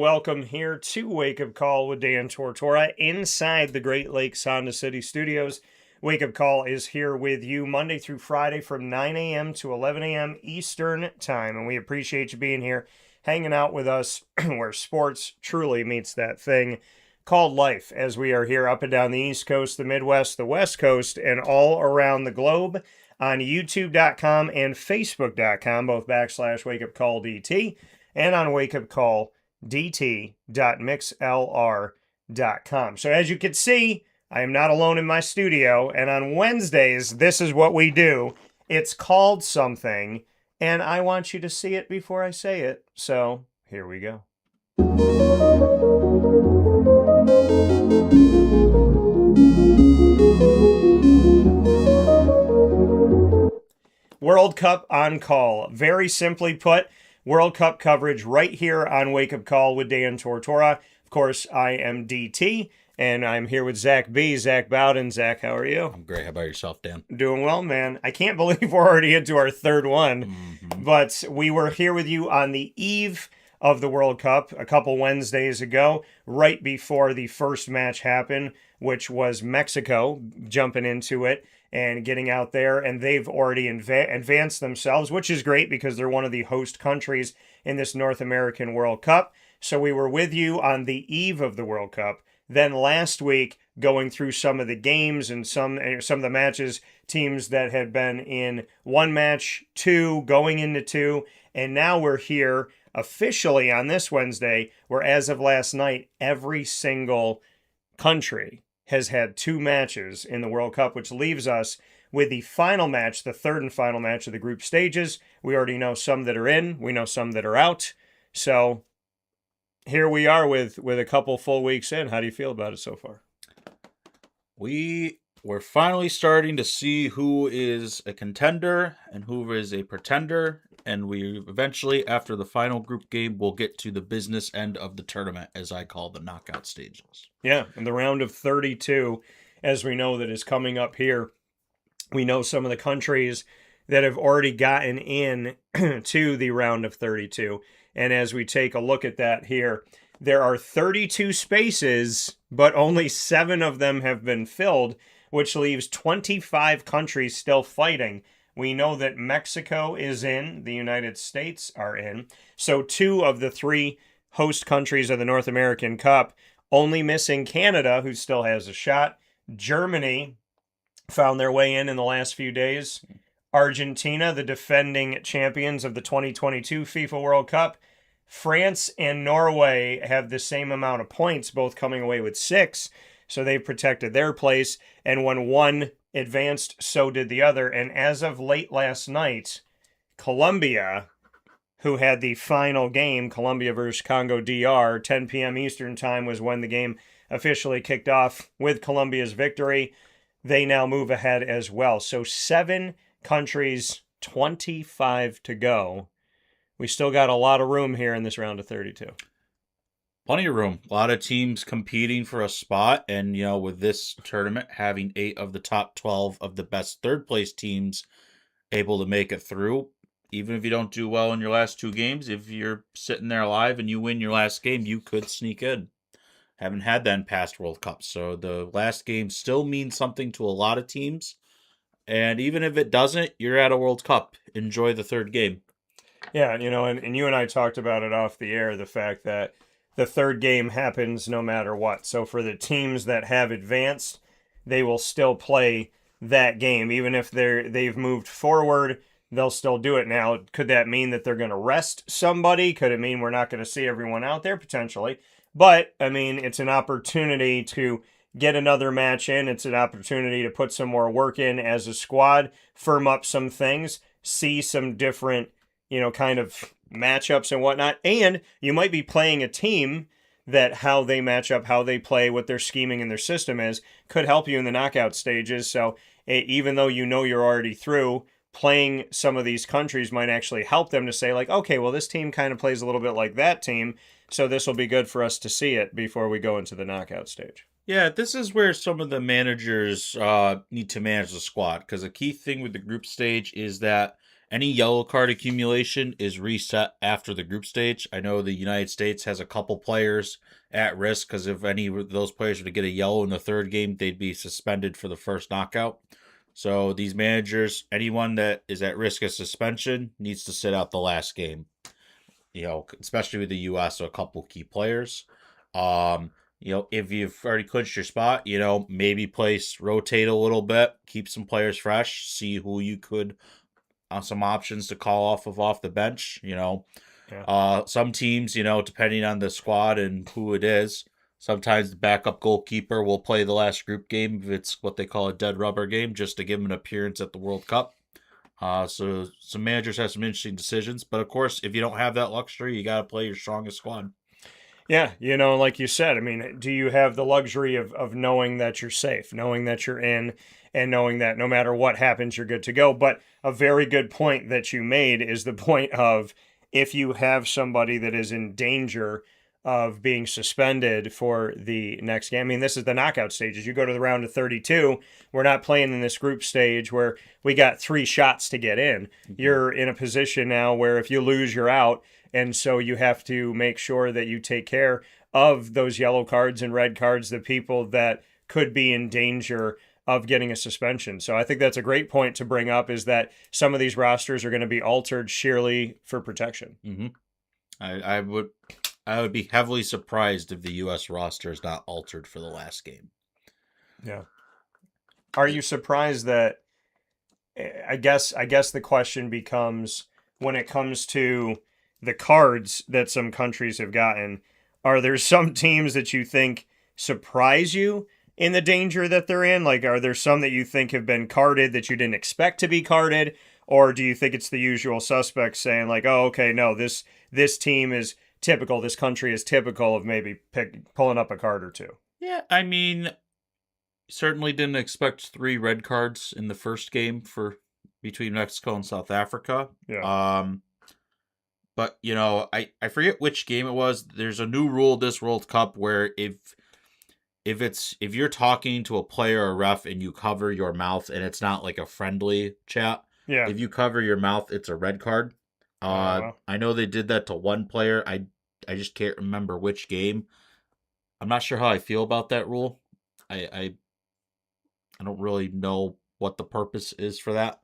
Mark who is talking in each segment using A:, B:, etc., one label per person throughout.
A: welcome here to Wake Up Call with Dan Tortora inside the Great Lakes Honda City Studios. Wake Up Call is here with you Monday through Friday from 9 a.m. to 11 a.m. Eastern Time, and we appreciate you being here, hanging out with us where sports truly meets that thing called life, as we are here up and down the East Coast, the Midwest, the West Coast, and all around the globe on YouTube.com and Facebook.com, both /WakeUpCallDT, and on wakeupcalldt.mixlr.com. So as you can see, I am not alone in my studio, and on Wednesdays, this is what we do. It's called something, and I want you to see it before I say it. So here we go. World Cup on Call. Very simply put, World Cup coverage right here on Wake Up Call with Dan Tortora. Of course, I am DT, and I'm here with Zach B. Zach Bowden. Zach, how are you?
B: I'm great. How about yourself, Dan?
A: Doing well, man. I can't believe we're already into our third one, but we were here with you on the eve of the World Cup a couple Wednesdays ago, right before the first match happened, which was Mexico jumping into it and getting out there, and they've already advanced themselves, which is great because they're one of the host countries in this North American World Cup. So we were with you on the eve of the World Cup. Then last week, going through some of the games and some of the matches, teams that had been in one match, two, going into two, and now we're here officially on this Wednesday, where as of last night, every single country has had two matches in the World Cup, which leaves us with the final match, the third and final match of the group stages. We already know some that are in. We know some that are out. So here we are with a couple full weeks in. How do you feel about it so far?
B: We're finally starting to see who is a contender and who is a pretender. And we eventually, after the final group game, will get to the business end of the tournament, as I call the knockout stages.
A: Yeah, and the round of 32, as we know, that is coming up here. We know some of the countries that have already gotten in to the round of 32. And as we take a look at that here, there are 32 spaces, but only 7 of them have been filled, which leaves 25 countries still fighting. We know that Mexico is in, the United States are in. So 2 of the 3 host countries of the North American Cup, only missing Canada, who still has a shot. Germany found their way in the last few days. Argentina, the defending champions of the 2022 FIFA World Cup. France and Norway have the same amount of points, both coming away with 6. So they've protected their place. And when one advanced, so did the other. And as of late last night, Colombia, who had the final game, Colombia versus Congo DR, 10 p.m. Eastern Time was when the game officially kicked off with Colombia's victory. They now move ahead as well. So 7 countries, 25 to go. We still got a lot of room here in this round of 32.
B: Plenty of room. A lot of teams competing for a spot. And, with this tournament having 8 of the top 12 of the best third place teams able to make it through, even if you don't do well in your last 2 games, if you're sitting there alive and you win your last game, you could sneak in. Haven't had that in past World Cups. So the last game still means something to a lot of teams. And even if it doesn't, you're at a World Cup. Enjoy the third game.
A: Yeah, and you and I talked about it off the air, the fact that the third game happens no matter what. So for the teams that have advanced, they will still play that game. Even if they've moved forward, they'll still do it. Now, could that mean that they're going to rest somebody? Could it mean we're not going to see everyone out there? Potentially. But, it's an opportunity to get another match in. It's an opportunity to put some more work in as a squad, firm up some things, see some different, kind of matchups and whatnot. And you might be playing a team that how they match up, how they play, what their scheming and their system is, could help you in the knockout stages. So even though you're already through, playing some of these countries might actually help them to say, like, okay, well, this team kind of plays a little bit like that team, so this will be good for us to see it before we go into the knockout stage.
B: Yeah, this is where some of the managers need to manage the squad, because a key thing with the group stage is that any yellow card accumulation is reset after the group stage. I know the United States has a couple players at risk because if any of those players were to get a yellow in the third game, they'd be suspended for the first knockout. So these managers, anyone that is at risk of suspension, needs to sit out the last game. Especially with the U.S., so a couple key players. If you've already clinched your spot, maybe rotate a little bit, keep some players fresh, see who you could some options to call off the bench. Some teams, depending on the squad and who it is, sometimes the backup goalkeeper will play the last group game if it's what they call a dead rubber game, just to give him an appearance at the World Cup. So some managers have some interesting decisions, but of course, if you don't have that luxury, you got to play your strongest squad.
A: Yeah, like you said, I mean, do you have the luxury of knowing that you're safe, knowing that you're in, and knowing that no matter what happens, you're good to go? But a very good point that you made is the point of if you have somebody that is in danger of being suspended for the next game. I mean, this is the knockout stages. You go to the round of 32. We're not playing in this group stage where we got 3 shots to get in. Mm-hmm. You're in a position now where if you lose, you're out. And so you have to make sure that you take care of those yellow cards and red cards, the people that could be in danger of getting a suspension. So I think that's a great point to bring up, is that some of these rosters are going to be altered sheerly for protection.
B: Mm-hmm. I would be heavily surprised if the U.S. roster is not altered for the last game.
A: Yeah. Are you surprised that, I guess the question becomes, when it comes to the cards that some countries have gotten, are there some teams that you think surprise you in the danger that they're in? Like, are there some that you think have been carded that you didn't expect to be carded? Or do you think it's the usual suspects saying like, oh, okay, no, this team is typical, this country is typical of maybe pulling up a card or two?
B: Yeah, I mean, certainly didn't expect 3 red cards in the first game between Mexico and South Africa.
A: Yeah.
B: But, I forget which game it was. There's a new rule this World Cup where if you're talking to a player or ref and you cover your mouth and it's not like a friendly chat,
A: yeah,
B: if you cover your mouth, it's a red card.
A: Wow.
B: I know they did that to one player. I just can't remember which game. I'm not sure how I feel about that rule. I don't really know what the purpose is for that.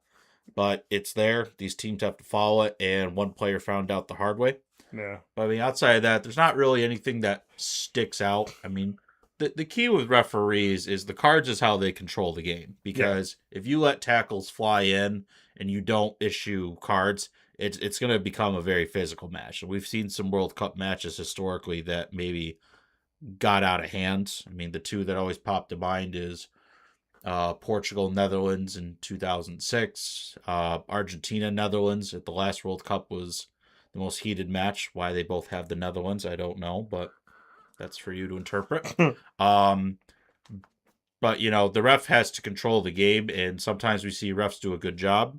B: But it's there. These teams have to follow it, and one player found out the hard way.
A: Yeah.
B: But I mean, outside of that, there's not really anything that sticks out. I mean, the key with referees is the cards is how they control the game. Because if you let tackles fly in and you don't issue cards, it's going to become a very physical match. And we've seen some World Cup matches historically that maybe got out of hand. I mean, the 2 that always pop to mind is Portugal, Netherlands in 2006. Argentina, Netherlands at the last World Cup was the most heated match. Why they both have the Netherlands, I don't know, but that's for you to interpret. But, the ref has to control the game, and sometimes we see refs do a good job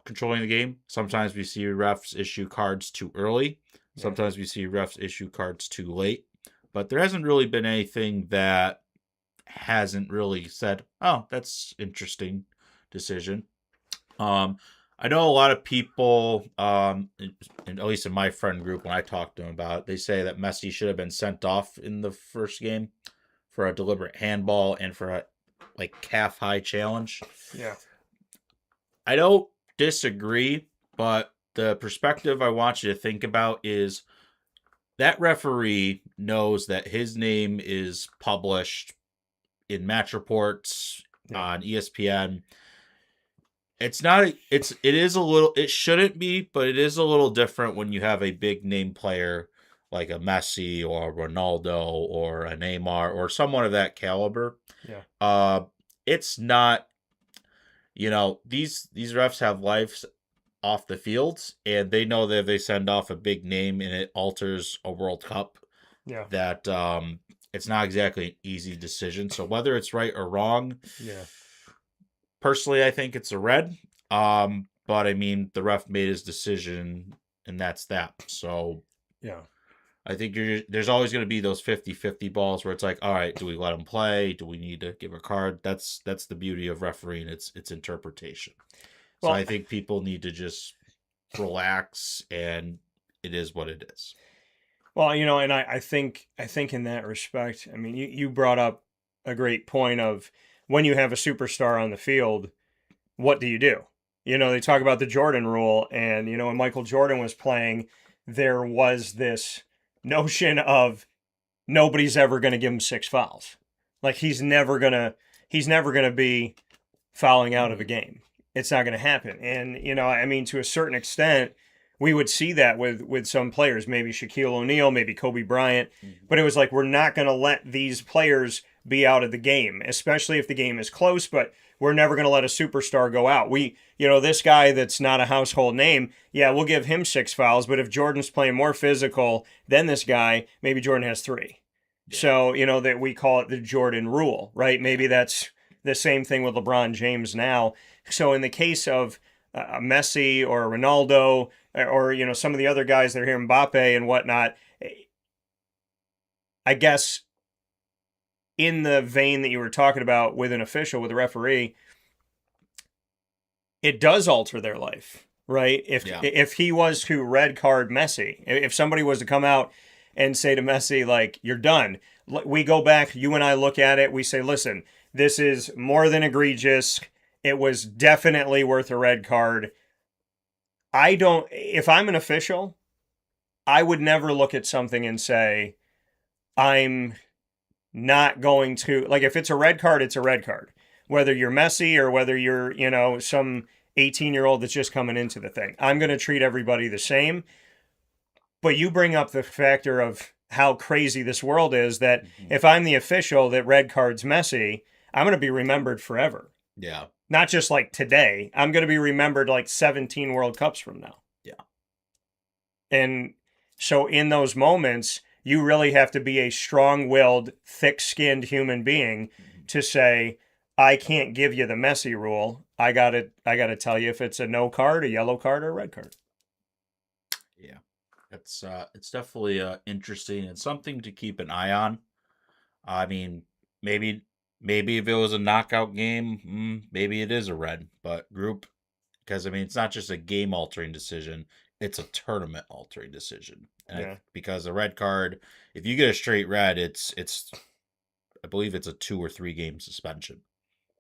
B: controlling the game. Sometimes we see refs issue cards too early. Sometimes we see refs issue cards too late. But there hasn't really been anything that hasn't really said, oh, that's interesting decision. I know a lot of people, and at least in my friend group, when I talk to them about it, they say that Messi should have been sent off in the first game for a deliberate handball and for a calf high challenge.
A: Yeah.
B: I don't disagree, but the perspective I want you to think about is that referee knows that his name is published in match reports on ESPN. It shouldn't be, but it is a little different when you have a big name player like a Messi or a Ronaldo or a Neymar or someone of that caliber.
A: Yeah.
B: It's not, these refs have lives off the field, and they know that if they send off a big name and it alters a World Cup, that it's not exactly an easy decision. So whether it's right or wrong, personally, I think it's a red. But I mean, the ref made his decision, and that's that. So I think there's always going to be those 50-50 balls where it's like, all right, do we let him play? Do we need to give a card? That's the beauty of refereeing. It's interpretation. So
A: Well,
B: I think people need to just relax, and it is what it is.
A: well, and I think in that respect, I mean, you brought up a great point of when you have a superstar on the field, what do you do? They talk about the Jordan rule, and when Michael Jordan was playing, there was this notion of nobody's ever going to give him 6 fouls. Like he's never going to be fouling out of a game. It's not going to happen. And I mean, to a certain extent, we would see that with some players, maybe Shaquille O'Neal, maybe Kobe Bryant, but it was like we're not going to let these players be out of the game, especially if the game is close, but we're never going to let a superstar go out. This guy that's not a household name, yeah, we'll give him 6 fouls, but if Jordan's playing more physical than this guy, maybe Jordan has 3. Yeah. So, that we call it the Jordan rule, right? Maybe that's the same thing with LeBron James now. So in the case of Messi or Ronaldo or some of the other guys that are here, Mbappe and whatnot, I guess in the vein that you were talking about with an official, with a referee, it does alter their life, right? If he was to red card Messi, if somebody was to come out and say to Messi, like, you're done, we go back, you and I look at it, we say, listen, this is more than egregious. It was definitely worth a red card. If I'm an official, I would never look at something and say, I'm not going to, like, if it's a red card, it's a red card. Whether you're Messi or whether you're, some 18-year-old that's just coming into the thing. I'm going to treat everybody the same. But you bring up the factor of how crazy this world is that if I'm the official that red cards Messi, I'm going to be remembered forever.
B: Yeah.
A: Not just like today. I'm going to be remembered like 17 World Cups from now.
B: Yeah.
A: And so in those moments, you really have to be a strong-willed, thick-skinned human being to say, I can't give you the Messi rule. I gotta tell you if it's a no card, a yellow card, or a red card.
B: Yeah. It's definitely interesting and something to keep an eye on. I mean, maybe if it was a knockout game, maybe it is a red, but group, because I mean, it's not just a game altering decision, it's a tournament altering decision. And because a red card, if you get a straight red, it's I believe it's a 2 or 3 game suspension.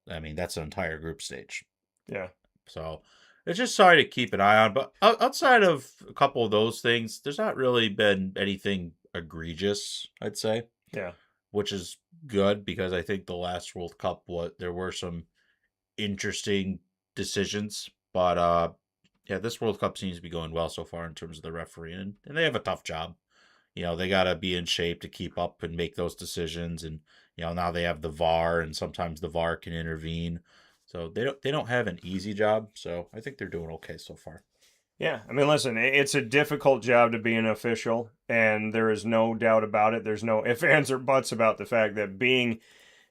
B: I mean, that's an entire group stage.
A: Yeah.
B: So it's just sorry to keep an eye on. But outside of a couple of those things, there's not really been anything egregious, I'd say.
A: Yeah.
B: Which is good because I think the last World Cup, there were some interesting decisions. But this World Cup seems to be going well so far in terms of the refereeing. And they have a tough job. They got to be in shape to keep up and make those decisions. And, now they have the VAR, and sometimes the VAR can intervene. So they don't have an easy job. So I think they're doing okay so far.
A: Yeah, I mean, listen, it's a difficult job to be an official, and there is no doubt about it. There's no ifs, ands, or buts about the fact that being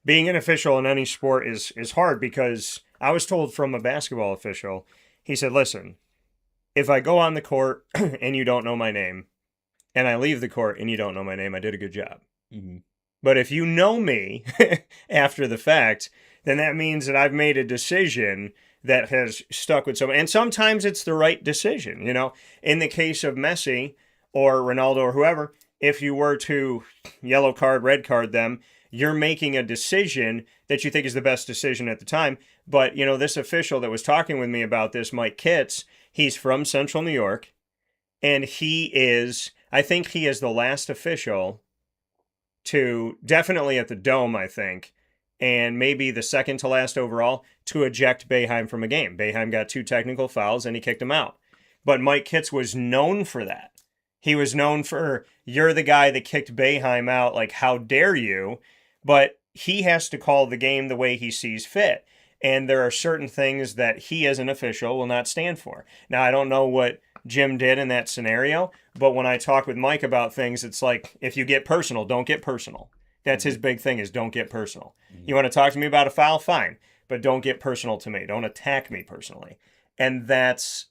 A: an official in any sport is hard, because I was told from a basketball official, he said, listen, if I go on the court and you don't know my name, and I leave the court and you don't know my name, I did a good job.
B: Mm-hmm.
A: But if you know me after the fact, then that means that I've made a decision that has stuck with someone. And sometimes it's the right decision, In the case of Messi or Ronaldo or whoever, if you were to yellow card, red card them, you're making a decision that you think is the best decision at the time. But, this official that was talking with me about this, Mike Kitts, he's from Central New York, and I think he is the last official to, definitely at the Dome, I think, and maybe the second to last overall, to eject Boeheim from a game. Boeheim got 2 technical fouls and he kicked him out. But Mike Kitts was known for that. He was known for, you're the guy that kicked Boeheim out, like, how dare you? But he has to call the game the way he sees fit. And there are certain things that he as an official will not stand for. Now, I don't know what Jim did in that scenario, but when I talk with Mike about things, it's like, if you get personal, don't get personal. That's his big thing, is don't get personal. You want to talk to me about a foul? Fine. But don't get personal to me. Don't attack me personally. And that's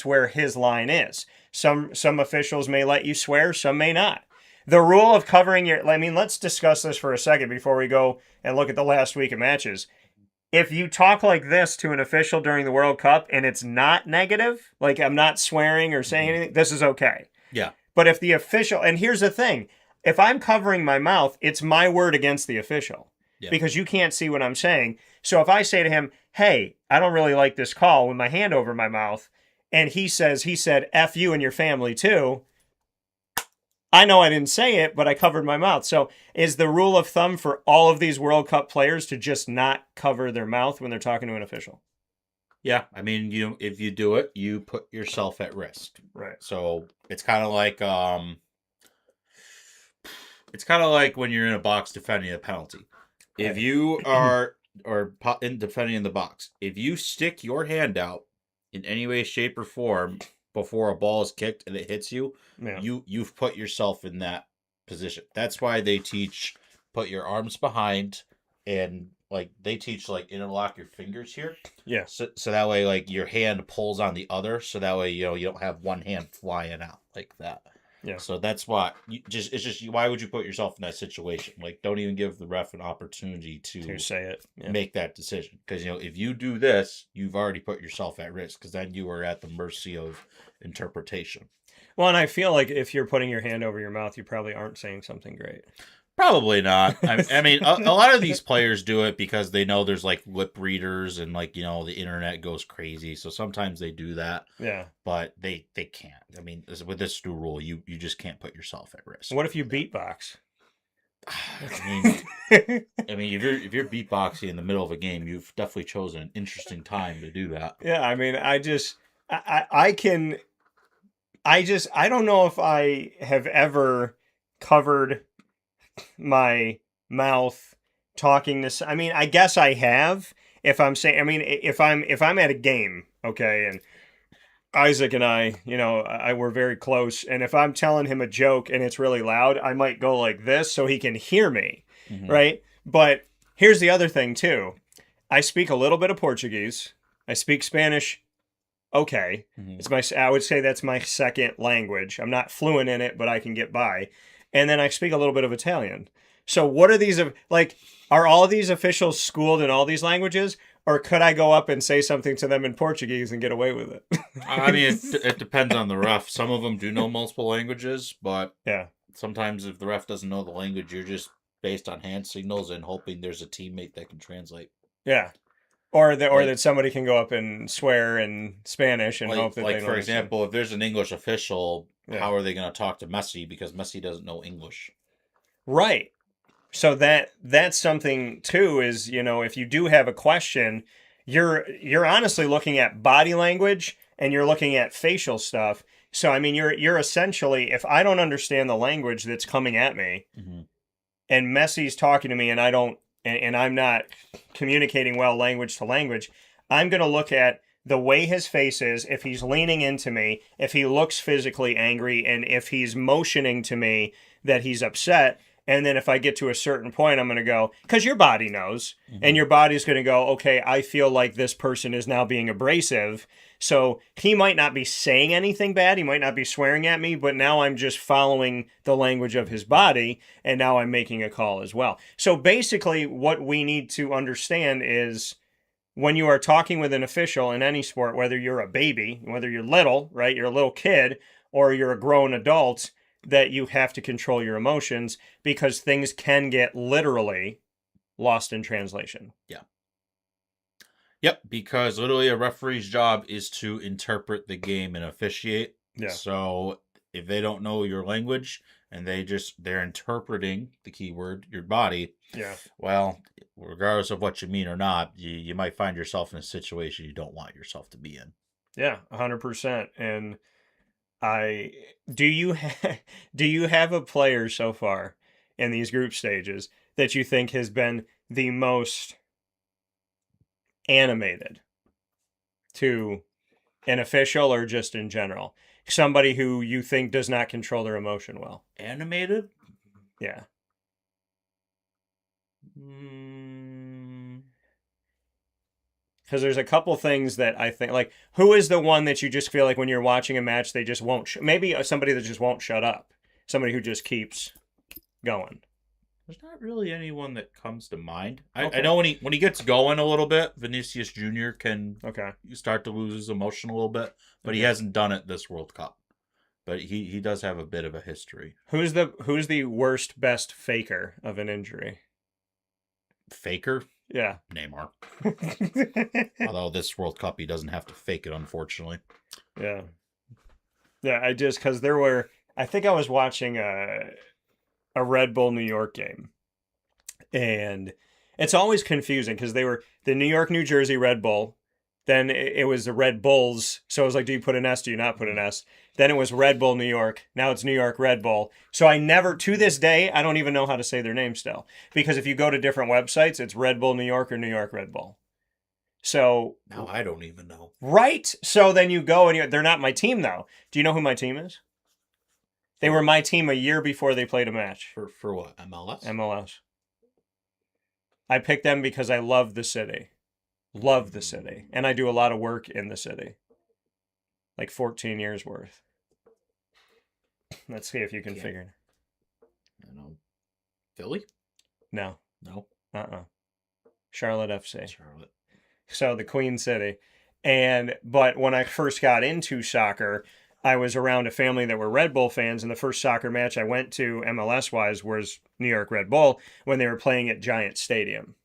A: where his line is. Some officials may let you swear, some may not. The rule of covering let's discuss this for a second before we go and look at the last week of matches. if you talk like this to an official during the World Cup and it's not negative, like I'm not swearing or saying anything, this is okay.
B: Yeah.
A: But if the official, and here's the thing, if I'm covering my mouth, it's my word against the official because you can't see what I'm saying. So if I say to him, hey, I don't really like this call with my hand over my mouth, and he said, F you and your family too, I know I didn't say it, but I covered my mouth. So is the rule of thumb for all of these World Cup players to just not cover their mouth when they're talking to an official?
B: Yeah, I mean, if you do it, you put yourself at risk.
A: Right.
B: So it's kind of like when you're in a box defending a penalty. If you are defending in the box, if you stick your hand out in any way, shape, or form before a ball is kicked and it hits you, you've put yourself in that position. That's why they teach put your arms behind and like they teach like interlock your fingers here.
A: Yeah.
B: So that way like your hand pulls on the other, so that way you don't have one hand flying out like that.
A: Yeah.
B: So that's why why would you put yourself in that situation? Like, don't even give the ref an opportunity to
A: say it,
B: make that decision. Because if you do this, you've already put yourself at risk. Because then you are at the mercy of interpretation.
A: Well, and I feel like if you're putting your hand over your mouth, you probably aren't saying something great.
B: Probably not. I mean, a lot of these players do it because they know there's like lip readers and like, the internet goes crazy. So sometimes they do that.
A: Yeah.
B: But they can't. I mean, with this new rule, you just can't put yourself at risk.
A: What if you beatbox?
B: I mean, if you're beatboxing in the middle of a game, you've definitely chosen an interesting time to do that.
A: Yeah, I mean, I don't know if I have ever covered my mouth talking this. I mean, I guess I have. If I'm at a game, okay, and Isaac and I were very close, and if I'm telling him a joke and it's really loud, I might go like this so he can hear me, right? But here's the other thing too. I speak a little bit of Portuguese. I speak Spanish. Okay, I would say that's my second language. I'm not fluent in it, but I can get by. And then I speak a little bit of Italian. So what are these are all of these officials schooled in all these languages, or could I go up and say something to them in Portuguese and get away with it?
B: I mean, it depends on the ref. Some of them do know multiple languages, but sometimes if the ref doesn't know the language, you're just based on hand signals and hoping there's a teammate that can translate.
A: Yeah. Or that somebody can go up and swear in Spanish and hope that they
B: for example, if there's an English official, how are they going to talk to Messi because Messi doesn't know English?
A: Right. So that's something too is, if you do have a question, you're honestly looking at body language and you're looking at facial stuff. So I mean, you're essentially, if I don't understand the language that's coming at me and Messi's talking to me and and I'm not communicating well language to language, I'm going to look at the way his face is, if he's leaning into me, if he looks physically angry, and if he's motioning to me that he's upset. And then if I get to a certain point, I'm going to go, because your body knows, and your body's going to go, okay, I feel like this person is now being abrasive. So he might not be saying anything bad. He might not be swearing at me, but now I'm just following the language of his body, and now I'm making a call as well. So basically what we need to understand is when you are talking with an official in any sport, whether you're a baby, whether you're little, right, you're a little kid, or you're a grown adult, that you have to control your emotions because things can get literally lost in translation.
B: Yeah. Yep, because literally a referee's job is to interpret the game and officiate.
A: Yeah.
B: So if they don't know your language and they're interpreting the keyword, your body.
A: Yeah.
B: Well, regardless of what you mean or not, you might find yourself in a situation you don't want yourself to be in.
A: Yeah, 100%. And do you have a player so far in these group stages that you think has been the most animated to an official or just in general? Somebody who you think does not control their emotion well.
B: Animated?
A: Yeah. Because there's a couple things that I think, like, who is the one that you just feel like when you're watching a match, they just won't, maybe somebody that just won't shut up. Somebody who just keeps going.
B: There's not really anyone that comes to mind. I
A: Okay.
B: know when he gets going a little bit, Vinicius Jr. can
A: Okay.
B: start to lose his emotion a little bit, but he
A: Okay.
B: hasn't done it this World Cup. But he does have a bit of a history.
A: Who's the worst best faker of an injury?
B: Faker?
A: Yeah.
B: Neymar. Although this World Cup he doesn't have to fake it, unfortunately.
A: Yeah. Yeah, because I think I was watching a Red Bull New York game. And it's always confusing because they were the New York, New Jersey Red Bull. Then it was the Red Bulls. So it was like, do you put an S? Do you not put an S? Then it was Red Bull New York. Now it's New York Red Bull. So I never, to this day, I don't even know how to say their name still. Because if you go to different websites, it's Red Bull New York or New York Red Bull. So.
B: Now I don't even know.
A: Right? So then you go and they're not my team, though. Do you know who my team is? They were my team a year before they played a match.
B: For what? MLS?
A: MLS. I picked them because I love the city. Love the city. And I do a lot of work in the city. Like 14 years worth. Let's see if you can figure it.
B: I know. Philly?
A: No.
B: No.
A: Charlotte FC.
B: Charlotte.
A: So the Queen City. But when I first got into soccer, I was around a family that were Red Bull fans, and the first soccer match I went to MLS-wise was New York Red Bull when they were playing at Giant Stadium.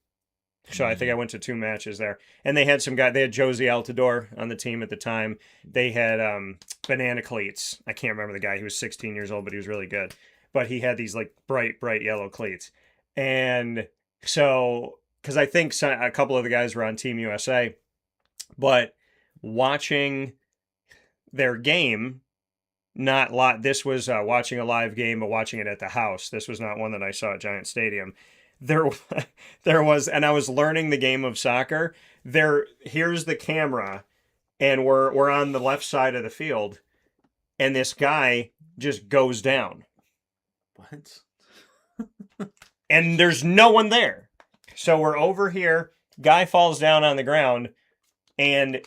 A: So I think I went to 2 matches there. And they had some guy, they had Josie Altidore on the team at the time. They had Banana Cleats. I can't remember the guy. He was 16 years old, but he was really good. But he had these like bright yellow cleats. And so, because I think a couple of the guys were on Team USA, but watching their game, this was watching a live game, but watching it at the house. This was not one that I saw at Giant Stadium. There was, and I was learning the game of soccer. Here's the camera, and we're on the left side of the field, and this guy just goes down.
B: What?
A: And there's no one there. So we're over here, guy falls down on the ground, and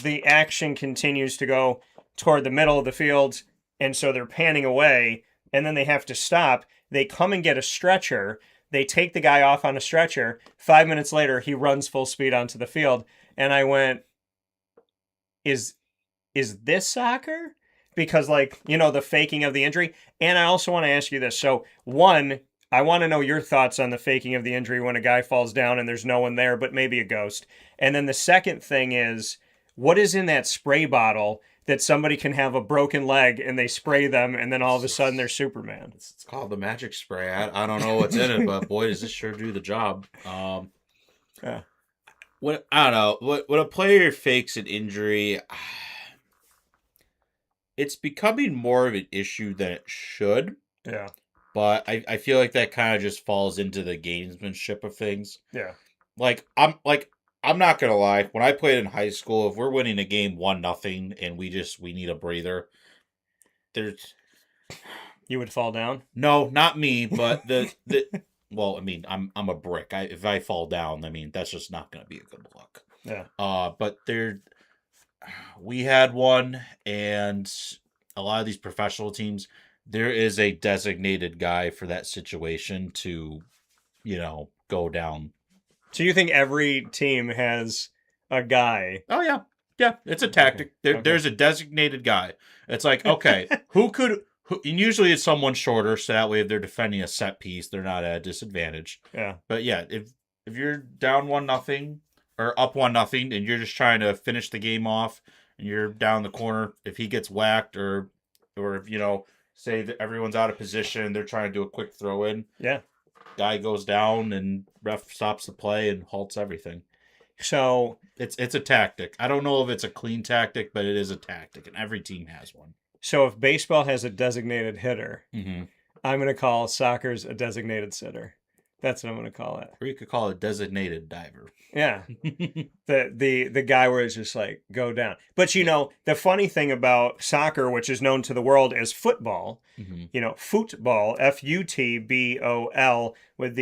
A: the action continues to go toward the middle of the field, and so they're panning away, and then they have to stop. They come and get a stretcher. They take the guy off on a stretcher. 5 minutes later, he runs full speed onto the field. And I went, is this soccer? Because, the faking of the injury. And I also want to ask you this. So, one, I want to know your thoughts on the faking of the injury when a guy falls down and there's no one there, but maybe a ghost. And then the second thing is, what is in that spray bottle that somebody can have a broken leg and they spray them and then all of a sudden they're Superman?
B: It's called the magic spray. I don't know what's in it, but boy, does this sure do the job.
A: Yeah.
B: I don't know. When a player fakes an injury, it's becoming more of an issue than it should.
A: Yeah.
B: But I feel like that kind of just falls into the gamesmanship of things.
A: Yeah.
B: I'm not gonna lie. When I played in high school, if we're winning a game 1-0 and we need a breather,
A: you would fall down.
B: No, not me, but well, I mean, I'm a brick. If I fall down, I mean that's just not gonna be a good look.
A: Yeah.
B: But we had one, and a lot of these professional teams, there is a designated guy for that situation to, go down.
A: So you think every team has a guy?
B: Oh, yeah. Yeah, it's a tactic.
A: Okay.
B: There's a designated guy. It's like, okay, and usually it's someone shorter, so that way if they're defending a set piece, they're not at a disadvantage.
A: Yeah.
B: But yeah, if you're down 1-0 or up 1-0 and you're just trying to finish the game off and you're down the corner, if he gets whacked or if, say that everyone's out of position, they're trying to do a quick throw in.
A: Yeah.
B: Guy goes down and ref stops the play and halts everything.
A: So
B: it's a tactic. I don't know if it's a clean tactic, but it is a tactic, and every team has one.
A: So if baseball has a designated hitter,
B: Mm-hmm.
A: I'm going to call soccer's a designated sitter. That's what I'm going to call it.
B: Or you could call it designated diver.
A: Yeah. the guy where it's just like, go down. But the funny thing about soccer, which is known to the world as football, football, Futbol, with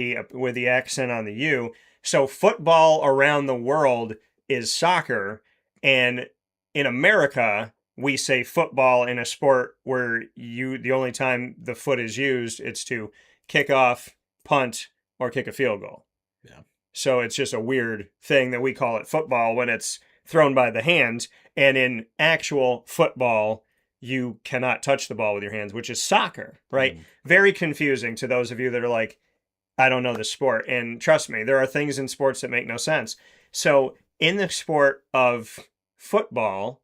A: the accent on the U. So football around the world is soccer. And in America, we say football in a sport where the only time the foot is used, it's to kickoff, punt, or kick a field goal.
B: Yeah.
A: So it's just a weird thing that we call it football when it's thrown by the hands. And in actual football, you cannot touch the ball with your hands, which is soccer, right? Very confusing to those of you that are like, I don't know the sport. And trust me, there are things in sports that make no sense. So in the sport of football,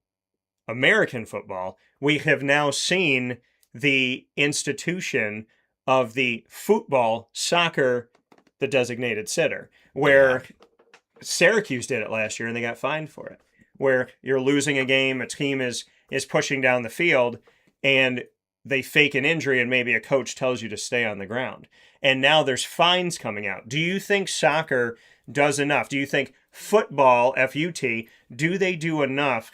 A: American football, we have now seen the institution of the football, soccer, the designated sitter, where Syracuse did it last year and they got fined for it, where you're losing a game, a team is pushing down the field, and they fake an injury and maybe a coach tells you to stay on the ground. And now there's fines coming out. Do you think soccer does enough? Do you think football, FUT, do they do enough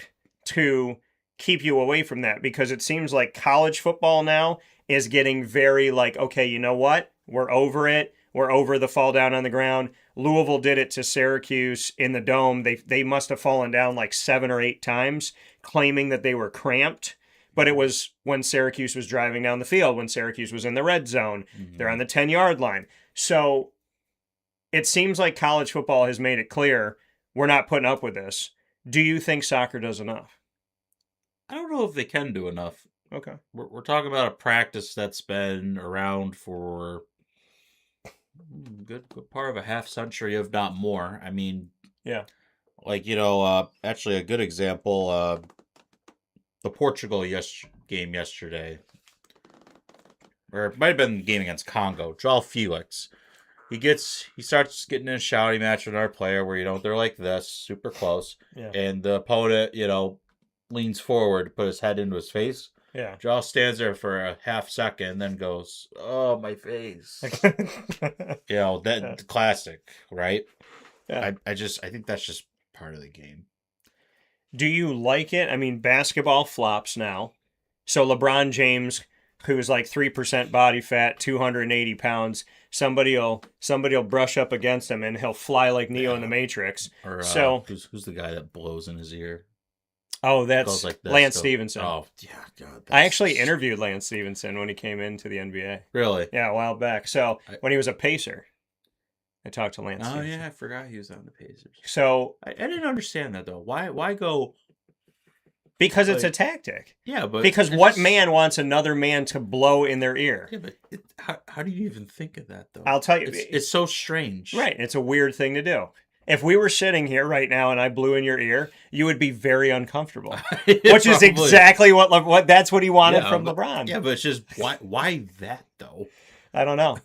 A: to keep you away from that? Because it seems like college football now is getting very like, okay, you know what? We're over it. We're over the fall down on the ground. Louisville did it to Syracuse in the Dome. They must have fallen down like 7 or 8 times, claiming that they were cramped. But it was when Syracuse was driving down the field, when Syracuse was in the red zone. They're on the 10-yard line. So it seems like college football has made it clear we're not putting up with this. Do you think soccer does enough?
B: I don't know if they can do enough.
A: Okay.
B: We're talking about a practice that's been around for good part of a half century, if not more. I mean,
A: yeah,
B: like, actually a good example, the Portugal game yesterday, or it might have been the game against Congo. João Felix, he starts getting in a shouting match with our player where they're like this, super close, and the opponent leans forward to put his head into his face.
A: Yeah.
B: Joel stands there for a half second, then goes, "Oh, my face." Classic, right?
A: Yeah.
B: I think that's just part of the game.
A: Do you like it? I mean, basketball flops now. So LeBron James, who's like 3% body fat, 280 pounds, somebody will brush up against him and he'll fly like Neo in the Matrix.
B: Or who's the guy that blows in his ear?
A: Oh, that's like Lance Stevenson.
B: Oh, yeah, God.
A: I actually interviewed Lance Stevenson when he came into the NBA.
B: Really?
A: Yeah, a while back. So when he was a Pacer, I talked to Lance Stevenson.
B: Oh, yeah, I forgot he was on the Pacers.
A: So
B: I didn't understand that, though. Why go?
A: Because it's a tactic.
B: Yeah, but...
A: Because what man wants another man to blow in their ear?
B: Yeah, but how do you even think of that, though?
A: I'll tell you.
B: It's so strange.
A: Right. It's a weird thing to do. If we were sitting here right now and I blew in your ear, you would be very uncomfortable. Which is exactly what that's what he wanted from LeBron.
B: Yeah, but it's just why that though?
A: I don't know.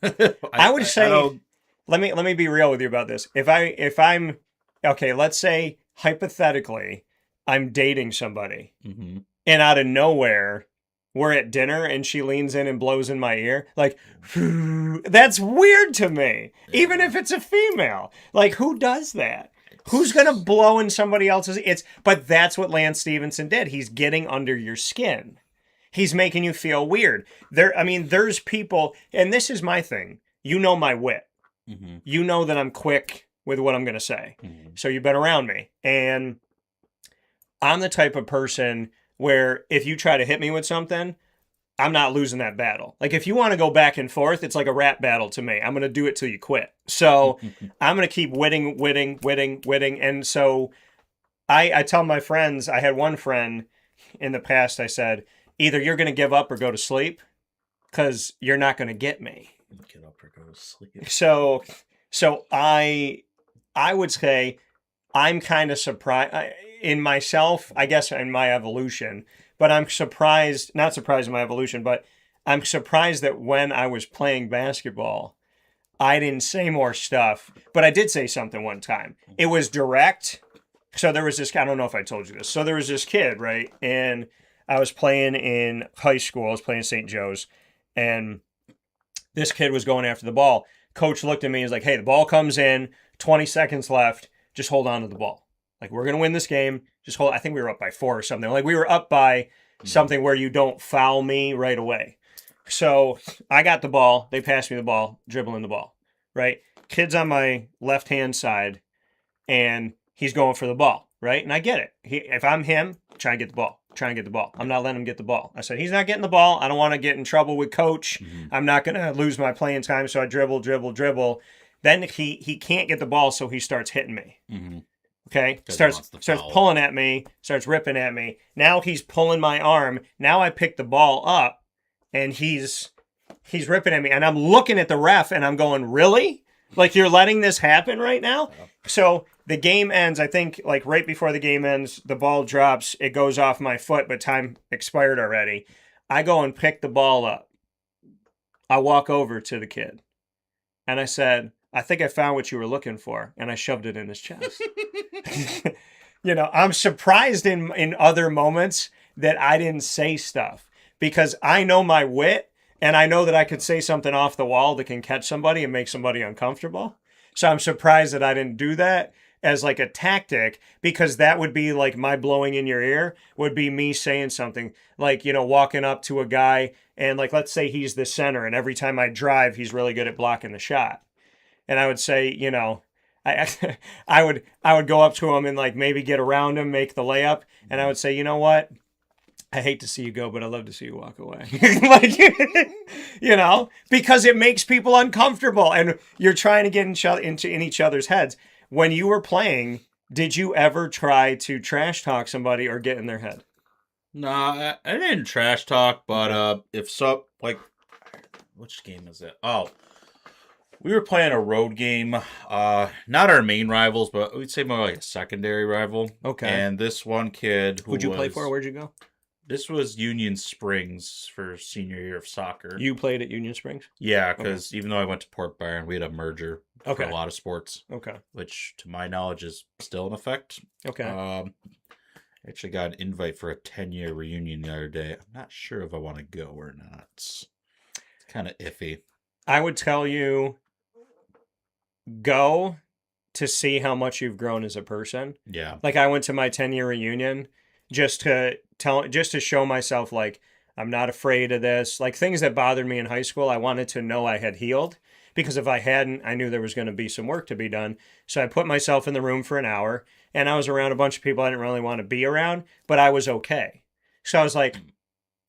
A: I would say let me be real with you about this. If I'm okay, let's say hypothetically I'm dating somebody and out of nowhere we're at dinner and she leans in and blows in my ear. Like, that's weird to me. Even if it's a female. Like, who does that? Who's going to blow in somebody else's... But that's what Lance Stevenson did. He's getting under your skin. He's making you feel weird. There's people... And this is my thing. You know my wit. You know that I'm quick with what I'm going to say. So you've been around me. And I'm the type of person... where if you try to hit me with something, I'm not losing that battle. Like, if you want to go back and forth, it's like a rap battle to me. I'm going to do it till you quit. So I'm going to keep witting. And so I tell my friends, I had one friend in the past, I said, either you're going to give up or go to sleep because you're not going to get me.
B: Get up or go to sleep.
A: So I would say I'm kind of surprised in myself, I guess, in my evolution, but I'm not surprised in my evolution, but I'm surprised that when I was playing basketball, I didn't say more stuff, but I did say something one time. It was direct. So there was this, I don't know if I told you this. So there was this kid, right? And I was playing in high school. I was playing St. Joe's, and this kid was going after the ball. Coach looked at me and was like, hey, the ball comes in, 20 seconds left. Just hold on to the ball. Like, we're going to win this game. Just hold. I think we were up by 4 or something. Like, we were up by something where you don't foul me right away. So I got the ball. They passed me the ball, dribbling the ball, right? Kid's on my left-hand side, and he's going for the ball, right? And I get it. If I'm him, try and get the ball. trying to get the ball. I'm not letting him get the ball. I said, he's not getting the ball. I don't want to get in trouble with coach. I'm not going to lose my playing time. So I dribble. Then he can't get the ball, so he starts hitting me. Okay? Starts pulling at me, starts ripping at me. Now he's pulling my arm. Now I pick the ball up, and he's ripping at me. And I'm looking at the ref, and I'm going, really? Like, you're letting this happen right now? So the game ends, I think, like, right before the game ends, the ball drops, it goes off my foot, but time expired already. I go and pick the ball up. I walk over to the kid, and I said, I think I found what you were looking for, and I shoved it in his chest. I'm surprised in other moments that I didn't say stuff, because I know my wit, and I know that I could say something off the wall that can catch somebody and make somebody uncomfortable. So I'm surprised that I didn't do that as like a tactic, because that would be like my blowing in your ear would be me saying something like, walking up to a guy and, like, let's say he's the center, and every time I drive, he's really good at blocking the shot. And I would say, I would go up to him and, like, maybe get around him, make the layup. And I would say, you know what? I hate to see you go, but I love to see you walk away. Because it makes people uncomfortable, and you're trying to get in each other's heads. When you were playing, did you ever try to trash talk somebody or get in their head?
B: No, I didn't trash talk, but if so, like, which game is it? Oh, we were playing a road game. Not our main rivals, but we'd say more like a secondary rival.
A: Okay.
B: And this one kid
A: who'd you play for? Where'd you go?
B: This was Union Springs for senior year of soccer.
A: You played at Union Springs?
B: Yeah, because even though I went to Port Byron, we had a merger for a lot of sports.
A: Okay.
B: Which, to my knowledge, is still in effect.
A: Okay.
B: Actually got an invite for a 10-year reunion the other day. I'm not sure if I want to go or not. It's kind of iffy.
A: I would tell you, go to see how much you've grown as a person.
B: Yeah.
A: Like, I went to my 10-year reunion just to show myself, like, I'm not afraid of this. Like, things that bothered me in high school, I wanted to know I had healed, because if I hadn't, I knew there was going to be some work to be done. So I put myself in the room for an hour, and I was around a bunch of people I didn't really want to be around, but I was okay. So I was like,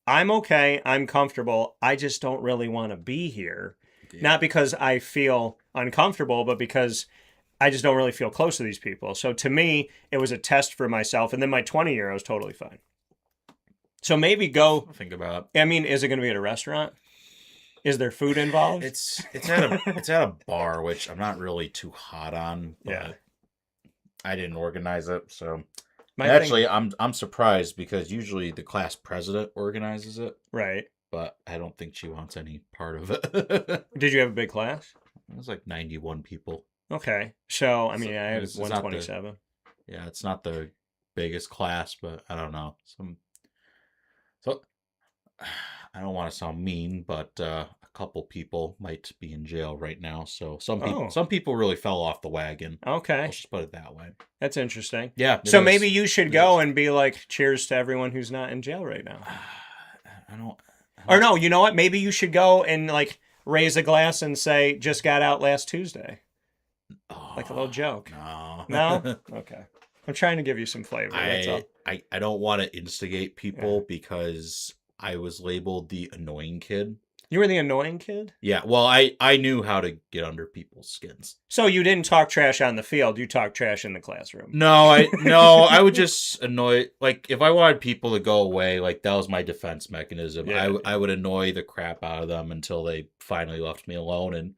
A: I'm okay. I'm comfortable. I just don't really want to be here. Yeah. Not because I feel uncomfortable, but because I just don't really feel close to these people. So to me, it was a test for myself. And then my 20-year, I was totally fine. So maybe go.
B: Think about.
A: I mean, is it going to be at a restaurant? Is there food involved?
B: It's at a bar, which I'm not really too hot on. But yeah. I didn't organize it, so I'm surprised, because usually the class president organizes it.
A: Right.
B: But I don't think she wants any part of it.
A: Did you have a big class?
B: It was like 91 people.
A: Okay. So, I mean, I had 127.
B: Yeah, it's not the biggest class, but I don't know. So I don't want to sound mean, but a couple people might be in jail right now. So some people really fell off the wagon.
A: Okay.
B: Let's just put it that way.
A: That's interesting.
B: Yeah.
A: So maybe you should go and be like, cheers to everyone who's not in jail right now.
B: I don't.
A: Or no, you know what? Maybe you should go and, like, raise a glass and say, just got out last Tuesday. Like a little joke. No? Okay. I'm trying to give you some flavor. That's all.
B: I don't want to instigate people because I was labeled the annoying kid.
A: You were the annoying kid?
B: Yeah. Well, I knew how to get under people's skins.
A: So you didn't talk trash on the field. You talked trash in the classroom.
B: No, I would just annoy, like, if I wanted people to go away, like, that was my defense mechanism. Yeah, I would annoy the crap out of them until they finally left me alone, and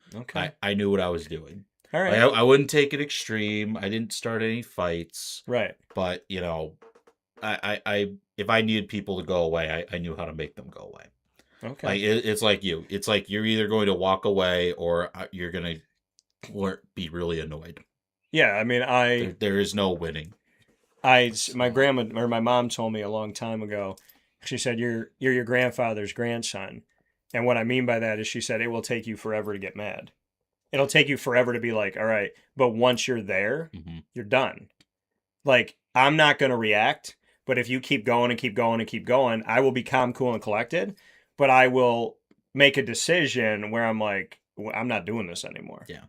B: I knew what I was doing.
A: All right.
B: Like, I wouldn't take it extreme. I didn't start any fights.
A: Right.
B: But, I if I needed people to go away, I knew how to make them go away.
A: Okay.
B: Like, it's like you. It's like you're either going to walk away or you're going to be really annoyed.
A: Yeah, I mean,
B: there is no winning.
A: My grandma or my mom told me a long time ago. She said, "You're your grandfather's grandson," and what I mean by that is, she said, it will take you forever to get mad. It'll take you forever to be like, all right, but once you're there, you're done. Like, I'm not going to react, but if you keep going and keep going and keep going, I will be calm, cool, and collected. But I will make a decision where I'm like, I'm not doing this anymore.
B: Yeah.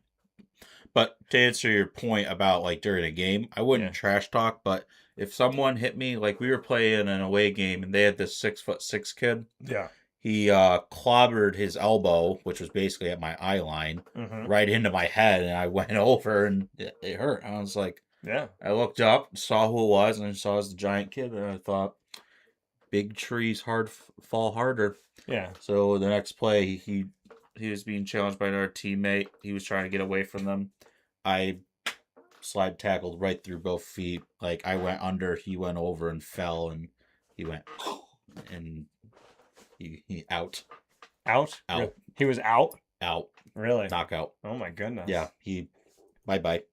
B: But to answer your point about, like, during a game, I wouldn't trash talk, but if someone hit me, like we were playing an away game and they had this 6'6" kid.
A: Yeah.
B: He clobbered his elbow, which was basically at my eye line, right into my head, and I went over and it hurt. I was like,
A: yeah.
B: I looked up, saw who it was, and I saw it was the giant kid, and I thought, big trees fall harder.
A: Yeah.
B: So the next play, he was being challenged by another teammate. He was trying to get away from them. I slide tackled right through both feet. Like I went under, he went over and fell, and he went and he out.
A: Out?
B: Out.
A: He was out?
B: Out.
A: Really?
B: Knockout.
A: Oh my goodness.
B: Yeah, he bye.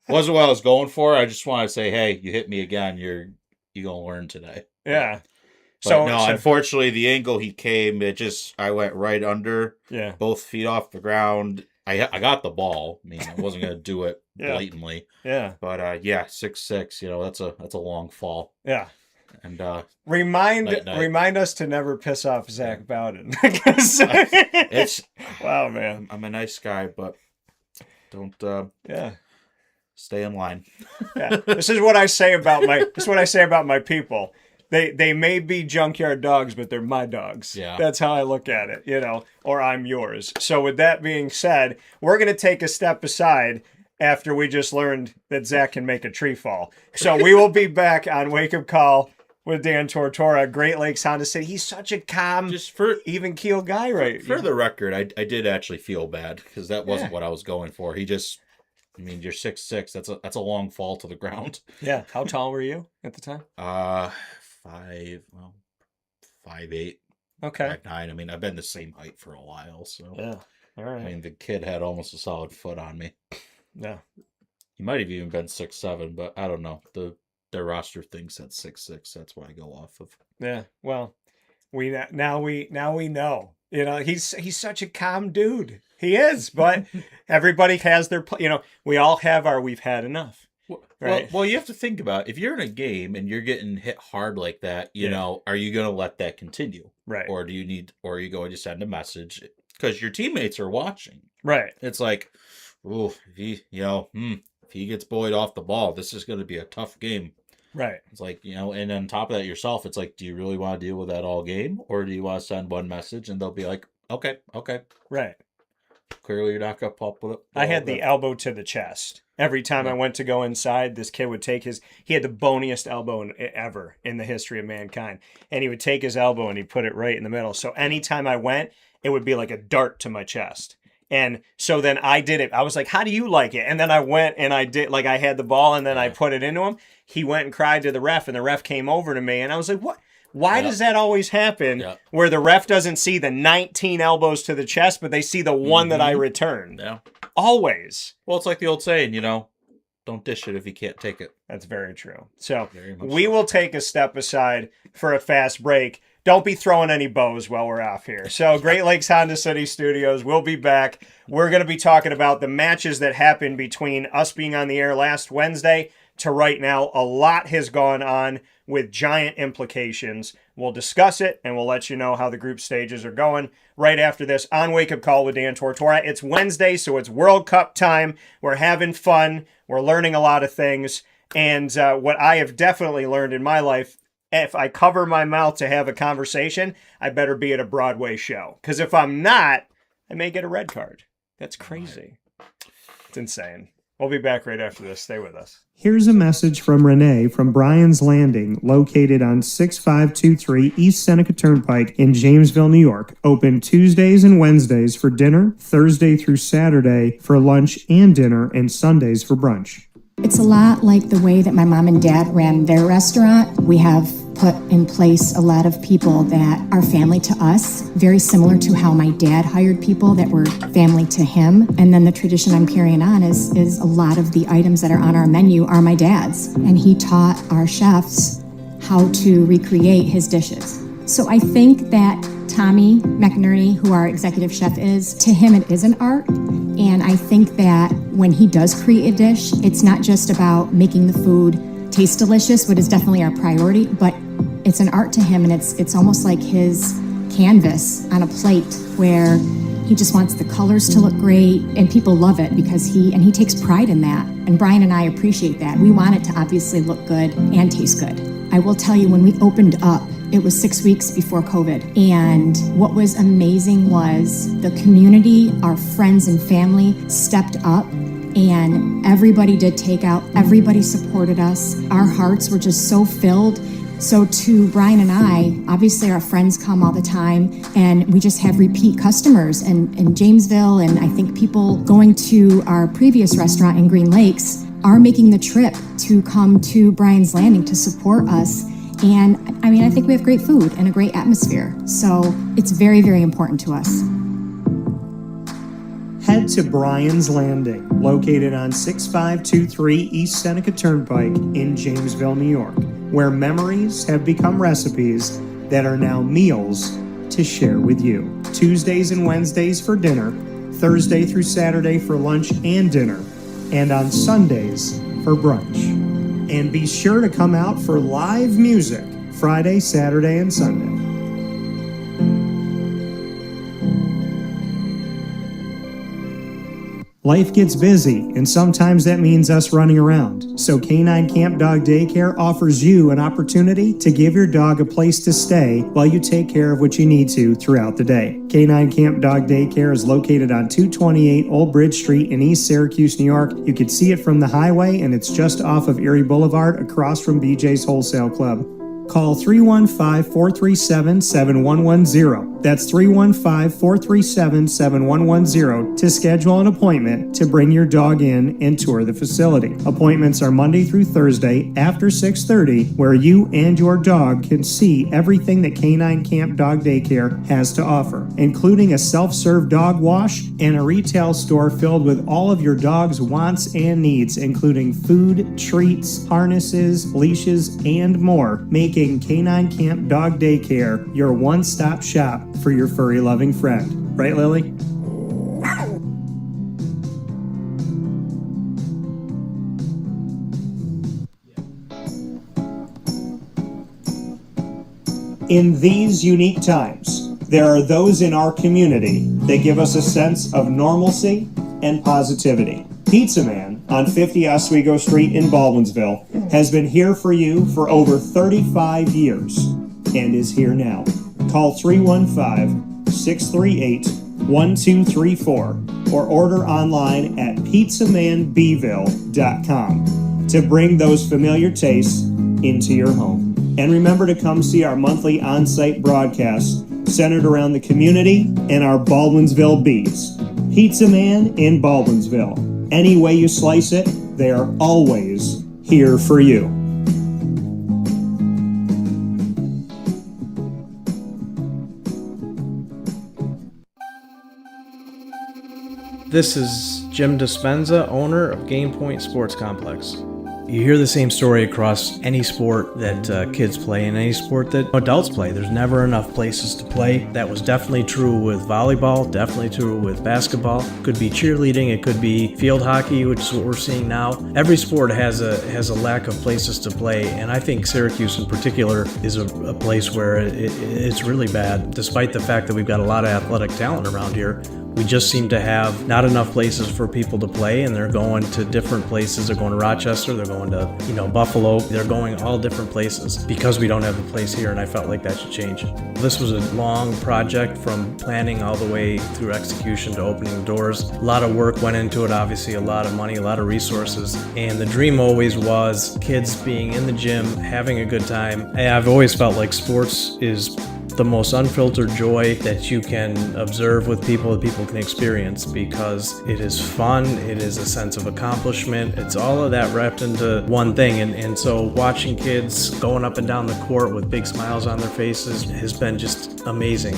B: Wasn't what I was going for. I just want to say, hey, you hit me again, you're gonna learn today.
A: Yeah.
B: But no, unfortunately the angle he came, I went right under.
A: Yeah.
B: Both feet off the ground. I got the ball. I mean, I wasn't gonna do it blatantly.
A: Yeah.
B: But 6'6", that's a long fall.
A: Yeah.
B: And
A: remind us to never piss off Zach Bowden.
B: It's
A: wow, man.
B: I'm a nice guy, but don't stay in line.
A: Yeah. This is what I say about my people. They may be junkyard dogs, but they're my dogs.
B: Yeah.
A: That's how I look at it, or I'm yours. So with that being said, we're going to take a step aside after we just learned that Zach can make a tree fall. So we will be back on Wake Up Call with Dan Tortora, Great Lakes Honda City. He's such a calm, even keel guy, right?
B: For the record, I did actually feel bad because that wasn't what I was going for. You're 6'6". That's a long fall to the ground.
A: Yeah. How tall were you at the time?
B: 5'8".
A: Okay.
B: 5'9". I mean, I've been the same height for a while, so
A: yeah. All right.
B: I mean, the kid had almost a solid foot on me.
A: Yeah.
B: He might have even been 6'7", but I don't know. Their roster thinks that's 6'6". That's what I go off of.
A: Yeah. Well, we know. He's such a calm dude. He is, but everybody has their. We all have our. We've had enough. Right.
B: Well, you have to think about if you're in a game and you're getting hit hard like that. Are you going to let that continue?
A: Right.
B: Or are you going to send a message because your teammates are watching?
A: Right.
B: It's like, oh, if he gets bullied off the ball, this is going to be a tough game.
A: Right.
B: It's like, and on top of that yourself, it's like, do you really want to deal with that all game? Or do you want to send one message and they'll be like, okay.
A: Right.
B: Clearly you're not going to pop with it.
A: I had the elbow to the chest. Every time I went to go inside, this kid would take he had the boniest elbow ever in the history of mankind. And he would take his elbow and he'd put it right in the middle. So anytime I went, it would be like a dart to my chest. And so then I did it. I was like, how do you like it? And then I went and I did, like I had the ball and then I put it into him. He went and cried to the ref and the ref came over to me. And I was like, what? Why does that always happen where the ref doesn't see the 19 elbows to the chest, but they see the one that I returned?
B: Yeah.
A: Always.
B: Well, it's like the old saying, don't dish it if you can't take it.
A: That's very true. So we will take a step aside for a fast break. Don't be throwing any bows while we're off here. So Great Lakes Honda City Studios, we'll be back. We're going to be talking about the matches that happened between us being on the air last Wednesday to right now. A lot has gone on with giant implications. We'll discuss it, and we'll let you know how the group stages are going right after this on Wake Up Call with Dan Tortora. It's Wednesday, so it's World Cup time. We're having fun. We're learning a lot of things. And what I have definitely learned in my life, if I cover my mouth to have a conversation, I better be at a Broadway show. Because if I'm not, I may get a red card. That's crazy. It's insane. We'll be back right after this. Stay with us.
C: Here's a message from Renee from Brian's Landing, located on 6523 East Seneca Turnpike in Jamesville, New York. Open Tuesdays and Wednesdays for dinner, Thursday through Saturday for lunch and dinner, and Sundays for brunch.
D: It's a lot like the way that my mom and dad ran their restaurant. We have put in place a lot of people that are family to us, very similar to how my dad hired people that were family to him. And then the tradition I'm carrying on is a lot of the items that are on our menu are my dad's. And he taught our chefs how to recreate his dishes. So I think that Tommy McInerney, who our executive chef is, to him it is an art. And I think that when he does create a dish, it's not just about making the food taste delicious, which is definitely our priority, but it's an art to him, and it's almost like his canvas on a plate where He just wants the colors to look great, and people love it because he takes pride in that. And Brian and I appreciate that. We want it to obviously look good and taste good. I will tell you, when we opened up, it was 6 weeks before COVID. And what was amazing was the community, our friends and family stepped up, and everybody did takeout. Everybody supported us. Our hearts were just so filled. So to Brian and I, obviously our friends come all the time, and we just have repeat customers in Jamesville, and I think people going to our previous restaurant in Green Lakes are making the trip to come to Brian's Landing to support us. And I mean, I think we have great food and a great atmosphere. So it's very, very important to us.
C: Head to Brian's Landing, located on 6523 East Seneca Turnpike in Jamesville, New York, where memories have become recipes that are now meals to share with you. Tuesdays and Wednesdays for dinner, Thursday through Saturday for lunch and dinner, and on Sundays for brunch. And be sure to come out for live music Friday, Saturday, and Sunday. Life gets busy, and sometimes that means us running around. So Canine Camp Dog Daycare offers you an opportunity to give your dog a place to stay while you take care of what you need to throughout the day. Canine Camp Dog Daycare is located on 228 Old Bridge Street in East Syracuse, New York. You can see it from the highway, and it's just off of Erie Boulevard across from BJ's Wholesale Club. Call 315-437-7110. That's 315-437-7110 to schedule an appointment to bring your dog in and tour the facility. Appointments are Monday through Thursday after 6:30, where you and your dog can see everything that Canine Camp Dog Daycare has to offer, including a self-serve dog wash and a retail store filled with all of your dog's wants and needs, including food, treats, harnesses, leashes, and more, making Canine Camp Dog Daycare your one-stop shop for your furry-loving friend. Right, Lily? In these unique times, there are those in our community that give us a sense of normalcy and positivity. Pizza Man on 50 Oswego Street in Baldwinsville has been here for you for over 35 years and is here now. Call 315-638-1234 or order online at pizzamanbville.com to bring those familiar tastes into your home. And remember to come see our monthly on-site broadcasts centered around the community and our Baldwinsville bees. Pizza Man in Baldwinsville. Any way you slice it, they are always here for you.
E: This is Jim Dispenza, owner of Game Point Sports Complex. You hear the same story across any sport that kids play and any sport that adults play. There's never enough places to play. That was definitely true with volleyball, definitely true with basketball. Could be cheerleading, it could be field hockey, which is what we're seeing now. Every sport has a lack of places to play, and I think Syracuse in particular is a place where it's really bad. Despite the fact that we've got a lot of athletic talent around here, we just seem to have not enough places for people to play, and they're going to different places. They're going to Rochester, they're going to, Buffalo. They're going all different places because we don't have a place here, and I felt like that should change. This was a long project from planning all the way through execution to opening the doors. A lot of work went into it, obviously, a lot of money, a lot of resources, and the dream always was kids being in the gym, having a good time. And I've always felt like sports is the most unfiltered joy that you can observe with people, that people can experience, because it is fun, it is a sense of accomplishment, it's all of that wrapped into one thing. And so watching kids going up and down the court with big smiles on their faces has been just amazing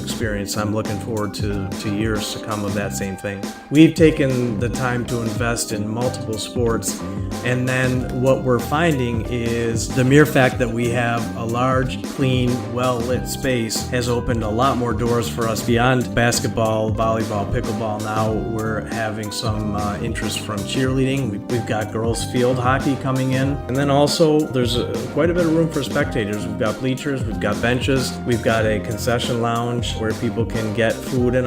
E: experience. I'm looking forward to years to come of that same thing. We've taken the time to invest in multiple sports, and then what we're finding is the mere fact that we have a large, clean, well well-lit space has opened a lot more doors for us beyond basketball, volleyball, pickleball. Now we're having some interest from cheerleading. We've got girls field hockey coming in. And then also there's quite a bit of room for spectators. We've got bleachers, we've got benches, we've got a concession lounge where people can get food and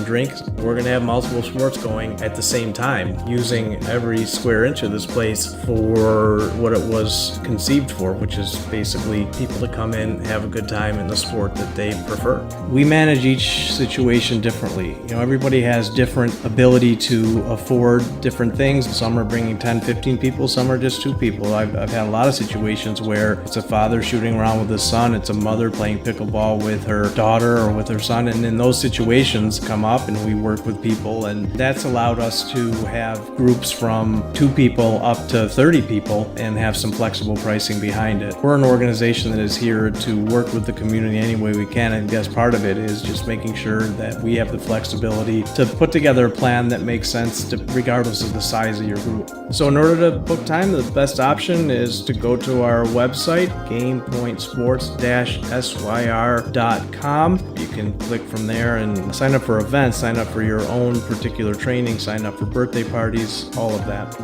E: drinks. We're going to have multiple sports going at the same time, using every square inch of this place for what it was conceived for, which is basically people to come in, have a good time in the sport that they prefer. We manage each situation differently. Everybody has different ability to afford different things. Some are bringing 10, 15 people, some are just 2 people. I've had a lot of situations where it's a father shooting around with his son, it's a mother playing pickleball with her daughter or with her son, and in those situations come up and we work with people, and that's allowed us to have groups from 2 people up to 30 people and have some flexible pricing behind it. We're an organization that is here to work with the community any way we can, and I guess part of it is just making sure that we have the flexibility to put together a plan that makes sense regardless of the size of your group. So in order to book time, the best option is to go to our website, gamepointsports-syr.com. You can click from there and sign up for events, sign up for your own particular training, sign up for birthday parties, all of that.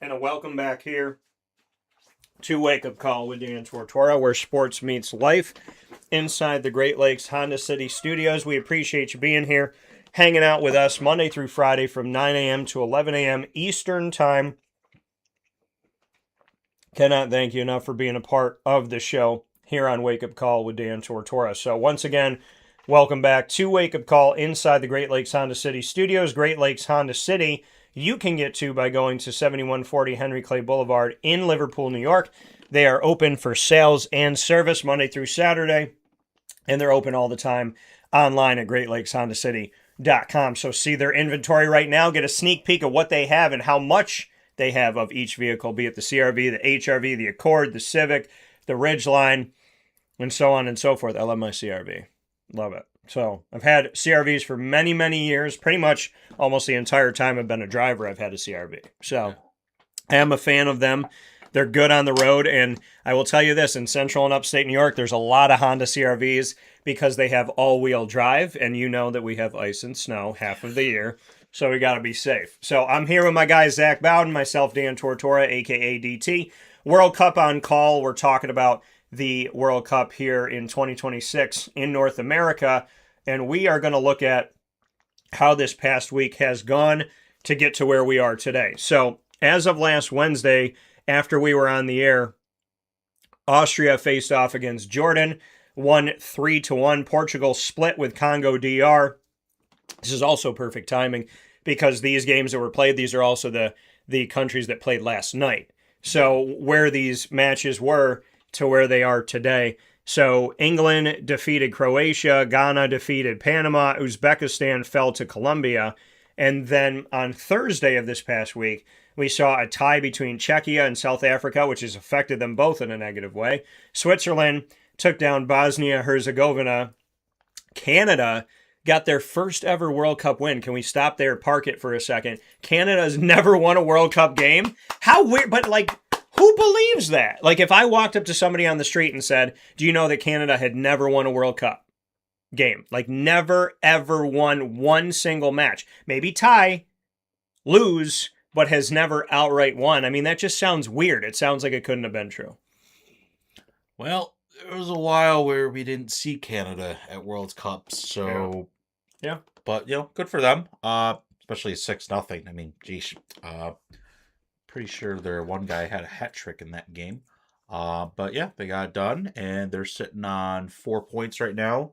A: And a welcome back here to Wake Up Call with Dan Tortora, where sports meets life inside the Great Lakes Honda City Studios. We appreciate you being here, hanging out with us Monday through Friday from 9 a.m. to 11 a.m. Eastern Time. Cannot thank you enough for being a part of the show here on Wake Up Call with Dan Tortora. So once again, welcome back to Wake Up Call inside the Great Lakes Honda City Studios. Great Lakes Honda City you can get to by going to 7140 Henry Clay Boulevard in Liverpool, New York. They are open for sales and service Monday through Saturday, and they're open all the time online at GreatLakesHondaCity.com. So see their inventory right now, get a sneak peek of what they have and how much they have of each vehicle, be it the CRV, the HRV, the Accord, the Civic, the Ridgeline, and so on and so forth. I love my CRV. Love it. So I've had CRVs for many, many years. Pretty much almost the entire time I've been a driver, I've had a CRV. So I am a fan of them. They're good on the road. And I will tell you this, in central and upstate New York, there's a lot of Honda CRVs because they have all-wheel drive. And you know that we have ice and snow half of the year. So we got to be safe. So I'm here with my guy, Zach Bowden, myself, Dan Tortora, a.k.a. DT. World Cup on call. We're talking about the World Cup here in 2026 in North America. And we are going to look at how this past week has gone to get to where we are today. So as of last Wednesday, after we were on the air, Austria faced off against Jordan, won 3-1. Portugal split with Congo DR. This is also perfect timing because these games that were played, these are also the countries that played last night. So where these matches were to where they are today. So England defeated Croatia, Ghana defeated Panama, Uzbekistan fell to Colombia, and then on Thursday of this past week, we saw a tie between Czechia and South Africa, which has affected them both in a negative way. Switzerland took down Bosnia-Herzegovina. Canada got their first ever World Cup win. Can we stop there, park it for a second? Canada's never won a World Cup game. How weird, but who believes that? If I walked up to somebody on the street and said, do you know that Canada had never won a World Cup game? Never, ever won one single match. Maybe tie, lose, but has never outright won. I mean, that just sounds weird. It sounds like it couldn't have been true.
B: Well, there was a while where we didn't see Canada at World Cups, so...
A: Yeah.
B: But, good for them. Especially 6-0. I mean, geez. Pretty sure their one guy had a hat trick in that game. But yeah, they got it done, and they're sitting on 4 points right now.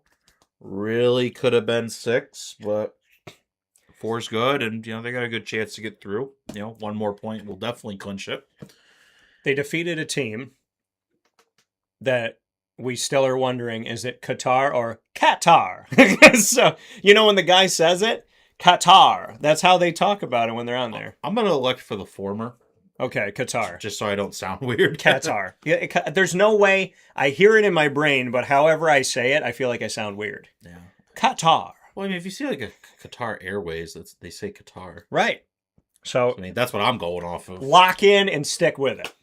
B: Really could have been 6, but 4's good, and they got a good chance to get through. One more point will definitely clinch it.
A: They defeated a team that we still are wondering, is it Qatar or Qatar? So, when the guy says it, Qatar. That's how they talk about it when they're on there.
B: I'm going to elect for the former.
A: Okay, Qatar.
B: Just so I don't sound weird.
A: Qatar. Yeah, there's no way. I hear it in my brain, but however I say it, I feel like I sound weird.
B: Yeah.
A: Qatar.
B: Well, I mean, if you see a Qatar Airways, they say Qatar.
A: Right. So
B: I mean, that's what I'm going off of.
A: lock in and stick with it.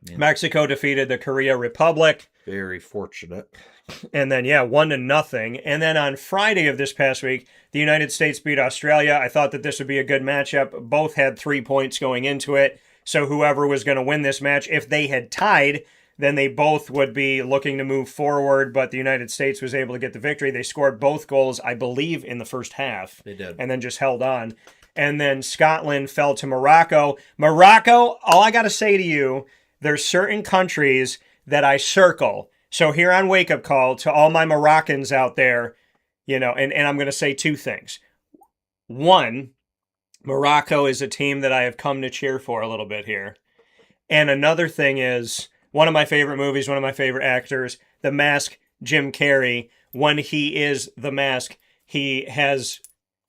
B: Yeah.
A: Mexico defeated the Korea Republic.
B: Very fortunate.
A: And then, 1-0. And then on Friday of this past week, the United States beat Australia. I thought that this would be a good matchup. Both had 3 points going into it. So whoever was going to win this match, if they had tied, then they both would be looking to move forward. But the United States was able to get the victory. They scored both goals, I believe, in the first half.
B: They did.
A: And then just held on. And then Scotland fell to Morocco. Morocco, all I got to say to you, there's certain countries that I circle. So here on Wake Up Call to all my Moroccans out there, and I'm going to say 2 things. One, Morocco is a team that I have come to cheer for a little bit here. And another thing is one of my favorite movies, one of my favorite actors, The Mask, Jim Carrey. When he is the mask, he has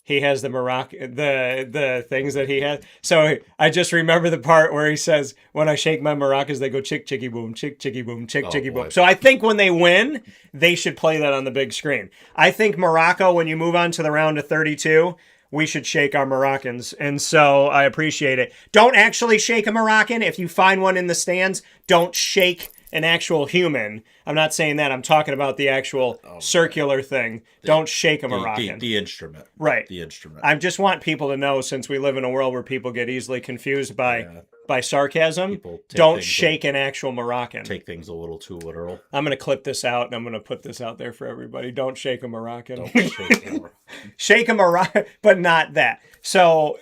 A: the the things that he has. So I just remember the part where he says, when I shake my maracas, they go chick, chicky, boom, chick, chicky, boom, chick, chicky, boom. So I think when they win, they should play that on the big screen. I think Morocco, when you move on to the round of 32, we should shake our Moroccans. And so I appreciate it. Don't actually shake a Moroccan. If you find one in the stands, don't shake an actual human. I'm not saying that. I'm talking about the actual circular thing. Don't shake a Moroccan.
B: The instrument.
A: Right.
B: The instrument.
A: I just want people to know, since we live in a world where people get easily confused by sarcasm, don't shake an actual Moroccan.
B: Take things a little too literal.
A: I'm going to clip this out, and I'm going to put this out there for everybody. Don't shake a Moroccan.
B: Don't shake a Moroccan.
A: Shake a Moroccan, but not that. So,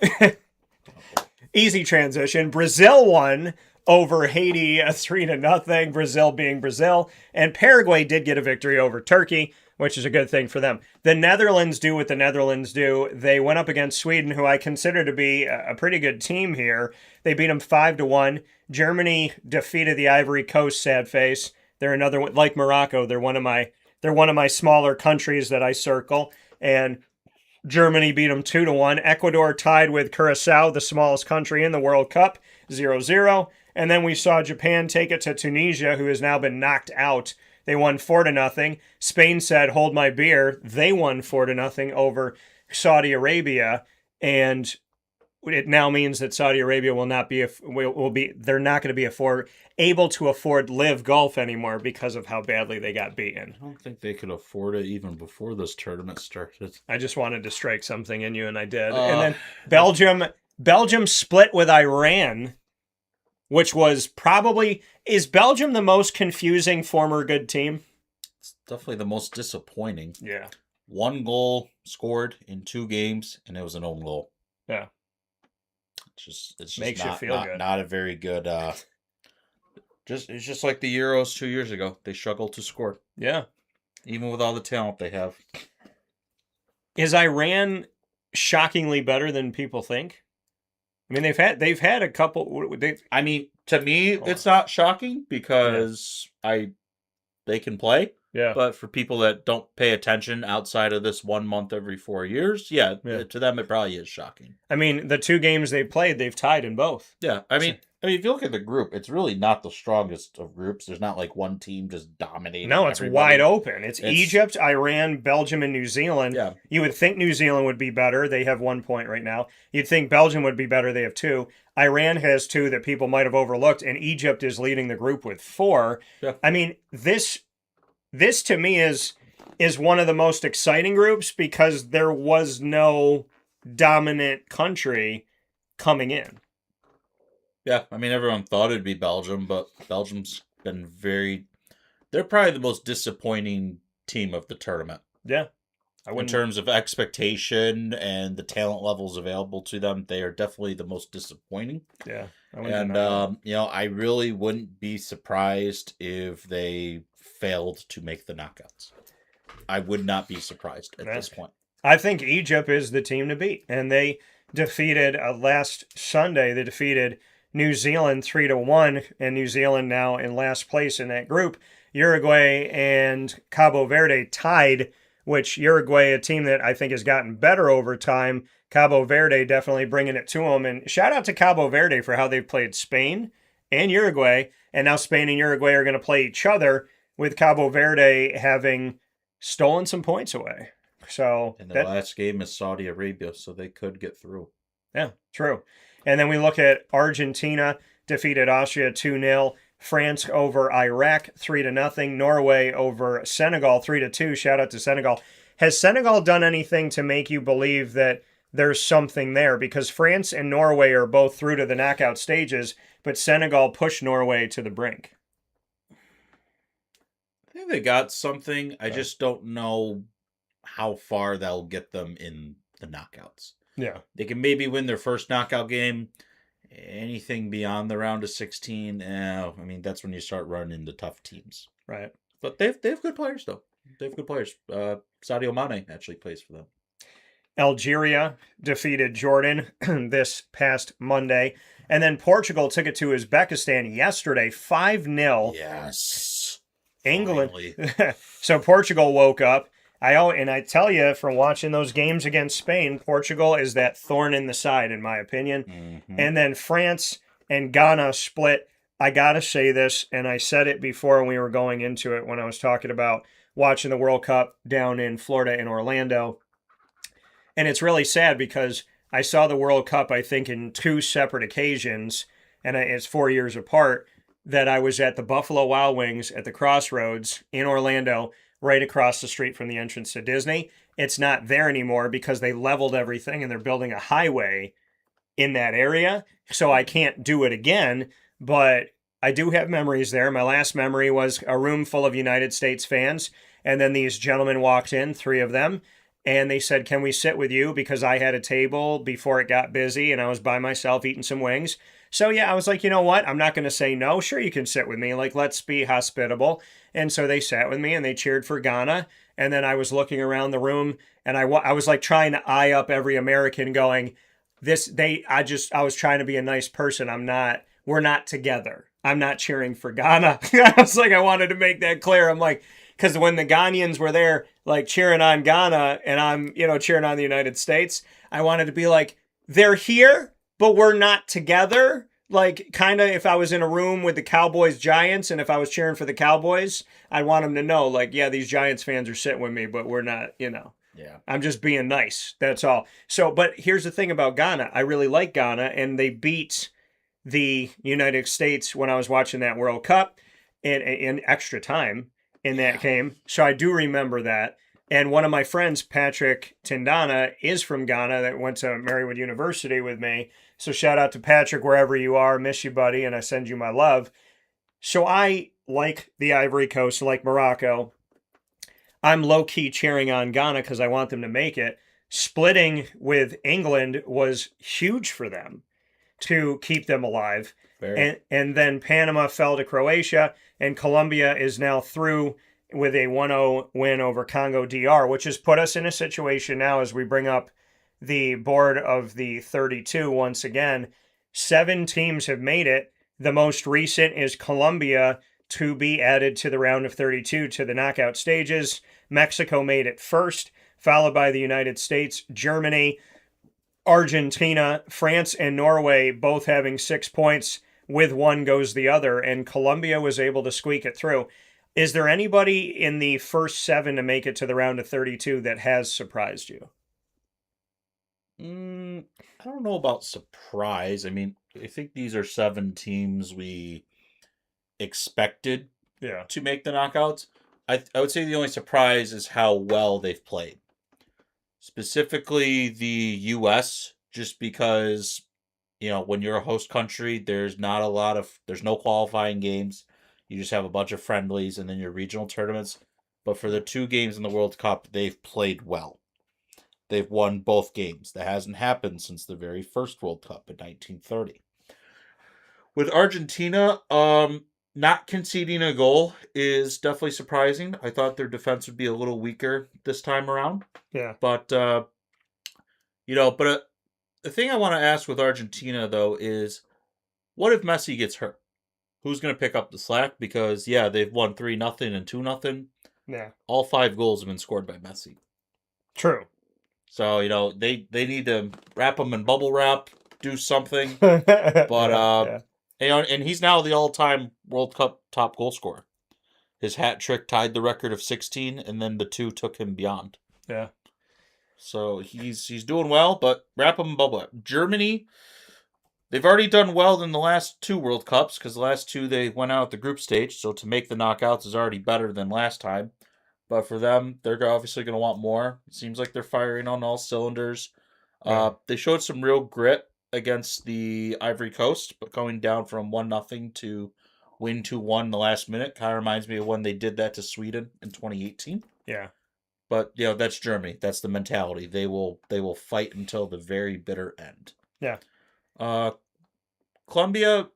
A: easy transition. Brazil won over Haiti, 3-0, Brazil being Brazil. And Paraguay did get a victory over Turkey, which is a good thing for them. The Netherlands do what the Netherlands do. They went up against Sweden, who I consider to be a pretty good team here. They beat them 5-1. Germany defeated the Ivory Coast, sad face. They're another one, like Morocco. They're one of my smaller countries that I circle. And Germany beat them 2-1. Ecuador tied with Curacao, the smallest country in the World Cup, 0-0. And then we saw Japan take it to Tunisia, who has now been knocked out. They won 4-0. Spain said, hold my beer. They won 4-0 over Saudi Arabia. And it now means that Saudi Arabia will not be, they're not going to be able to afford Live Golf anymore because of how badly they got beaten.
B: I don't think they could afford it even before this tournament started.
A: I just wanted to strike something in you, and I did. And then Belgium split with Iran, which was is Belgium the most confusing former good team?
B: It's definitely the most disappointing.
A: Yeah.
B: 1 goal scored in 2 games, and it was an own goal.
A: Yeah.
B: It's just
A: Makes you feel good.
B: Not a very good. It's just like the Euros 2 years ago. They struggled to score.
A: Yeah.
B: Even with all the talent they have.
A: Is Iran shockingly better than people think? I mean, they've had a couple.
B: I mean, to me, it's not shocking because they can play.
A: Yeah.
B: But for people that don't pay attention outside of this 1 month every 4 years, to them it probably is shocking.
A: I mean, the 2 games they played, they've tied in both.
B: Yeah, I mean, if you look at the group, it's really not the strongest of groups. There's not like one team just dominating.
A: No, it's
B: everybody.
A: wide open. It's Egypt, Iran, Belgium, and New Zealand.
B: Yeah.
A: You would think New Zealand would be better. They have 1 point right now. You'd think Belgium would be better. They have 2. Iran has 2 that people might have overlooked, and Egypt is leading the group with 4.
B: Yeah.
A: I mean, this to me is one of the most exciting groups because there was no dominant country coming in.
B: Yeah, I mean, everyone thought it'd be Belgium, but Belgium's been they're probably the most disappointing team of the tournament.
A: Yeah.
B: In terms of expectation and the talent levels available to them, they are definitely the most disappointing.
A: Yeah.
B: And, I really wouldn't be surprised if they failed to make the knockouts. I would not be surprised at this point.
A: I think Egypt is the team to beat. And they defeated, last Sunday, they defeated New Zealand 3-1, and New Zealand now in last place in that group. Uruguay and Cabo Verde tied, which Uruguay, a team that I think has gotten better over time. Cabo Verde definitely bringing it to them. And shout out to Cabo Verde for how they've played Spain and Uruguay. And now Spain and Uruguay are going to play each other, with Cabo Verde having stolen some points away. So
B: and the last game is Saudi Arabia, so they could get through.
A: Yeah, true. And then we look at Argentina defeated Austria 2-0. France over Iraq 3-0. Norway over Senegal 3-2. Shout out to Senegal. Has Senegal done anything to make you believe that there's something there? Because France and Norway are both through to the knockout stages, but Senegal pushed Norway to the brink.
B: I think they got something. I just don't know how far that'll get them in the knockouts.
A: Yeah.
B: They can maybe win their first knockout game. Anything beyond the round of 16, I mean, that's when you start running into tough teams.
A: Right.
B: But they have good players, though. They have good players. Sadio Mane actually plays for them.
A: Algeria defeated Jordan this past Monday. And then Portugal took it to Uzbekistan yesterday, 5-0.
B: Yes.
A: England.
B: Finally.
A: So Portugal woke up. I tell you, from watching those games against Spain, Portugal is that thorn in the side, in my opinion.
B: Mm-hmm.
A: And then France and Ghana split. I got to say this, and I said it before we were going into it when I was talking about watching the World Cup down in Florida in Orlando. And it's really sad because I saw the World Cup, I think, in 2 separate occasions, and it's 4 years apart, that I was at the Buffalo Wild Wings at the Crossroads in Orlando, right across the street from the entrance to Disney. It's not there anymore because they leveled everything and they're building a highway in that area. So I can't do it again, but I do have memories there. My last memory was a room full of United States fans. And then these gentlemen walked in, 3 of them, and they said, "Can we sit with you?" Because I had a table before it got busy and I was by myself eating some wings. So yeah, I was like, you know what? I'm not going to say no. Sure, you can sit with me. Like, let's be hospitable. And so they sat with me and they cheered for Ghana. And then I was looking around the room and I was like trying to eye up every American going, I was trying to be a nice person. We're not together. I'm not cheering for Ghana. I was like, I wanted to make that clear. I'm like, because when the Ghanaians were there, like cheering on Ghana and I'm, cheering on the United States, I wanted to be like, they're here, but we're not together. Like, kind of if I was in a room with the Cowboys Giants and if I was cheering for the Cowboys, I'd want them to know, like, yeah, these Giants fans are sitting with me, but we're not,
B: Yeah.
A: I'm just being nice. That's all. So, but here's the thing about Ghana. I really like Ghana, and they beat the United States when I was watching that World Cup in extra time in that game. So I do remember that. And one of my friends, Patrick Tindana, is from Ghana that went to Marywood University with me. So shout out to Patrick, wherever you are. Miss you, buddy, and I send you my love. So I like the Ivory Coast, like Morocco. I'm low-key cheering on Ghana because I want them to make it. Splitting with England was huge for them to keep them alive. And then Panama fell to Croatia, and Colombia is now through with a 1-0 win over Congo DR, which has put us in a situation now as we bring up the board of the 32 once again. 7 teams have made it. The most recent is Colombia to be added to the round of 32 to the knockout stages. Mexico made it first, followed by the United States, Germany, Argentina, France, and Norway both having 6 points. With 1 goes the other, and Colombia was able to squeak it through. Is there anybody in the first 7 to make it to the round of 32 that has surprised you?
B: I don't know about surprise. I mean, I think these are 7 teams we expected to make the knockouts. I would say the only surprise is how well they've played. Specifically the U.S., just because, when you're a host country, there's no qualifying games. You just have a bunch of friendlies and then your regional tournaments. But for the 2 games in the World Cup, they've played well. They've won both games. That hasn't happened since the very first World Cup in 1930. With Argentina, not conceding a goal is definitely surprising. I thought their defense would be a little weaker this time around.
A: Yeah.
B: But, the thing I want to ask with Argentina, though, is what if Messi gets hurt? Who's going to pick up the slack? Because, they've won 3-0 and 2-0.
A: Yeah.
B: All 5 goals have been scored by Messi.
A: True.
B: So, they need to wrap them in bubble wrap, do something. But, and he's now the all-time World Cup top goal scorer. His hat trick tied the record of 16, and then the 2 took him beyond.
A: Yeah.
B: So he's doing well, but wrap him bubble up. Germany, they've already done well in the last 2 World Cups because the last 2 they went out the group stage. So to make the knockouts is already better than last time. But for them, they're obviously going to want more. It seems like they're firing on all cylinders. They showed some real grit against the Ivory Coast, but going down from 1-0 to win 2-1 in the last minute kind of reminds me of when they did that to Sweden in 2018.
A: Yeah.
B: But that's Germany. That's the mentality. They will fight until the very bitter end.
A: Yeah.
B: Colombia,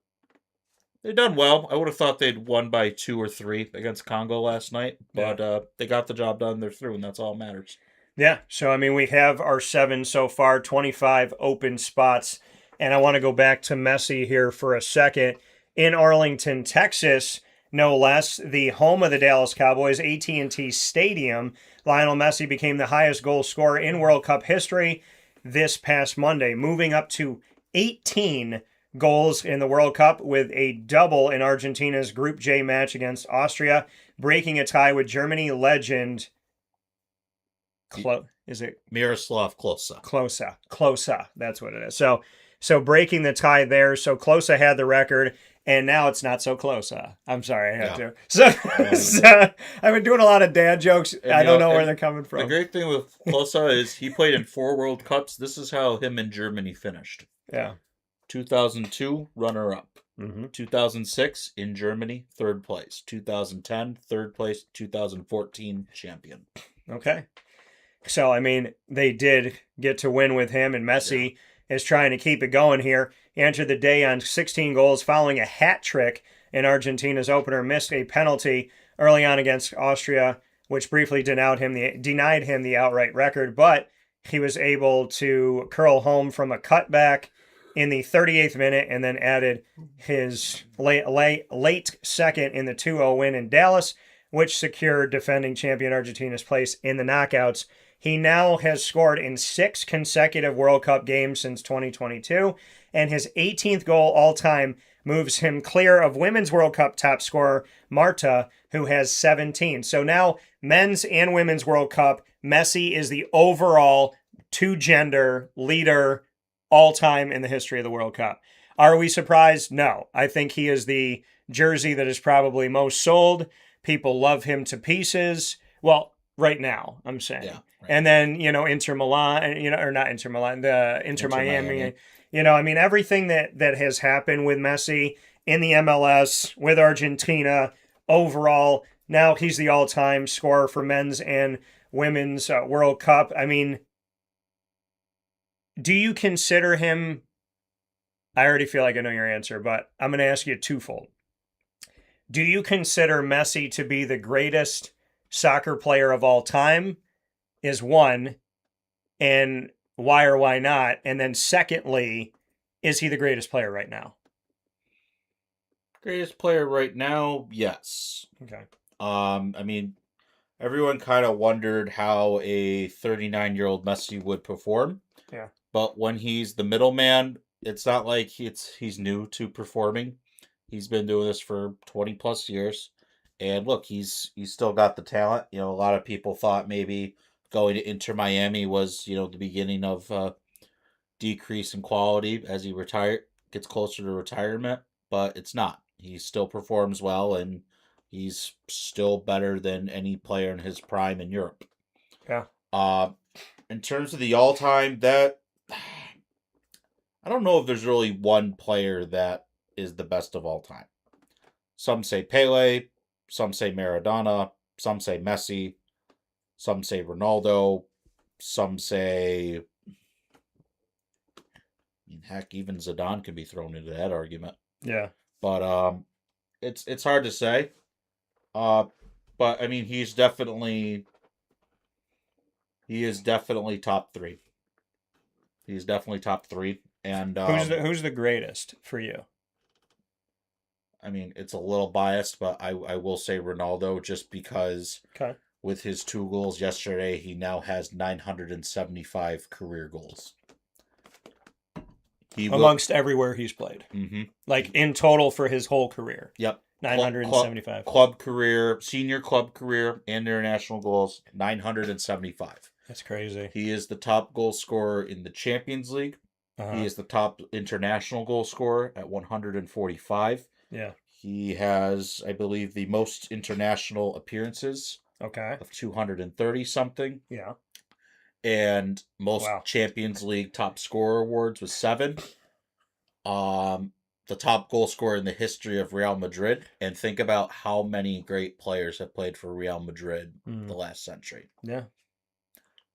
B: they've done well. I would have thought they'd won by 2 or 3 against Congo last night, but they got the job done. They're through, and that's all that matters.
A: Yeah. So, I mean, we have our 7 so far, 25 open spots. And I want to go back to Messi here for a second. In Arlington, Texas, no less, the home of the Dallas Cowboys, AT&T Stadium, Lionel Messi became the highest goal scorer in World Cup history this past Monday, moving up to 18 goals in the World Cup with a double in Argentina's Group J match against Austria, breaking a tie with Germany legend. Is it
B: Miroslav Klose?
A: Klose. That's what it is. So breaking the tie there. So Klose had the record, and now it's not so close. I'm sorry, I had to. So I've been doing a lot of dad jokes. And I don't know where they're coming from.
B: The great thing with Klose is he played in 4 World Cups. This is how him and Germany finished.
A: Yeah.
B: 2002, runner-up.
A: Mm-hmm.
B: 2006, in Germany, 3rd place. 2010, 3rd place. 2014, champion.
A: Okay. So, I mean, they did get to win with him, and Messi is trying to keep it going here. He entered the day on 16 goals following a hat trick in Argentina's opener, missed a penalty early on against Austria, which briefly denied him the outright record, but he was able to curl home from a cutback in the 38th minute and then added his late second in the 2-0 win in Dallas, which secured defending champion Argentina's place in the knockouts. He now has scored in 6 consecutive World Cup games since 2022, and his 18th goal all-time moves him clear of Women's World Cup top scorer Marta, who has 17. So now, Men's and Women's World Cup, Messi is the overall 2-gender leader all-time in the history of the World Cup. Are we surprised? No. I think he is the jersey that is probably most sold. People love him to pieces. Well, right now, I'm saying. Yeah, right. And then, Inter Milan, or not Inter Milan, the Inter Miami. I mean, everything that has happened with Messi in the MLS, with Argentina, overall, now he's the all-time scorer for men's and women's World Cup. I mean, do you consider him, I already feel like I know your answer, but I'm going to ask you twofold. Do you consider Messi to be the greatest soccer player of all time? Is one, and why or why not? And then secondly, is he the greatest player right now?
B: Greatest player right now, yes.
A: Okay.
B: I mean, everyone kind of wondered how a 39-year-old Messi would perform.
A: Yeah.
B: But when he's the middleman, it's not like he's new to performing. He's been doing this for 20 plus years. And look, he's still got the talent. A lot of people thought maybe going to Inter Miami was, the beginning of decrease in quality as he gets closer to retirement, but it's not. He still performs well, and he's still better than any player in his prime in Europe.
A: Yeah.
B: In terms of the all-time, I don't know if there's really one player that is the best of all time. Some say Pele, some say Maradona, some say Messi, some say Ronaldo, some say, heck, even Zidane could be thrown into that argument.
A: Yeah.
B: But it's hard to say. But I mean, he is definitely top 3. He's definitely top 3. And
A: who's the greatest for you?
B: I mean, it's a little biased, but I will say Ronaldo, just because with his 2 goals yesterday, he now has 975 career goals.
A: Amongst everywhere he's played.
B: Mm-hmm.
A: Like in total for his whole career.
B: Yep.
A: 975.
B: Club career, senior club career, and international goals, 975.
A: That's crazy.
B: He is the top goal scorer in the Champions League. He is the top international goal scorer at 145.
A: Yeah.
B: He has, I believe, the most international appearances
A: Okay.
B: of 230 something.
A: Yeah.
B: And most
A: Wow.
B: Champions League top scorer awards with 7. The top goal scorer in the history of Real Madrid. And think about how many great players have played for Real Madrid the last century.
A: Yeah.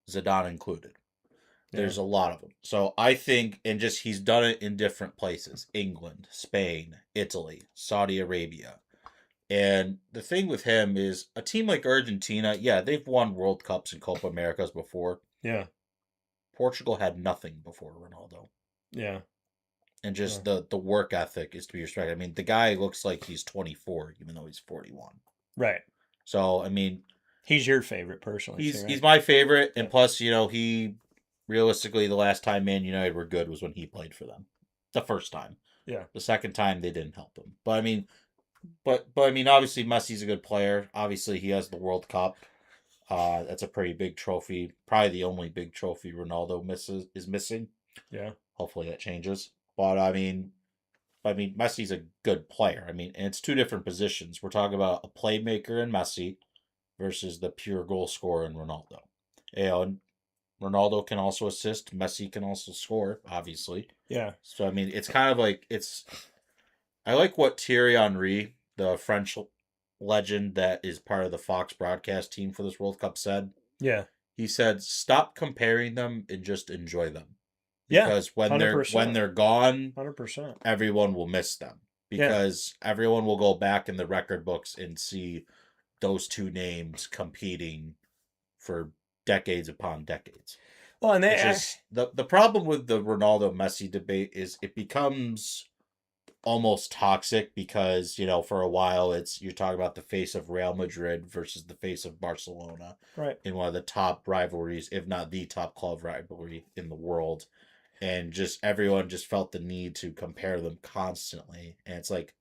B: Zidane included.
A: Yeah.
B: There's a lot of them. So I think, and just he's done it in different places: England, Spain, Italy, Saudi Arabia. And the thing with him is a team like Argentina, yeah, they've won World Cups and Copa Americas before.
A: Yeah.
B: Portugal had nothing before Ronaldo.
A: Yeah.
B: And just the work ethic is to be respected. I mean, the guy looks like he's 24, even though he's 41.
A: Right.
B: So, I mean,
A: he's your favorite personally.
B: He's my favorite. And plus, he realistically, the last time Man United were good was when he played for them. The first time.
A: Yeah.
B: The second time they didn't help him. But I mean, obviously Messi's a good player. Obviously he has the World Cup. That's a pretty big trophy. Probably the only big trophy Ronaldo is missing.
A: Yeah.
B: Hopefully that changes. But I mean, Messi's a good player. I mean, and it's two different positions. We're talking about a playmaker in Messi versus the pure goal scorer in Ronaldo. And Ronaldo can also assist. Messi can also score, obviously.
A: Yeah.
B: So, I mean, it's kind of like, I like what Thierry Henry, the French legend that is part of the Fox broadcast team for this World Cup, said.
A: Yeah.
B: He said, stop comparing them and just enjoy them.
A: Yeah.
B: Because when
A: 100%.
B: they're gone,
A: 100%.
B: everyone will miss them. Because everyone will go back in the record books and see those two names competing for decades upon decades.
A: Well, and
B: the problem with the Ronaldo Messi debate is it becomes almost toxic because, for a while you're talking about the face of Real Madrid versus the face of Barcelona.
A: Right.
B: In one of the top rivalries, if not the top club rivalry in the world. And just everyone just felt the need to compare them constantly. And it's like,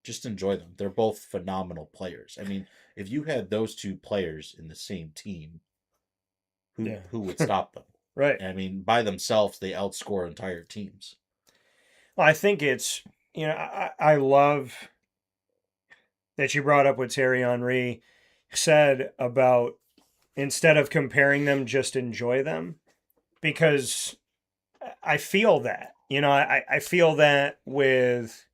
B: just enjoy them. They're both phenomenal players. I mean, if you had those two players in the same team, who would stop them?
A: Right.
B: I mean, by themselves, they outscore entire teams.
A: Well, I think it's, I love that you brought up what Thierry Henry said about instead of comparing them, just enjoy them. Because I feel that, I feel that with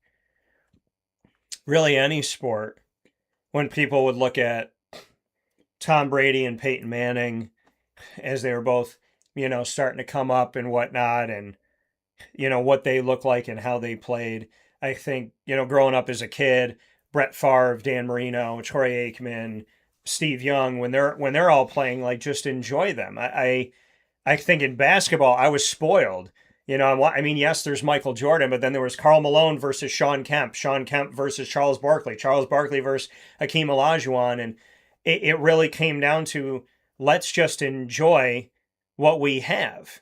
A: really any sport, when people would look at Tom Brady and Peyton Manning as they were both, starting to come up and whatnot, and, what they look like and how they played. I think, growing up as a kid, Brett Favre, Dan Marino, Troy Aikman, Steve Young, when they're all playing, like, just enjoy them. I think in basketball, I was spoiled. Yes, there's Michael Jordan, but then there was Karl Malone versus Sean Kemp versus Charles Barkley versus Hakeem Olajuwon. And it really came down to, let's just enjoy what we have.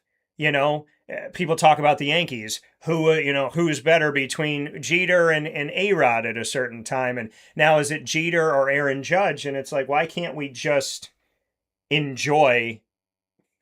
A: People talk about the Yankees, who's better between Jeter and A-Rod at a certain time. And now is it Jeter or Aaron Judge? And it's like, why can't we just enjoy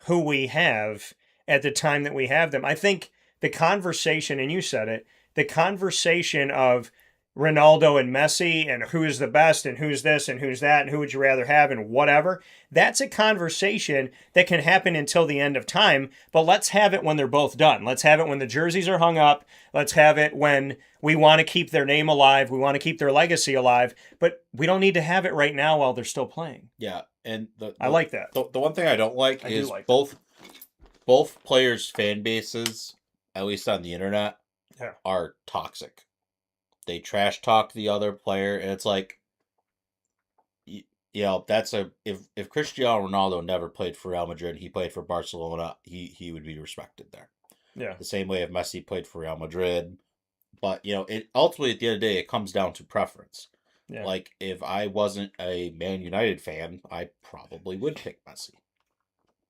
A: who we have at the time that we have them? I think the conversation, and you said it, the conversation of Ronaldo and Messi and who's the best and who's this and who's that and who would you rather have and whatever, that's a conversation that can happen until the end of time, but let's have it when they're both done. Let's have it when the jerseys are hung up. Let's have it when we want to keep their name alive. We want to keep their legacy alive, but we don't need to have it right now while they're still playing.
B: Yeah, and
A: I like that.
B: The one thing I don't like is both players' fan bases, at least on the internet, are toxic. They trash talk the other player, and it's like, that's if Cristiano Ronaldo never played for Real Madrid, he played for Barcelona, he would be respected there.
A: Yeah.
B: The same way if Messi played for Real Madrid, but it ultimately at the end of the day it comes down to preference. Yeah. Like if I wasn't a Man United fan, I probably would pick Messi.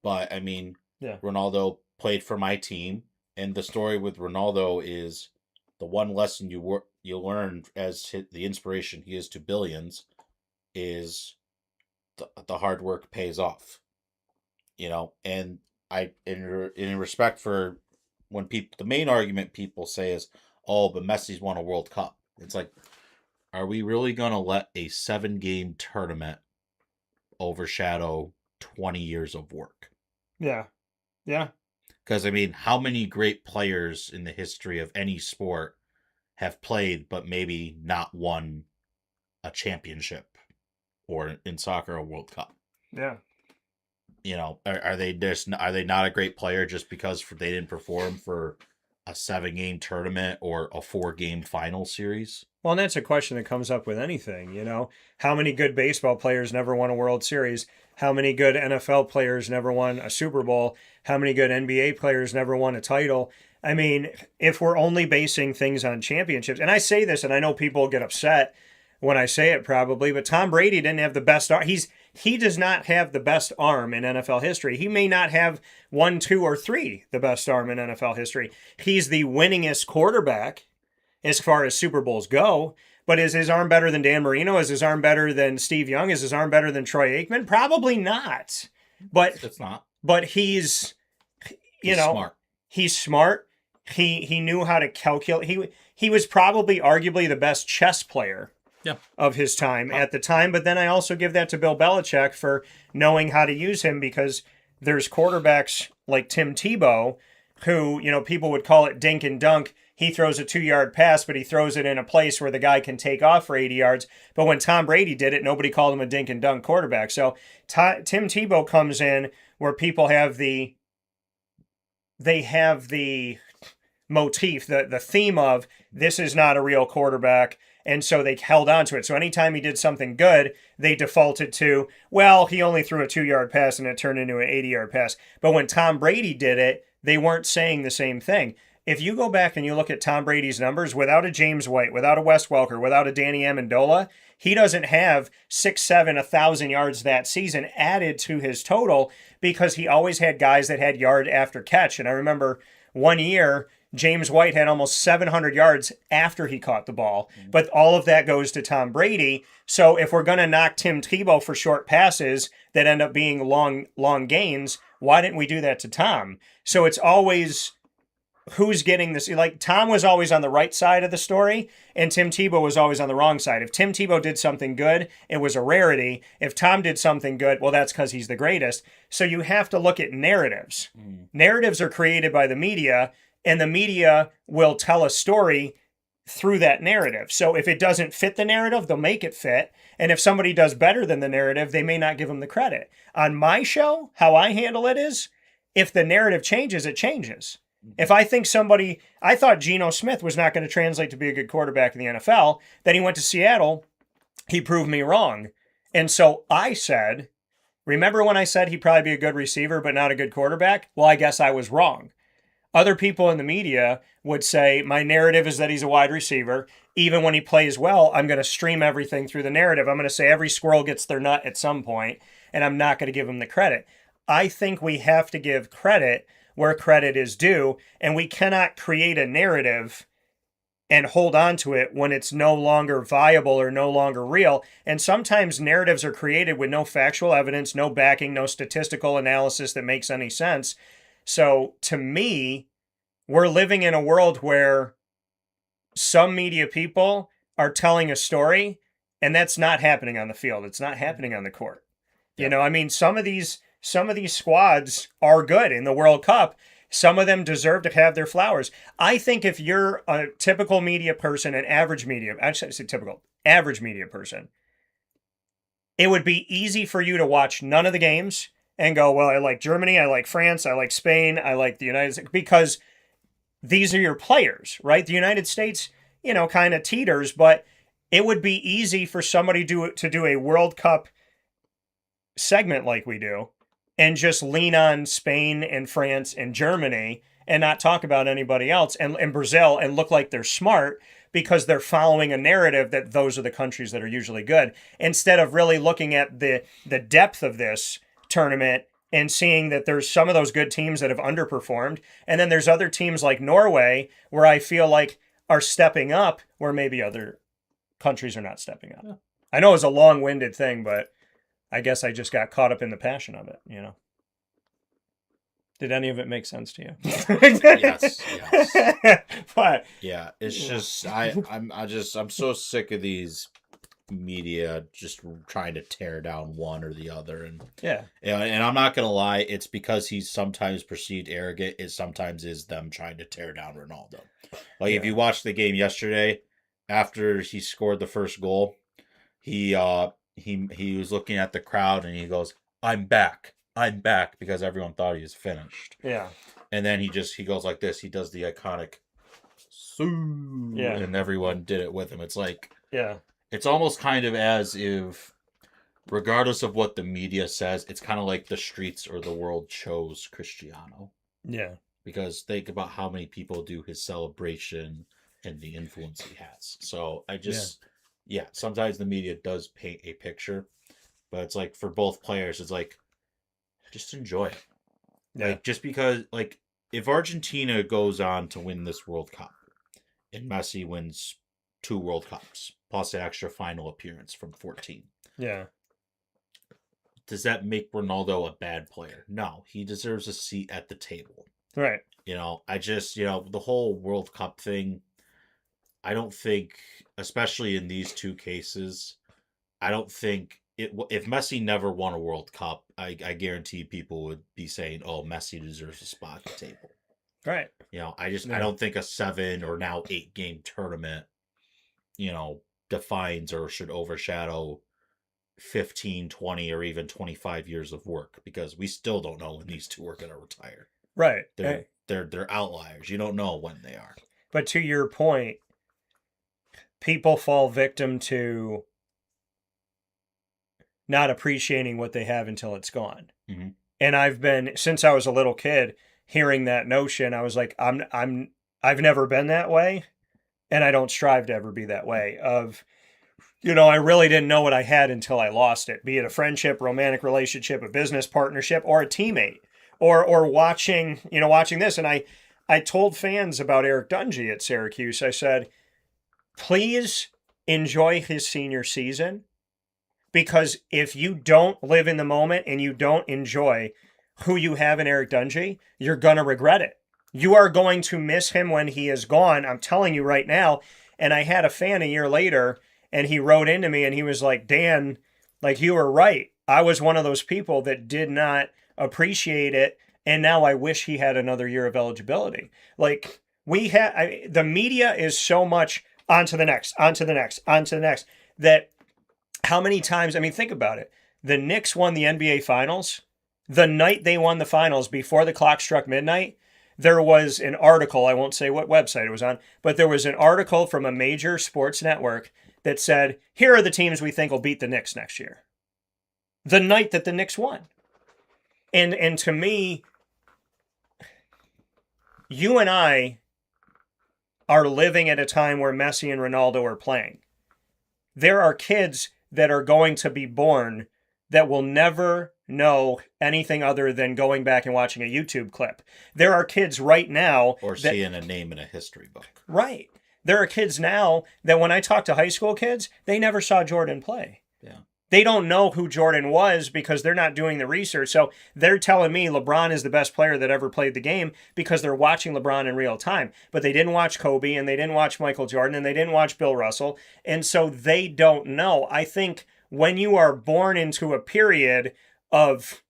B: But I mean, Ronaldo played for my team, and the story with Ronaldo is the one lesson you learn as the inspiration he is to billions is the hard work pays off. And in respect for when people, the main argument people say is, oh, but Messi's won a World Cup. It's like, are we really going to let a 7-game tournament overshadow 20 years of work?
A: Yeah. Yeah.
B: Because, I mean, how many great players in the history of any sport have played but maybe not won a championship, or in soccer, a World Cup?
A: Yeah.
B: Are they not a great player just because they didn't perform for a 7-game tournament or a 4-game final series?
A: Well, and that's a question that comes up with anything, How many good baseball players never won a World Series? How many good NFL players never won a Super Bowl? How many good NBA players never won a title? I mean, if we're only basing things on championships, and I say this, and I know people get upset when I say it probably, but Tom Brady didn't have the best arm. He does not have the best arm in NFL history. He may not have 1, 2, or 3 the best arm in NFL history. He's the winningest quarterback as far as Super Bowls go. But is his arm better than Dan Marino? Is his arm better than Steve Young? Is his arm better than Troy Aikman? Probably not. But
B: it's not.
A: But he's
B: smart.
A: He's smart. He knew how to calculate. He was probably arguably the best chess player of his time at the time. But then I also give that to Bill Belichick for knowing how to use him, because there's quarterbacks like Tim Tebow who, people would call it dink and dunk. He throws a 2-yard pass, but he throws it in a place where the guy can take off for 80 yards. But when Tom Brady did it, nobody called him a dink and dunk quarterback. So Tim Tebow comes in where people have the motif, the theme of this is not a real quarterback. And so they held on to it. So anytime he did something good, they defaulted to, well, he only threw a 2-yard pass and it turned into an 80-yard pass. But when Tom Brady did it, they weren't saying the same thing. If you go back and you look at Tom Brady's numbers, without a James White, without a Wes Welker, without a Danny Amendola, he doesn't have 6, 7, 1,000 yards that season added to his total, because he always had guys that had yard after catch. And I remember one year, James White had almost 700 yards after he caught the ball. But all of that goes to Tom Brady. So if we're going to knock Tim Tebow for short passes that end up being long gains, why didn't we do that to Tom? So it's always who's getting this. Like, Tom was always on the right side of the story, and Tim Tebow was always on the wrong side. If Tim Tebow did something good, it was a rarity. If Tom did something good, well, that's because he's the greatest. So you have to look at narratives. Narratives are created by the media, and the media will tell a story through that narrative. So if it doesn't fit the narrative, they'll make it fit. And if somebody does better than the narrative, they may not give them the credit. On my show, how I handle it is, if the narrative changes, it changes. If I think I thought Geno Smith was not going to translate to be a good quarterback in the NFL, then he went to Seattle, he proved me wrong. And so I said, remember when I said he'd probably be a good receiver but not a good quarterback? Well, I guess I was wrong. Other people in the media would say, my narrative is that he's a wide receiver. Even when he plays well, I'm going to stream everything through the narrative. I'm going to say every squirrel gets their nut at some point, and I'm not going to give him the credit. I think we have to give credit where credit is due, and we cannot create a narrative and hold on to it when it's no longer viable or no longer real. And sometimes narratives are created with no factual evidence, no backing, no statistical analysis that makes any sense. So to me, we're living in a world where some media people are telling a story, and that's not happening on the field. It's not happening on the court. Yeah. Some of these squads are good in the World Cup. Some of them deserve to have their flowers. I think if you're a typical media person, average media person, it would be easy for you to watch none of the games and go, well, I like Germany, I like France, I like Spain, I like the United States, because these are your players, right? The United States, kind of teeters, but it would be easy for somebody to do a World Cup segment like we do and just lean on Spain and France and Germany and not talk about anybody else, and Brazil, and look like they're smart because they're following a narrative that those are the countries that are usually good, instead of really looking at the depth of this tournament and seeing that there's some of those good teams that have underperformed, and then there's other teams like Norway where I feel like are stepping up where maybe other countries are not stepping up. Yeah. I know it's a long-winded thing, but I guess I just got caught up in the passion of it, Did any of it make sense to you?
B: Yes.
A: But
B: Yeah, it's just I'm so sick of these media just trying to tear down one or the other, and and I'm not gonna lie, it's because he's sometimes perceived arrogant. It sometimes is them trying to tear down Ronaldo. Like if you watched the game yesterday, after he scored the first goal, he was looking at the crowd and he goes, I'm back, because everyone thought he was finished.
A: Yeah.
B: And then he goes like this. He does the iconic "Soo," and everyone did it with him. It's like, it's almost kind of as if, regardless of what the media says, it's kind of like the streets or the world chose Cristiano.
A: Yeah.
B: Because think about how many people do his celebration and the influence he has. So I just, sometimes the media does paint a picture, but it's like for both players, it's like, just enjoy it.
A: Yeah.
B: Like, just because, like, if Argentina goes on to win this World Cup and Messi wins 2 World Cups plus an extra final appearance from 14.
A: Yeah.
B: Does that make Ronaldo a bad player? No, he deserves a seat at the table.
A: Right.
B: I just, the whole World Cup thing, I don't think, especially in these 2 cases, I don't think if Messi never won a World Cup, I guarantee people would be saying, "Oh, Messi deserves a spot at the table."
A: Right.
B: I don't think a 7 or now 8 game tournament, defines or should overshadow 15, 20, or even 25 years of work, because we still don't know when these 2 are going to retire.
A: Right.
B: They're outliers. You don't know when they are.
A: But to your point, people fall victim to not appreciating what they have until it's gone.
B: Mm-hmm.
A: And I've been, since I was a little kid, hearing that notion. I was like, I've never been that way, and I don't strive to ever be that way. I really didn't know what I had until I lost it, be it a friendship, romantic relationship, a business partnership, or a teammate, or watching this. And I told fans about Eric Dungy at Syracuse. I said, please enjoy his senior season, because if you don't live in the moment and you don't enjoy who you have in Eric Dungy, you're going to regret it. You are going to miss him when he is gone. I'm telling you right now. And I had a fan a year later, and he wrote into me and he was like, Dan, like, you were right. I was one of those people that did not appreciate it. And now I wish he had another year of eligibility. Like, the media is so much on to the next, that how many times, think about it. The Knicks won the NBA Finals. The night they won the finals, before the clock struck midnight, there was an article, I won't say what website it was on, but there was an article from a major sports network that said, here are the teams we think will beat the Knicks next year. The night that the Knicks won. And to me, you and I are living at a time where Messi and Ronaldo are playing. There are kids that are going to be born that will never know anything other than going back and watching a YouTube clip. There are kids right now...
B: Or seeing a name in a history book.
A: Right. There are kids now that when I talk to high school kids, they never saw Jordan play.
B: Yeah.
A: They don't know who Jordan was because they're not doing the research. So they're telling me LeBron is the best player that ever played the game because they're watching LeBron in real time. But they didn't watch Kobe, and they didn't watch Michael Jordan, and they didn't watch Bill Russell. And so they don't know. I think when you are born into a period of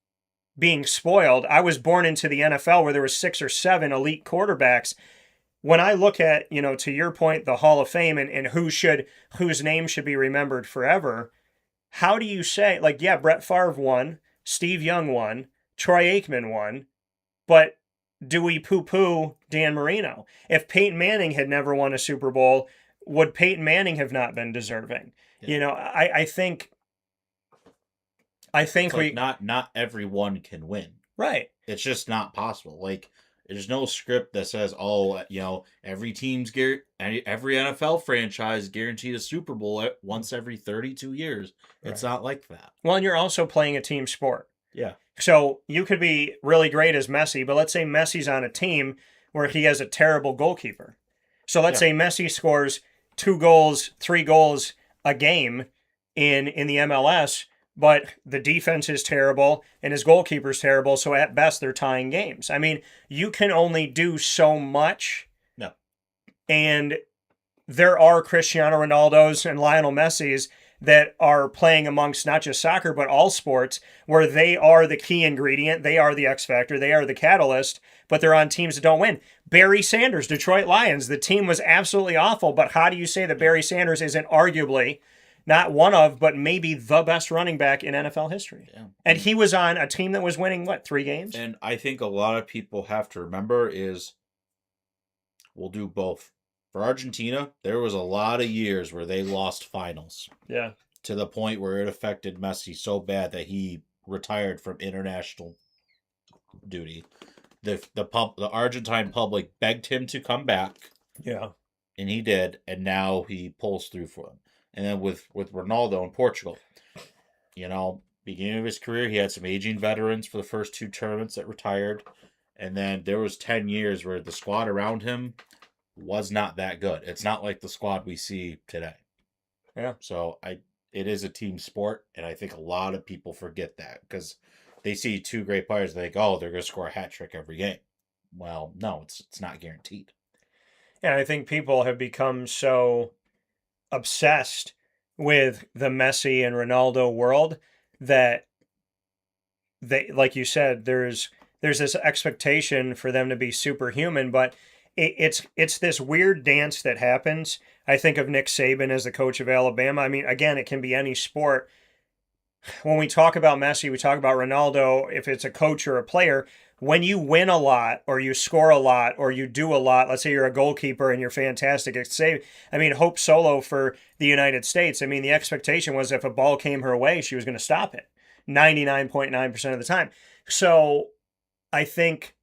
A: being spoiled, I was born into the NFL where there were 6 or 7 elite quarterbacks. When I look at, to your point, the Hall of Fame and whose name should be remembered forever, how do you say, Brett Favre won, Steve Young won, Troy Aikman won, but do we poo-poo Dan Marino? If Peyton Manning had never won a Super Bowl, would Peyton Manning have not been deserving? Yeah. I think
B: not everyone can win.
A: Right.
B: It's just not possible. Like, there's no script that says, every every NFL franchise guaranteed a Super Bowl once every 32 years. Right. It's not like that.
A: Well, and you're also playing a team sport.
B: Yeah.
A: So you could be really great as Messi, but let's say Messi's on a team where he has a terrible goalkeeper. So let's say Messi scores 2 goals, 3 goals a game in the MLS. but the defense is terrible and his goalkeeper's terrible. So at best, they're tying games. I mean, you can only do so much.
B: No.
A: And there are Cristiano Ronaldo's and Lionel Messi's that are playing amongst not just soccer, but all sports, where they are the key ingredient. They are the X factor. They are the catalyst, but they're on teams that don't win. Barry Sanders, Detroit Lions, the team was absolutely awful, but how do you say that Barry Sanders isn't arguably not one of, but maybe the best running back in NFL history?
B: Yeah.
A: And he was on a team that was winning, 3 games?
B: And I think a lot of people have to remember is we'll do both. For Argentina, there was a lot of years where they lost finals.
A: Yeah.
B: To the point where it affected Messi so bad that he retired from international duty. The Argentine public begged him to come back.
A: Yeah.
B: And he did, and now he pulls through for them. And then with Ronaldo in Portugal, beginning of his career, he had some aging veterans for the first 2 tournaments that retired. And then there was 10 years where the squad around him was not that good. It's not like the squad we see today.
A: Yeah.
B: So it is a team sport, and I think a lot of people forget that because they see 2 great players, they think, oh, they're going to score a hat trick every game. Well, no, it's not guaranteed.
A: And I think people have become so obsessed with the Messi and Ronaldo world that they, like you said, there's this expectation for them to be superhuman, but it's this weird dance that happens. I think of Nick Saban as the coach of Alabama. I mean, again, it can be any sport. When we talk about Messi, we talk about Ronaldo, if it's a coach or a player. When you win a lot or you score a lot or you do a lot, let's say you're a goalkeeper and you're fantastic at save. I mean, Hope Solo for the United States, I mean, the expectation was if a ball came her way, she was going to stop it 99.9% of the time. So I think,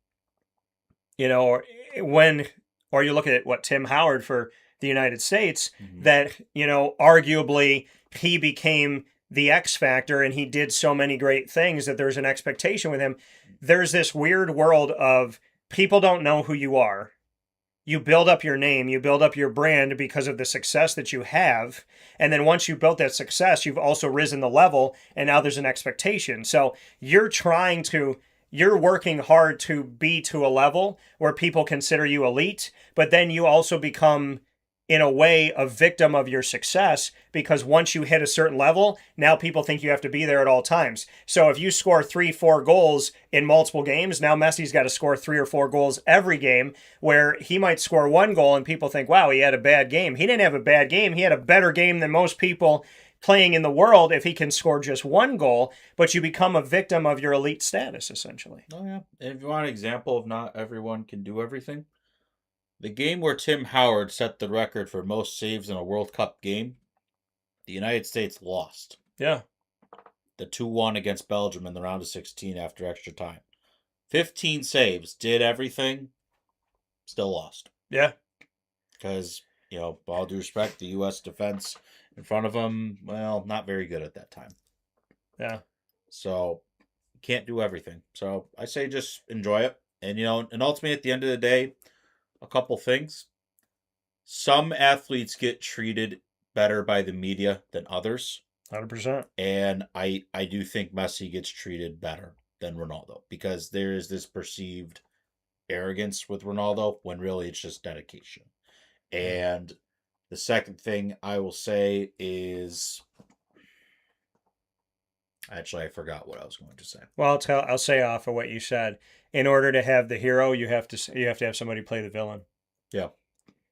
A: or you look at Tim Howard for the United States, that, arguably he became the X factor and he did so many great things that there's an expectation with him. There's this weird world of people don't know who you are. You build up your name, you build up your brand because of the success that you have. And then once you've built that success, you've also risen the level and now there's an expectation. So you're working hard to be to a level where people consider you elite, but then you also become, in a way, a victim of your success because once you hit a certain level, now people think you have to be there at all times. So if you score 3-4 goals in multiple games, now Messi's got to score 3 or 4 goals every game, where he might score 1 goal and people think, wow, he had a bad game. He didn't have a bad game. He had a better game than most people playing in the world if he can score just 1 goal, but you become a victim of your elite status, essentially.
B: Oh, yeah. And if you want an example of not everyone can do everything, the game where Tim Howard set the record for most saves in a World Cup game, the United States lost.
A: Yeah.
B: The 2-1 against Belgium in the round of 16 after extra time. 15 saves, did everything, still lost.
A: Yeah.
B: Because, with all due respect, the U.S. defense in front of them, well, not very good at that time.
A: Yeah.
B: So, can't do everything. So, I say just enjoy it. And, and ultimately, at the end of the day, a couple things. Some athletes get treated better by the media than others.
A: 100%.
B: And I do think Messi gets treated better than Ronaldo because there is this perceived arrogance with Ronaldo when really it's just dedication. And the second thing I will say is... Actually, I forgot what I was going to say.
A: Well, I'll say off of what you said. In order to have the hero, you have to have somebody play the villain.
B: Yeah.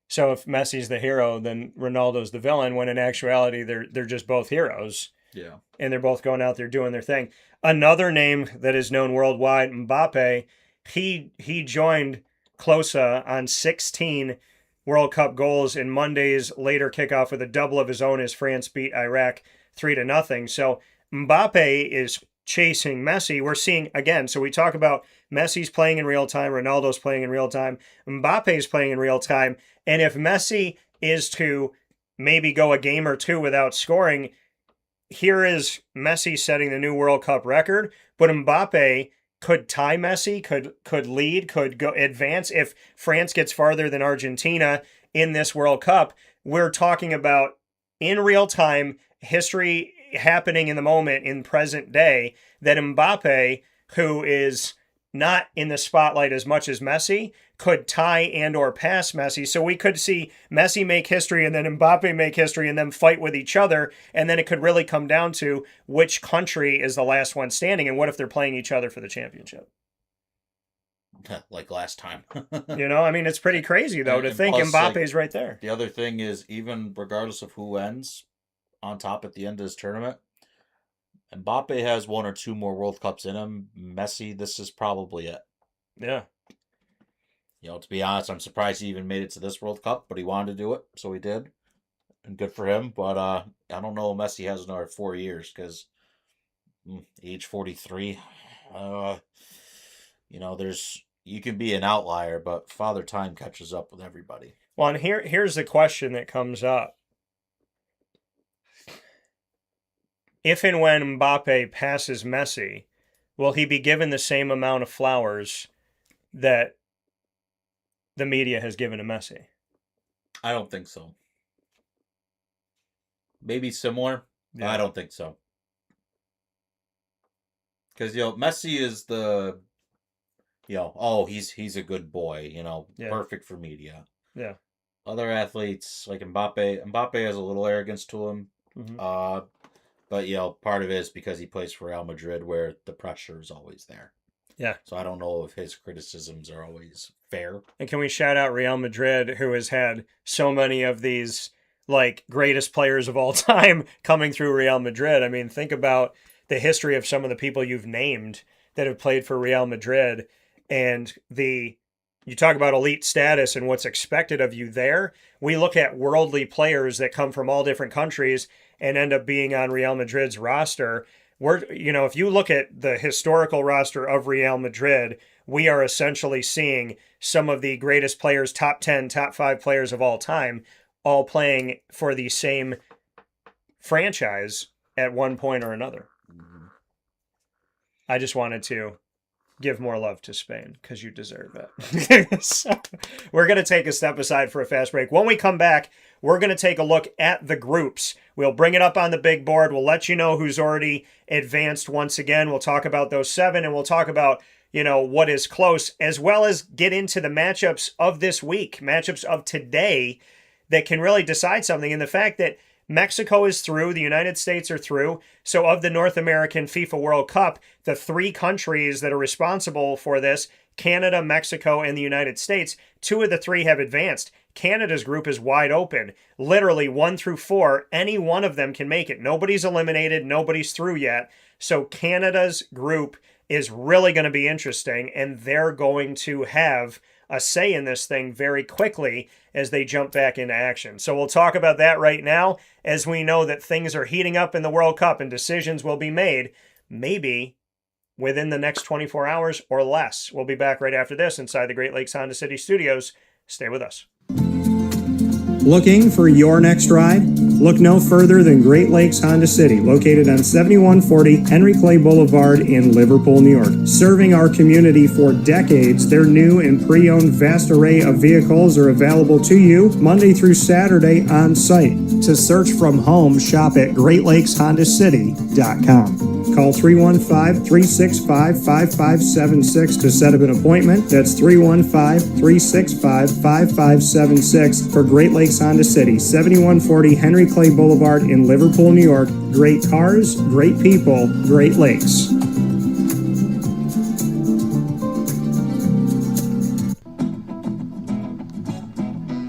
A: So if Messi's the hero, then Ronaldo's the villain, when in actuality they're just both heroes.
B: Yeah.
A: And they're both going out there doing their thing. Another name that is known worldwide, Mbappe, he joined Klose on 16 World Cup goals in Monday's later kickoff with a double of his own as France beat Iraq 3-0. So Mbappe is chasing Messi. We're seeing, again, so we talk about Messi's playing in real time, Ronaldo's playing in real time, Mbappe's playing in real time, and if Messi is to maybe go a game or 2 without scoring, here is Messi setting the new World Cup record, but Mbappe could tie Messi, could lead, could go advance. If France gets farther than Argentina in this World Cup, we're talking about in real time history happening in the moment in present day that Mbappe, who is not in the spotlight as much as Messi, could tie and or pass Messi. So we could see Messi make history and then Mbappe make history and then fight with each other. And then it could really come down to which country is the last one standing. And what if they're playing each other for the championship?
B: Like last time.
A: I mean, it's pretty crazy, though, to think
B: plus,
A: Mbappe's right there.
B: The other thing is, even regardless of who ends on top at the end of this tournament, Mbappe has 1 or 2 more World Cups in him. Messi, this is probably it.
A: Yeah.
B: To be honest, I'm surprised he even made it to this World Cup, but he wanted to do it, so he did. And good for him. But I don't know, Messi has another 4 years because age 43, you can be an outlier, but Father Time catches up with everybody.
A: Well, and here's the question that comes up. If and when Mbappe passes Messi, will he be given the same amount of flowers that the media has given to Messi?
B: I don't think so. Maybe similar.
A: Yeah.
B: I don't think so. Because, Messi is the... he's a good boy, perfect for media.
A: Yeah.
B: Other athletes, like Mbappe has a little arrogance to him.
A: Mm-hmm.
B: But, part of it is because he plays for Real Madrid where the pressure is always there.
A: Yeah.
B: So I don't know if his criticisms are always fair.
A: And can we shout out Real Madrid, who has had so many of these, greatest players of all time coming through Real Madrid? I mean, think about the history of some of the people you've named that have played for Real Madrid. And you talk about elite status and what's expected of you there. We look at worldly players that come from all different countries and end up being on Real Madrid's roster. If you look at the historical roster of Real Madrid, we are essentially seeing some of the greatest players, top 10, top 5 players of all time, all playing for the same franchise at one point or another.
B: Mm-hmm.
A: I just wanted to give more love to Spain because you deserve it. So, we're going to take a step aside for a fast break. When we come back, we're going to take a look at the groups. We'll bring it up on the big board. We'll let you know who's already advanced once again. We'll talk about those 7 and we'll talk about, what is close, as well as get into the matchups of this week, matchups of today that can really decide something. And the fact that Mexico is through, the United States are through. So of the North American FIFA World Cup, the 3 countries that are responsible for this, Canada, Mexico, and the United States, 2 of the 3 have advanced. Canada's group is wide open. Literally 1 through 4, any one of them can make it. Nobody's eliminated, nobody's through yet. So Canada's group is really going to be interesting, and they're going to have a say in this thing very quickly as they jump back into action. So we'll talk about that right now, as we know that things are heating up in the World Cup and decisions will be made, maybe within the next 24 hours or less. We'll be back right after this inside the Great Lakes Honda City Studios. Stay with us.
C: Looking for your next ride? Look no further than Great Lakes Honda City, located on 7140 Henry Clay Boulevard in Liverpool, New York. Serving our community for decades, their new and pre-owned vast array of vehicles are available to you Monday through Saturday on site. To search from home, shop at GreatLakesHondaCity.com. Call 315-365-5576 to set up an appointment. That's 315-365-5576 for Great Lakes Honda City, 7140 Henry Clay Boulevard in Liverpool, New York. Great cars, great people, Great Lakes.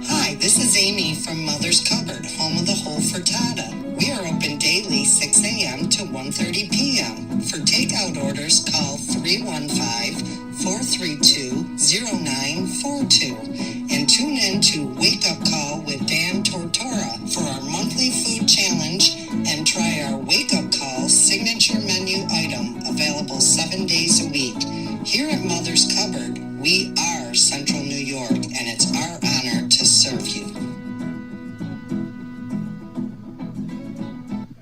F: Hi, this is Amy from Mother's Cupboard, home of the whole frittata. We are open daily 6 a.m. to 1:30 p.m. For takeout orders, call 315-432-0942 and tune in to Wake Up Call with Dan Tortora for our monthly food challenge and try our Wake Up Call signature menu item available 7 days a week. Here at Mother's Cupboard, we are Central New York, and it's our honor to serve you.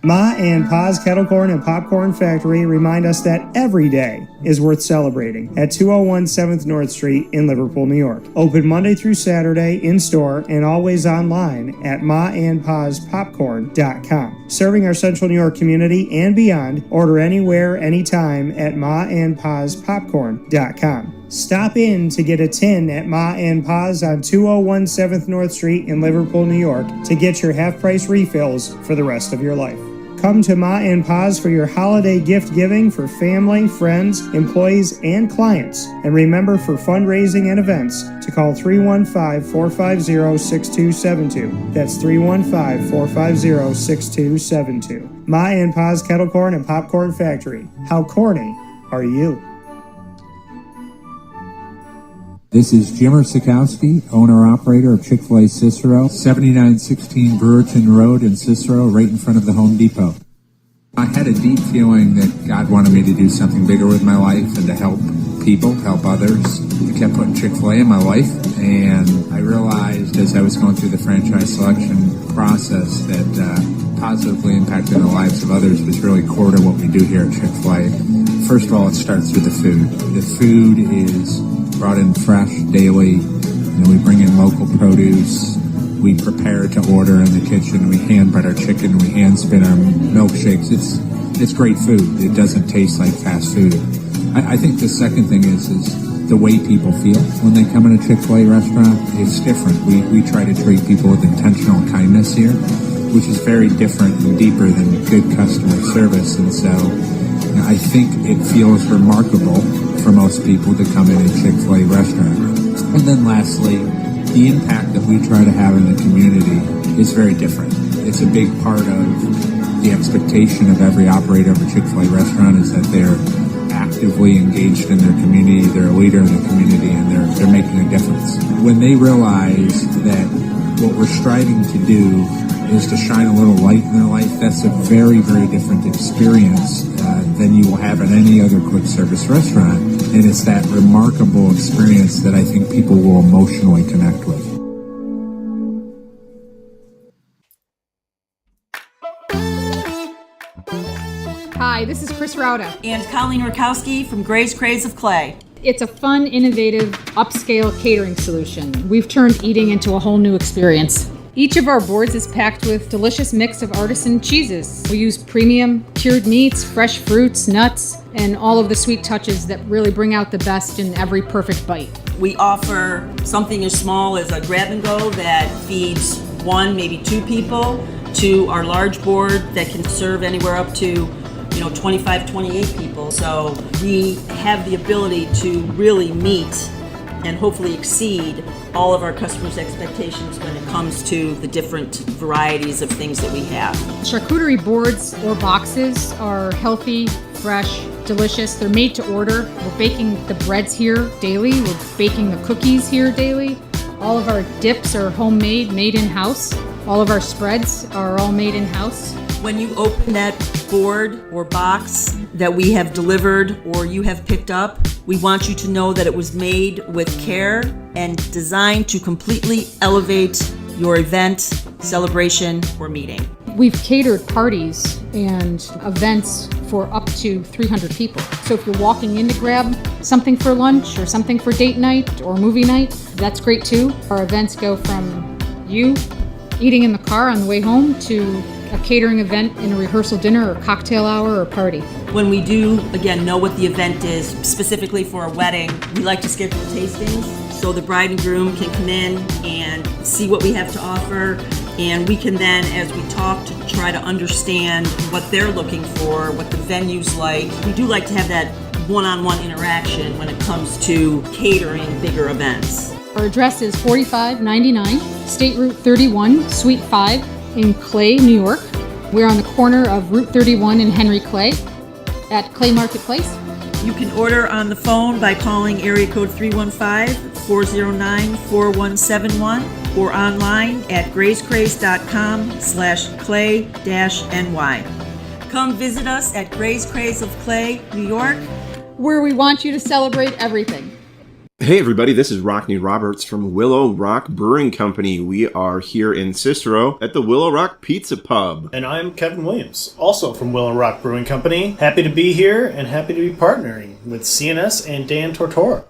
C: Ma and Pa's Kettle Corn and Popcorn Factory remind us that every day is worth celebrating at 201 7th North Street in Liverpool, New York. Open Monday through Saturday in-store and always online at maandpaspopcorn.com. Serving our Central New York community and beyond, order anywhere, anytime at maandpaspopcorn.com. Stop in to get a tin at Ma and Pa's on 201 7th North Street in Liverpool, New York to get your half-price refills for the rest of your life. Come to Ma and Pa's for your holiday gift giving for family, friends, employees, and clients. And remember, for fundraising and events, to call 315-450-6272. That's 315-450-6272. Ma and Pa's Kettle Corn and Popcorn Factory. How corny are you?
G: This is Jimmer Sikowski, owner-operator of Chick-fil-A Cicero, 7916 Brewerton Road in Cicero, right in front of the Home Depot. I had a deep feeling that God wanted me to do something bigger with my life and to help people, help others. I kept putting Chick-fil-A in my life, and I realized as I was going through the franchise selection process that positively impacting the lives of others was really core to what we do here at Chick-fil-A. First of all, it starts with the food. The food is brought in fresh daily. We bring in local produce. We prepare to order in the kitchen. We hand bread our chicken. We hand spin our milkshakes. It's great food. It doesn't taste like fast food. I think the second thing is the way people feel when they come in a Chick-fil-A restaurant. It's different. We try to treat people with intentional kindness here, which is very different and deeper than good customer service. And so I think it feels remarkable for most people to come in a Chick-fil-A restaurant. And then lastly, the impact that we try to have in the community is very different. It's a big part of the expectation of every operator of a Chick-fil-A restaurant is that they're actively engaged in their community, they're a leader in the community, and they're making a difference. When they realize that what we're striving to do is to shine a little light in their life, that's a very, very different experience than you will have at any other quick service restaurant. And it's that remarkable experience that I think people will emotionally connect with.
H: Hi, this is Chris Rauda.
I: And Colleen Rakowski from Gray's Craze of Clay.
H: It's a fun, innovative, upscale catering solution. We've turned eating into a whole new experience. Each of our boards is packed with delicious mix of artisan cheeses. We use premium cured meats, fresh fruits, nuts, and all of the sweet touches that really bring out the best in every perfect bite.
I: We offer something as small as a grab and go that feeds one, maybe two people, to our large board that can serve anywhere up to 25, 28 people. So we have the ability to really meet and hopefully exceed all of our customers' expectations when it comes to the different varieties of things that we have.
H: Charcuterie boards or boxes are healthy, fresh, delicious. They're made to order. We're baking the breads here daily. We're baking the cookies here daily. All of our dips are homemade, made in-house. All of our spreads are all made in-house.
I: When you open that board or box that we have delivered or you have picked up, we want you to know that it was made with care and designed to completely elevate your event, celebration, or meeting.
H: We've catered parties and events for up to 300 people. So if you're walking in to grab something for lunch or something for date night or movie night, that's great too. Our events go from you eating in the car on the way home to a catering event in a rehearsal dinner or cocktail hour or party.
I: When we do, again, know what the event is, specifically for a wedding, we like to schedule tastings so the bride and groom can come in and see what we have to offer, and we can then, as we talk, to try to understand what they're looking for, what the venue's like. We do like to have that one-on-one interaction when it comes to catering bigger events.
H: Our address is 4599 State Route 31, Suite 5 in Clay, New York. We're on the corner of Route 31 and Henry Clay at Clay Marketplace.
I: You can order on the phone by calling area code 315-409-4171 or online at grayscraze.com/clay-ny. Come visit us at Gray's Craze of Clay, New York,
H: where we want you to celebrate everything.
J: Hey everybody, this is Rockney Roberts from Willow Rock Brewing Company. We are here in Cicero at the Willow Rock Pizza Pub.
K: And I'm Kevin Williams, also from Willow Rock Brewing Company. Happy to be here and happy to be partnering with CNS and Dan Tortora.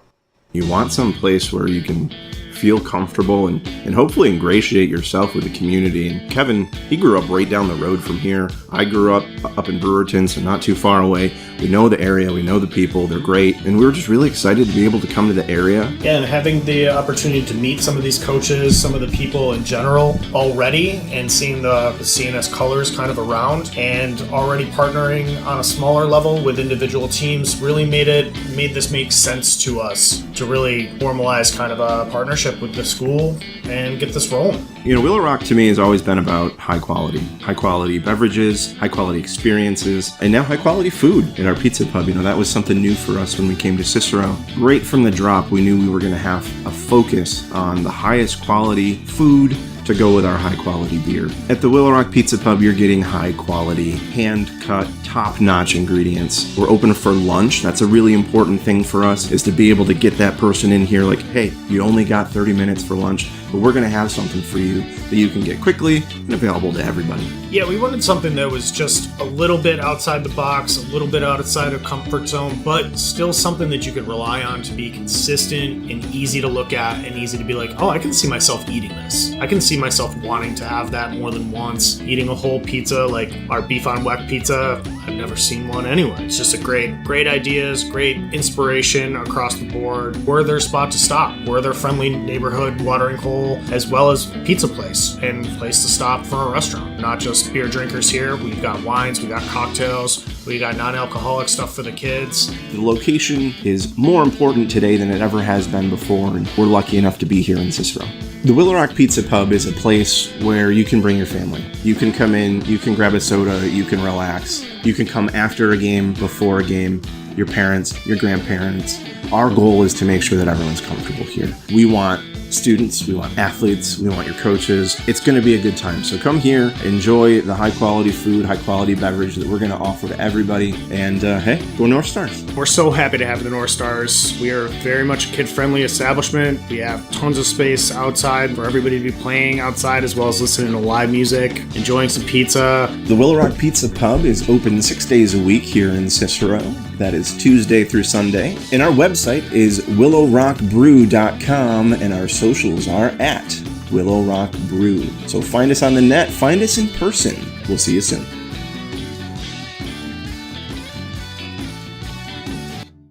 J: You want some place where you can feel comfortable and hopefully ingratiate yourself with the community. And Kevin, he grew up right down the road from here. I grew up in Brewerton, so not too far away. We know the area, we know the people, they're great, and we were just really excited to be able to come to the area.
K: Yeah, and having the opportunity to meet some of these coaches, some of the people in general already, and seeing the CNS colors kind of around, and already partnering on a smaller level with individual teams really made this make sense to us to really formalize kind of a partnership with the school and get this rolling.
J: You know, Willow Rock to me has always been about high quality beverages, high quality experiences, and now high quality food in our pizza pub. You know, that was something new for us when we came to Cicero. Right from the drop, we knew we were going to have a focus on the highest quality food to go with our high quality beer. At the Willow Rock Pizza Pub, you're getting high quality, hand cut, top notch ingredients. We're open for lunch. That's a really important thing for us, is to be able to get that person in here like, hey, you only got 30 minutes for lunch, but we're gonna have something for you that you can get quickly and available to everybody.
K: Yeah, we wanted something that was just a little bit outside the box, a little bit outside of comfort zone, but still something that you could rely on to be consistent and easy to look at and easy to be like, oh, I can see myself eating this. I can see myself wanting to have that more than once. Eating a whole pizza like our beef on weck pizza, I've never seen one anywhere. It's just a great ideas, great inspiration across the board. We're their spot to stop. We're their friendly neighborhood watering hole, as well as pizza place and place to stop for a restaurant. Not just beer drinkers here. We've got wines, we got cocktails, we got non-alcoholic stuff for the kids.
J: The location is more important today than it ever has been before, and we're lucky enough to be here in Cicero. The Willow Rock Pizza Pub is a place where you can bring your family. You can come in, you can grab a soda, you can relax. You can come after a game, before a game, your parents, your grandparents. Our goal is to make sure that everyone's comfortable here. We want students, we want athletes, we want your coaches. It's going to be a good time. So come here, enjoy the high quality food, high quality beverage that we're going to offer to everybody. And hey, go North Stars.
K: We're so happy to have the North Stars. We are very much a kid-friendly establishment. We have tons of space outside for everybody to be playing outside, as well as listening to live music, enjoying some pizza.
J: The Willow Rock Pizza Pub is open 6 days a week here in Cicero. That is Tuesday through Sunday. And our website is willowrockbrew.com, and our socials are at Willow Rock Brew. So find us on the net, find us in person. We'll see you soon.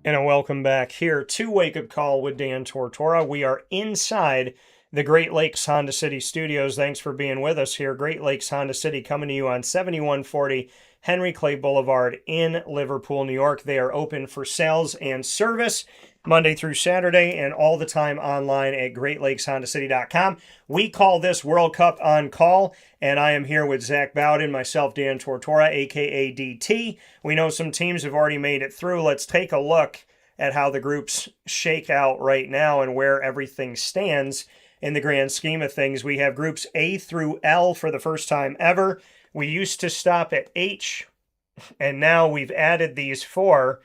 A: And a welcome back here to Wake Up Call with Dan Tortora. We are inside the Great Lakes Honda City Studios. Thanks for being with us here. Great Lakes Honda City coming to you on 7140 Henry Clay Boulevard in Liverpool, New York. They are open for sales and service Monday through Saturday and all the time online at greatlakeshondacity.com. We call this World Cup on Call, and I am here with Zach Bowden, myself, Dan Tortora, a.k.a. DT. We know some teams have already made it through. Let's take a look at how the groups shake out right now and where everything stands in the grand scheme of things. We have groups A through L for the first time ever. We used to stop at H, and now we've added these 4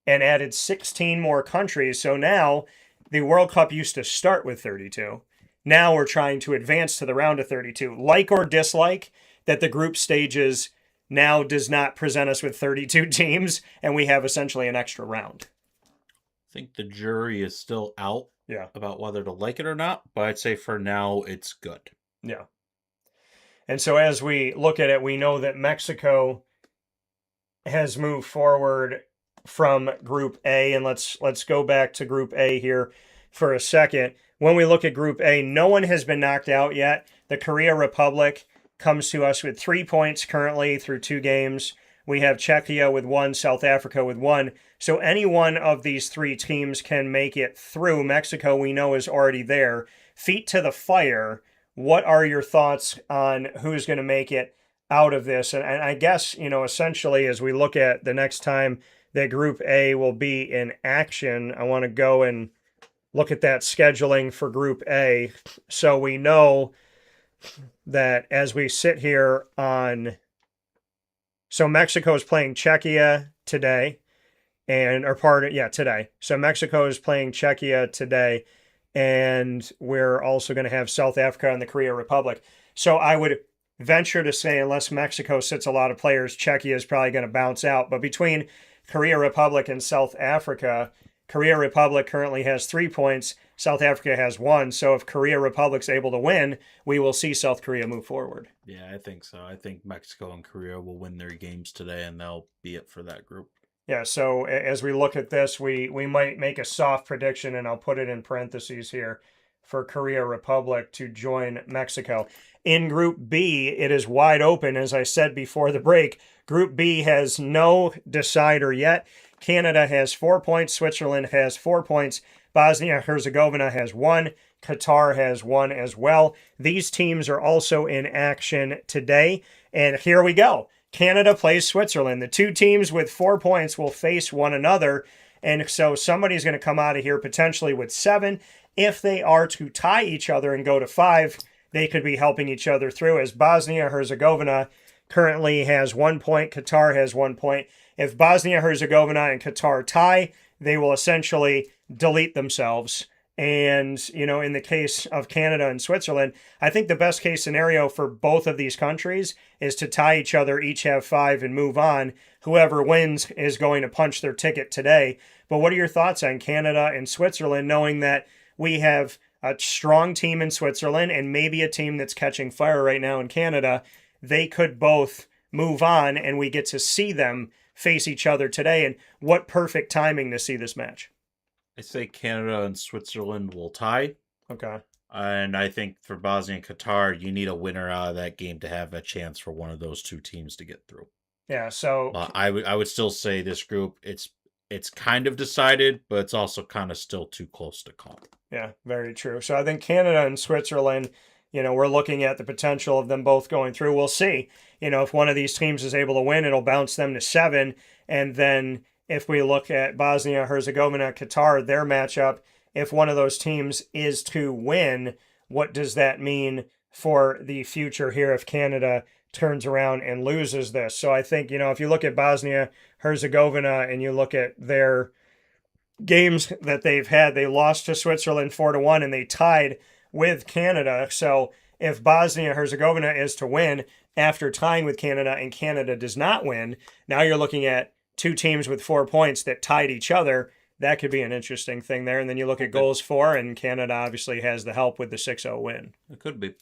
A: and added 16 more countries. So now the World Cup used to start with 32. Now we're trying to advance to the round of 32. Like or dislike that the group stages now does not present us with 32 teams, and we have essentially an extra round.
B: I think the jury is still out about whether to like it or not, but I'd say for now it's good.
A: Yeah. And so as we look at it, we know that Mexico has moved forward from Group A, and let's go back to Group A here for a second. When we look at Group A, no one has been knocked out yet. The Korea Republic comes to us with 3 points currently through 2 games. We have Czechia with 1, South Africa with 1. So any one of these 3 teams can make it through. Mexico, we know, is already there. Feet to the fire. What are your thoughts on who's going to make it out of this? And I guess, essentially, as we look at the next time that Group A will be in action, I want to go and look at that scheduling for Group A. So we know that as we sit here on... So Mexico is playing Czechia today. today. So Mexico is playing Czechia today, and we're also going to have South Africa and the Korea Republic. So I would venture to say, unless Mexico sits a lot of players, Czechia is probably going to bounce out. But between Korea Republic and South Africa, Korea Republic currently has 3 points. South Africa has 1. So if Korea Republic's able to win, we will see South Korea move forward.
B: Yeah, I think so. I think Mexico and Korea will win their games today, and they'll be it for that group.
A: Yeah, so as we look at this, we might make a soft prediction, and I'll put it in parentheses here, for Korea Republic to join Mexico. In Group B, it is wide open. As I said before the break, Group B has no decider yet. Canada has 4 points. Switzerland has 4 points. Bosnia-Herzegovina has 1. Qatar has 1 as well. These teams are also in action today. And here we go. Canada plays Switzerland. The 2 teams with 4 points will face one another. And so somebody's going to come out of here potentially with 7. If they are to tie each other and go to 5, they could be helping each other through, as Bosnia-Herzegovina currently has 1 point. Qatar has 1 point. If Bosnia-Herzegovina and Qatar tie, they will essentially delete themselves. And, in the case of Canada and Switzerland, I think the best case scenario for both of these countries is to tie each other, each have 5, and move on. Whoever wins is going to punch their ticket today. But what are your thoughts on Canada and Switzerland, knowing that we have a strong team in Switzerland and maybe a team that's catching fire right now in Canada? They could both move on, and we get to see them face each other today. And what perfect timing to see this match.
B: I say Canada and Switzerland will tie.
A: Okay.
B: And I think for Bosnia and Qatar, you need a winner out of that game to have a chance for one of those 2 teams to get through.
A: Yeah, so
B: I would still say this group, it's kind of decided, but it's also kind of still too close to call.
A: Yeah, very true. So I think Canada and Switzerland, we're looking at the potential of them both going through. We'll see. If one of these teams is able to win, it'll bounce them to 7. And then if we look at Bosnia-Herzegovina, Qatar, their matchup, if one of those teams is to win, what does that mean for the future here if Canada turns around and loses this? So I think, if you look at Bosnia-Herzegovina and you look at their games that they've had, they lost to Switzerland 4-1 and they tied with Canada. So if Bosnia-Herzegovina is to win after tying with Canada and Canada does not win, now you're looking at 2 teams with 4 points that tied each other. That could be an interesting thing there. And then you look at goals for, and Canada obviously has the help with the 6-0 win.
B: It could be.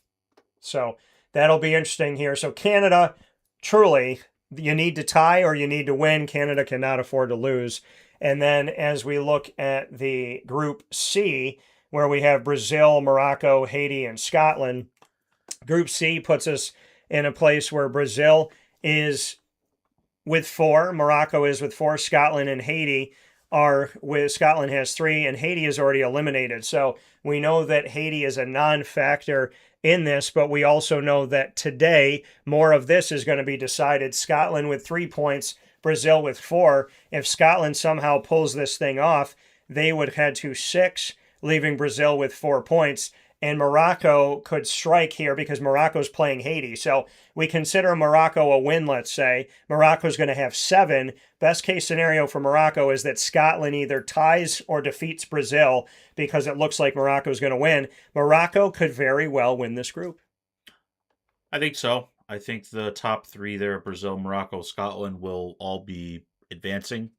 A: So that'll be interesting here. So Canada, truly, you need to tie or you need to win. Canada cannot afford to lose. And then as we look at the Group C, where we have Brazil, Morocco, Haiti, and Scotland, Group C puts us in a place where Brazil is with 4, Morocco is with 4, Scotland and Haiti are with, Scotland has 3, and Haiti is already eliminated. So we know that Haiti is a non-factor in this, but we also know that today more of this is going to be decided. Scotland with 3 points, Brazil with 4. If Scotland somehow pulls this thing off, they would head to 6, leaving Brazil with 4 points. And Morocco could strike here because Morocco's playing Haiti. So we consider Morocco a win, let's say. Morocco's going to have 7. Best case scenario for Morocco is that Scotland either ties or defeats Brazil because it looks like Morocco's going to win. Morocco could very well win this group.
B: I think so. I think the top 3 there, Brazil, Morocco, Scotland, will all be advancing.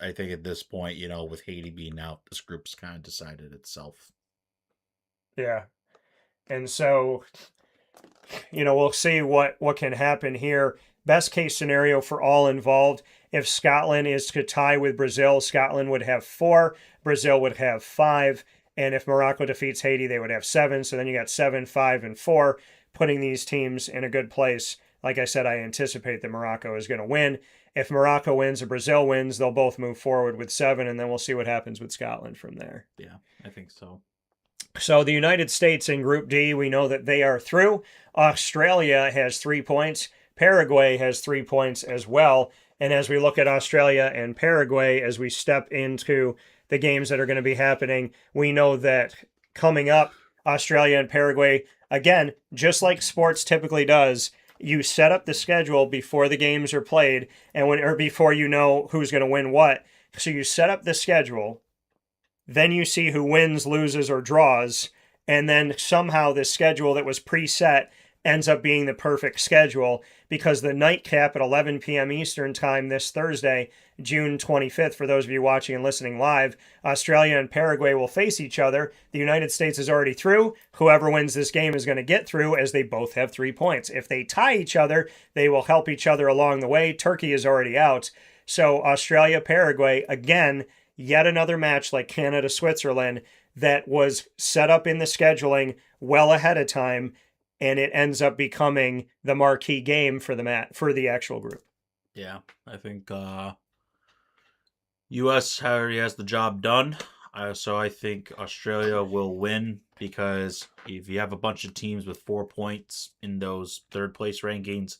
B: I think at this point, with Haiti being out, this group's kind of decided itself.
A: Yeah. And so, we'll see what can happen here. Best case scenario for all involved, if Scotland is to tie with Brazil, Scotland would have 4, Brazil would have 5, and if Morocco defeats Haiti, they would have 7. So then you got 7, 5, and 4, putting these teams in a good place. Like I said, I anticipate that Morocco is going to win. If Morocco wins or Brazil wins, they'll both move forward with 7, and then we'll see what happens with Scotland from there.
B: Yeah, I think so.
A: So the United States in Group D, we know that they are through. Australia has 3 points. Paraguay has 3 points as well. And as we look at Australia and Paraguay, as we step into the games that are going to be happening, we know that coming up, Australia and Paraguay, again, just like sports typically does, you set up the schedule before the games are played or before you know who's going to win what. So you set up the schedule, then you see who wins, loses, or draws, and then somehow this schedule that was preset ends up being the perfect schedule because the nightcap at 11 p.m. Eastern Time this Thursday, June 25th, for those of you watching and listening live, Australia and Paraguay will face each other. The United States is already through. Whoever wins this game is going to get through as they both have 3 points. If they tie each other, they will help each other along the way. Turkey is already out. So Australia, Paraguay, again, yet another match like Canada, Switzerland that was set up in the scheduling well ahead of time, and it ends up becoming the marquee game for the actual group.
B: Yeah, I think U.S. already has the job done. So I think Australia will win because if you have a bunch of teams with 4 points in those third place rankings,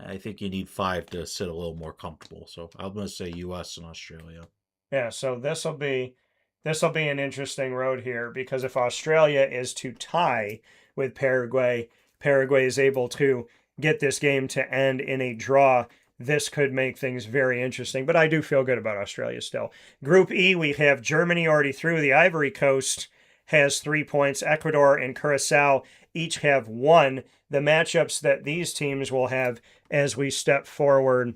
B: I think you need 5 to sit a little more comfortable. So I'm going to say U.S. and Australia.
A: Yeah, so this will be an interesting road here because if Australia is to tie with Paraguay is able to get this game to end in a draw. This could make things very interesting, but I do feel good about Australia still. Group E, we have Germany already through. The Ivory Coast has 3 points. Ecuador and Curacao each have 1. The matchups that these teams will have as we step forward,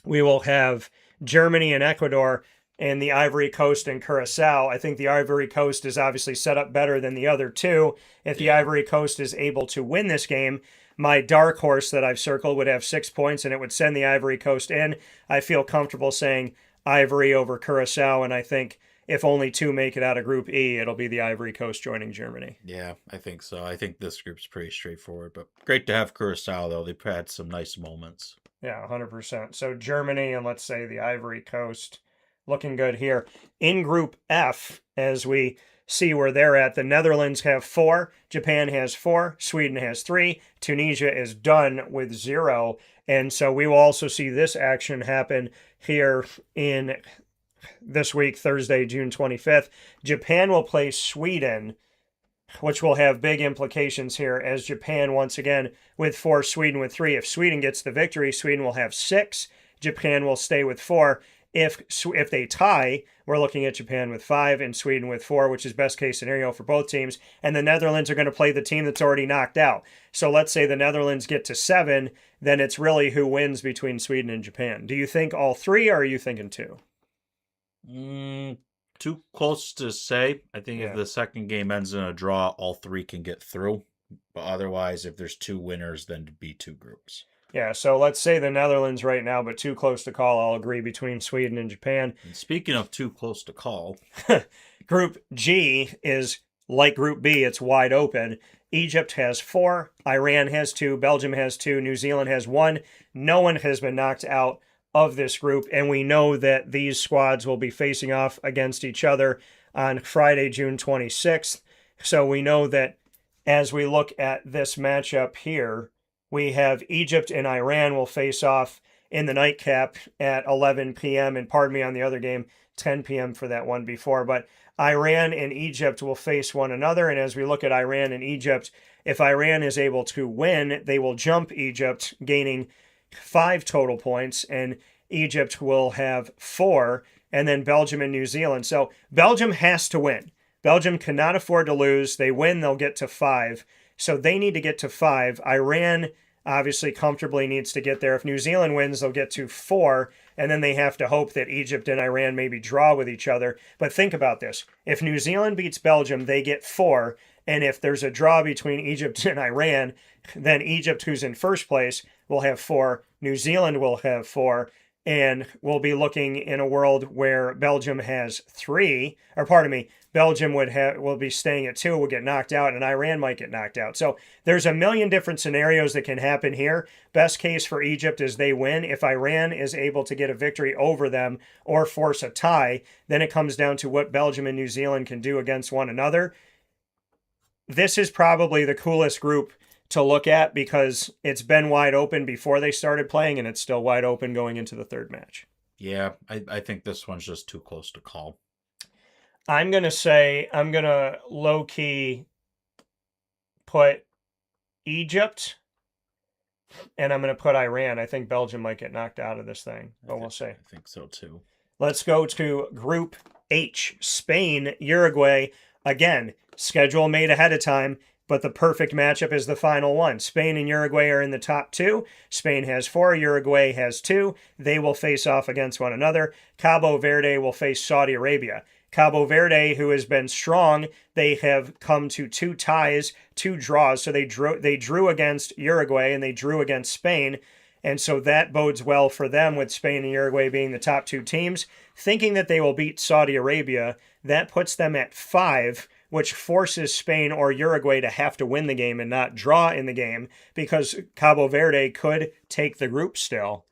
A: we will have Germany and Ecuador and the Ivory Coast and Curacao. I think the Ivory Coast is obviously set up better than the other two. If the Ivory Coast is able to win this game, my dark horse that I've circled would have 6 points and it would send the Ivory Coast in. I feel comfortable saying Ivory over Curacao, and I think if only 2 make it out of Group E, it'll be the Ivory Coast joining Germany.
B: Yeah, I think so. I think this group's pretty straightforward, but great to have Curacao, though. They've had some nice moments.
A: Yeah, 100%. So Germany and let's say the Ivory Coast looking good here. In Group F, as we see where they're at, the Netherlands have 4, Japan has 4, Sweden has 3, Tunisia is done with 0. And so we will also see this action happen here in this week, Thursday, June 25th. Japan will play Sweden, which will have big implications here as Japan, once again, with 4, Sweden with 3. If Sweden gets the victory, Sweden will have 6. Japan will stay with 4. If they tie, we're looking at Japan with 5 and Sweden with 4, which is best case scenario for both teams. And the Netherlands are going to play the team that's already knocked out. So let's say the Netherlands get to 7, then it's really who wins between Sweden and Japan. Do you think all 3, or are you thinking 2?
B: Too close to say. I think if the second game ends in a draw, all 3 can get through. But otherwise, if there's 2 winners, then it'd be 2 groups.
A: Yeah, so let's say the Netherlands right now, but too close to call. I'll agree between Sweden and Japan.
B: And speaking of too close to call,
A: Group G is like Group B. It's wide open. Egypt has 4, Iran has 2, Belgium has 2, New Zealand has 1. No one has been knocked out of this group, and we know that these squads will be facing off against each other on Friday, June 26th. So we know that as we look at this matchup here, we have Egypt and Iran will face off in the nightcap at 11 p.m. And pardon me on the other game, 10 p.m. for that one before. But Iran and Egypt will face one another. And as we look at Iran and Egypt, if Iran is able to win, they will jump Egypt, gaining 5 total points. And Egypt will have 4. And then Belgium and New Zealand. So Belgium has to win. Belgium cannot afford to lose. They win, they'll get to 5. So they need to get to 5. Iran obviously comfortably needs to get there. If New Zealand wins, they'll get to 4. And then they have to hope that Egypt and Iran maybe draw with each other. But think about this. If New Zealand beats Belgium, they get 4. And if there's a draw between Egypt and Iran, then Egypt, who's in first place, will have 4. New Zealand will have 4. And we'll be looking in a world where Belgium has 3, or pardon me, Belgium will be staying at 2, will get knocked out, and Iran might get knocked out. So there's a million different scenarios that can happen here. Best case for Egypt is they win. If Iran is able to get a victory over them or force a tie, then it comes down to what Belgium and New Zealand can do against one another. This is probably the coolest group to look at because it's been wide open before they started playing, and it's still wide open going into the third match.
B: Yeah, I think this one's just too close to call.
A: I'm going to low-key put Egypt and I'm going to put Iran. I think Belgium might get knocked out of this thing, but we'll see.
B: I think so too.
A: Let's go to Group H. Spain, Uruguay. Again, schedule made ahead of time, but the perfect matchup is the final one. Spain and Uruguay are in the top two. Spain has 4, Uruguay has 2. They will face off against one another. Cabo Verde will face Saudi Arabia. Cabo Verde, who has been strong, they have come to 2 ties, 2 draws. So they drew against Uruguay and they drew against Spain. And so that bodes well for them, with Spain and Uruguay being the top 2 teams. Thinking that they will beat Saudi Arabia, that puts them at 5, which forces Spain or Uruguay to have to win the game and not draw in the game, because Cabo Verde could take the group still.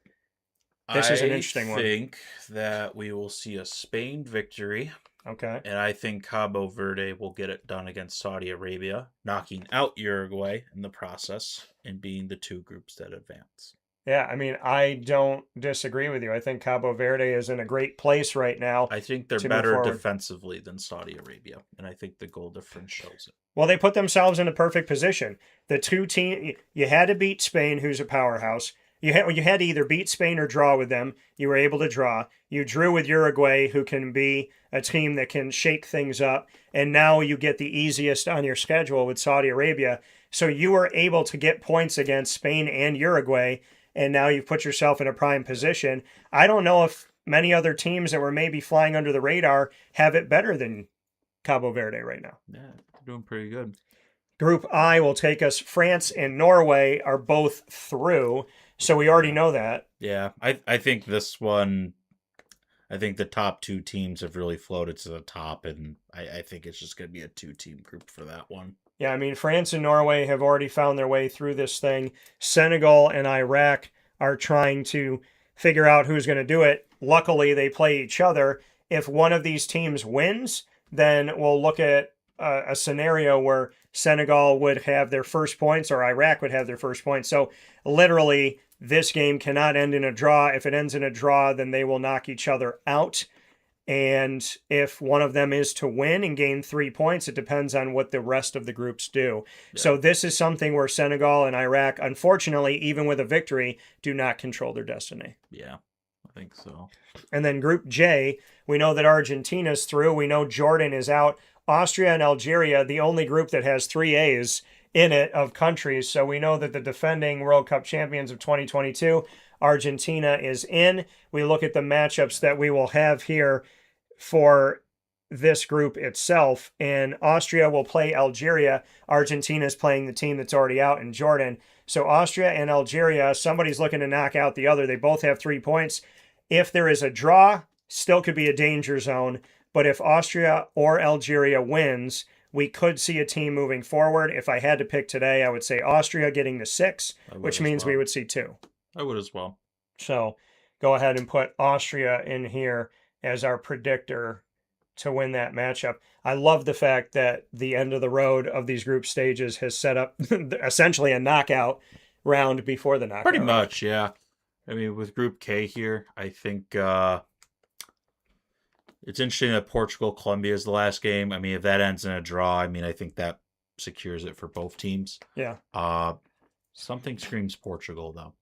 A: This is an interesting one.
B: I think that we will see a Spain victory.
A: Okay.
B: And I think Cabo Verde will get it done against Saudi Arabia, knocking out Uruguay in the process and being the 2 groups that advance.
A: Yeah, I mean, I don't disagree with you. I think Cabo Verde is in a great place right now.
B: I think they're better defensively than Saudi Arabia, and I think the goal difference shows it.
A: Well, they put themselves in a perfect position. The 2 teams, you had to beat Spain, who's a powerhouse. You had to either beat Spain or draw with them. You were able to draw. You drew with Uruguay, who can be a team that can shake things up. And now you get the easiest on your schedule with Saudi Arabia. So you were able to get points against Spain and Uruguay, and now you've put yourself in a prime position. I don't know if many other teams that were maybe flying under the radar have it better than Cabo Verde right now.
B: Yeah, they're doing pretty good.
A: Group I will take us. France and Norway are both through, so we already know that.
B: Yeah, I think this one, I think the top 2 teams have really floated to the top, and I think it's just going to be a 2-team group for that one.
A: Yeah, I mean, France and Norway have already found their way through this thing. Senegal and Iraq are trying to figure out who's going to do it. Luckily, they play each other. If one of these teams wins, then we'll look at a scenario where Senegal would have their first points or Iraq would have their first points. So literally, this game cannot end in a draw. If it ends in a draw, then they will knock each other out. And if one of them is to win and gain 3 points, it depends on what the rest of the groups do. Yeah. So this is something where Senegal and Iraq, unfortunately, even with a victory, do not control their destiny.
B: Yeah, I think so.
A: And then Group J, we know that Argentina's through. We know Jordan is out. Austria and Algeria, the only group that has 3 A's in it of countries. So we know that the defending World Cup champions of 2022, Argentina, is in. We look at the matchups that we will have here for this group itself, and Austria will play Algeria. Argentina is playing the team that's already out in Jordan. So Austria and Algeria, somebody's looking to knock out the other. They both have 3 points. If there is a draw, still could be a danger zone. But if Austria or Algeria wins, we could see a team moving forward. If I had to pick today, I would say Austria getting the 6, which means we would see 2.
B: I would as well.
A: So go ahead and put Austria in here as our predictor to win that matchup. I love the fact that the end of the road of these group stages has set up essentially a knockout round before the knockout.
B: Pretty much, yeah. I mean, with Group K here, I think it's interesting that Portugal-Colombia is the last game. I mean, if that ends in a draw, I mean, I think that secures it for both teams.
A: Yeah.
B: Something screams Portugal, though.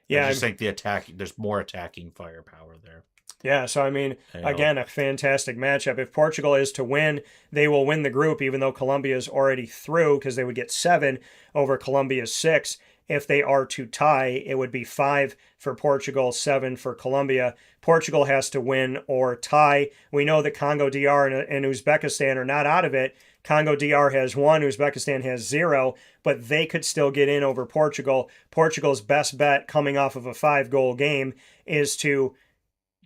A: Yeah,
B: I just think there's more attacking firepower there.
A: Yeah, so I mean, again, a fantastic matchup. If Portugal is to win, they will win the group, even though Colombia is already through, because they would get 7 over Colombia's 6. If they are to tie, it would be 5 for Portugal, 7 for Colombia. Portugal has to win or tie. We know that Congo DR and Uzbekistan are not out of it. Congo DR has 1, Uzbekistan has 0, but they could still get in over Portugal. Portugal's best bet coming off of a 5-goal game is to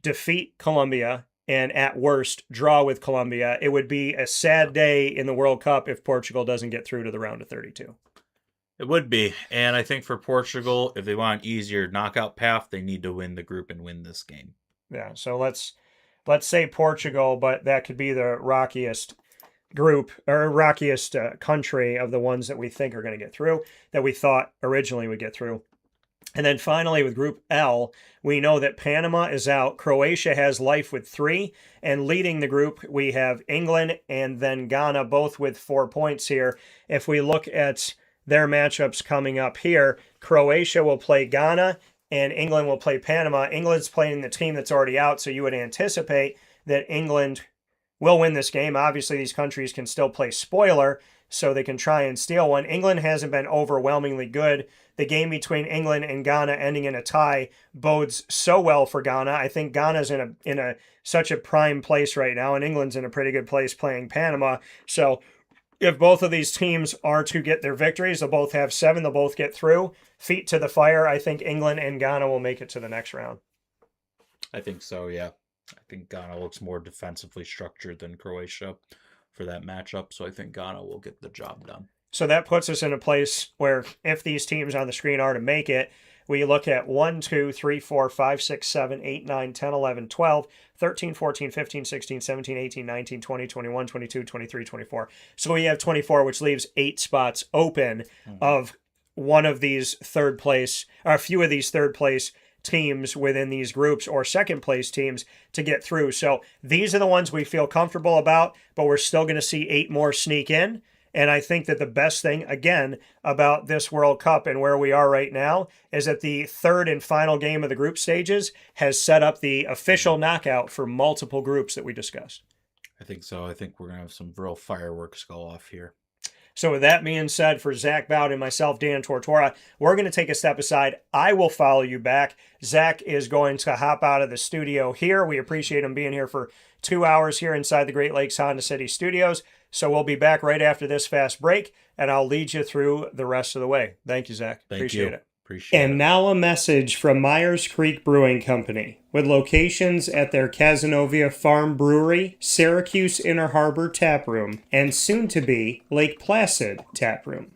A: defeat Colombia and at worst draw with Colombia. It would be a sad day in the World Cup if Portugal doesn't get through to the round of 32.
B: It would be. And I think for Portugal, if they want an easier knockout path, they need to win the group and win this game.
A: Yeah, so let's say Portugal, but that could be the rockiest group or rockiest country of the ones that we think are going to get through, that we thought originally would get through. And then finally, with Group L, we know that Panama is out. Croatia has life with 3. And leading the group, we have England and then Ghana, both with 4 points here. If we look at their matchups coming up here. Croatia will play Ghana, and England will play Panama. England's playing the team that's already out, so you would anticipate that England will win this game. Obviously, these countries can still play spoiler, so they can try and steal one. England hasn't been overwhelmingly good. The game between England and Ghana ending in a tie bodes so well for Ghana. I think Ghana's in such a prime place right now, and England's in a pretty good place playing Panama. So if both of these teams are to get their victories, they'll both have 7, they'll both get through. Feet to the fire, I think England and Ghana will make it to the next round.
B: I think so, yeah. I think Ghana looks more defensively structured than Croatia for that matchup, so I think Ghana will get the job done.
A: So that puts us in a place where if these teams on the screen are to make it, we look at 1, 2, 3, 4, 5, 6, 7, 8, 9, 10, 11, 12, 13, 14, 15, 16, 17, 18, 19, 20, 21, 22, 23, 24. So we have 24, which leaves 8 spots open of one of these third place, or a few of these third place teams within these groups or second place teams to get through. So these are the ones we feel comfortable about, but we're still going to see 8 more sneak in. And I think that the best thing, again, about this World Cup and where we are right now is that the third and final game of the group stages has set up the official knockout for multiple groups that we discussed.
B: I think so. I think we're going to have some real fireworks go off here.
A: So with that being said, for Zach Bowd and myself, Dan Tortora, we're going to take a step aside. I will follow you back. Zach is going to hop out of the studio here. We appreciate him being here for 2 hours here inside the Great Lakes Honda City Studios. So we'll be back right after this fast break, and I'll lead you through the rest of the way. Thank you, Zach. Appreciate it.
C: And now a message from Myers Creek Brewing Company, with locations at their Cazenovia Farm Brewery, Syracuse Inner Harbor Tap Room, and soon-to-be Lake Placid Tap Room.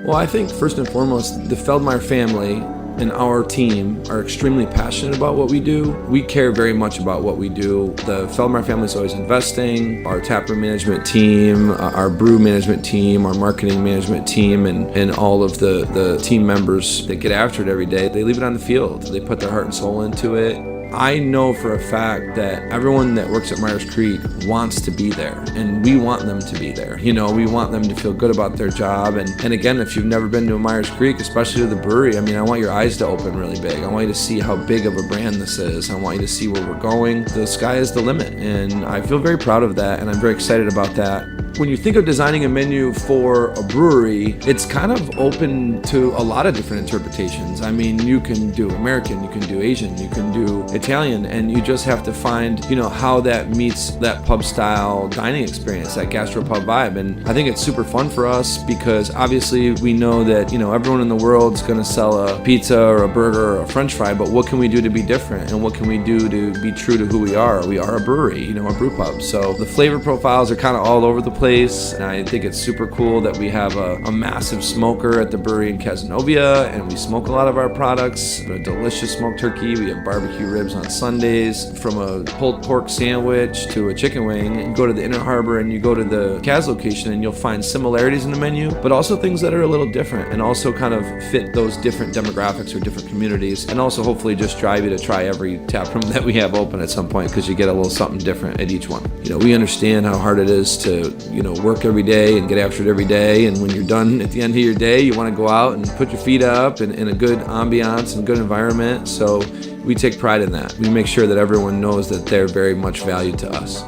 L: Well, I think first and foremost, the Feldmeyer family and our team are extremely passionate about what we do. We care very much about what we do. The Feldmeyer family is always investing. Our taproom management team, our brew management team, our marketing management team, and all of the team members that get after it every day, they leave it on the field. They put their heart and soul into it. I know for a fact that everyone that works at Myers Creek wants to be there, and we want them to be there. You know, we want them to feel good about their job. And again, if you've never been to a Myers Creek, especially to the brewery, I mean, I want your eyes to open really big. I want you to see how big of a brand this is. I want you to see where we're going. The sky is the limit, and I feel very proud of that, and I'm very excited about that. When you think of designing a menu for a brewery, it's kind of open to a lot of different interpretations. I mean, you can do American, you can do Asian, you can do Italian, and you just have to find, you know, how that meets that pub style dining experience, that gastropub vibe. And I think it's super fun for us because obviously we know that, you know, everyone in the world's going to sell a pizza or a burger or a french fry, but what can we do to be different? And what can we do to be true to who we are? We are a brewery, you know, a brew pub. So the flavor profiles are kind of all over the place. And I think it's super cool that we have a massive smoker at the brewery in Cazenovia, and we smoke a lot of our products. We have a delicious smoked turkey. We have barbecue ribs on Sundays. From a pulled pork sandwich to a chicken wing, you go to the Inner Harbor and you go to the Kaz location and you'll find similarities in the menu, but also things that are a little different and also kind of fit those different demographics or different communities, and also hopefully just drive you to try every tap room that we have open at some point because you get a little something different at each one. You know, we understand how hard it is to, you know, work every day and get after it every day, and when you're done at the end of your day, you want to go out and put your feet up in a good ambiance and good environment. So we take pride in that. We make sure that everyone knows that they're very much valued to us.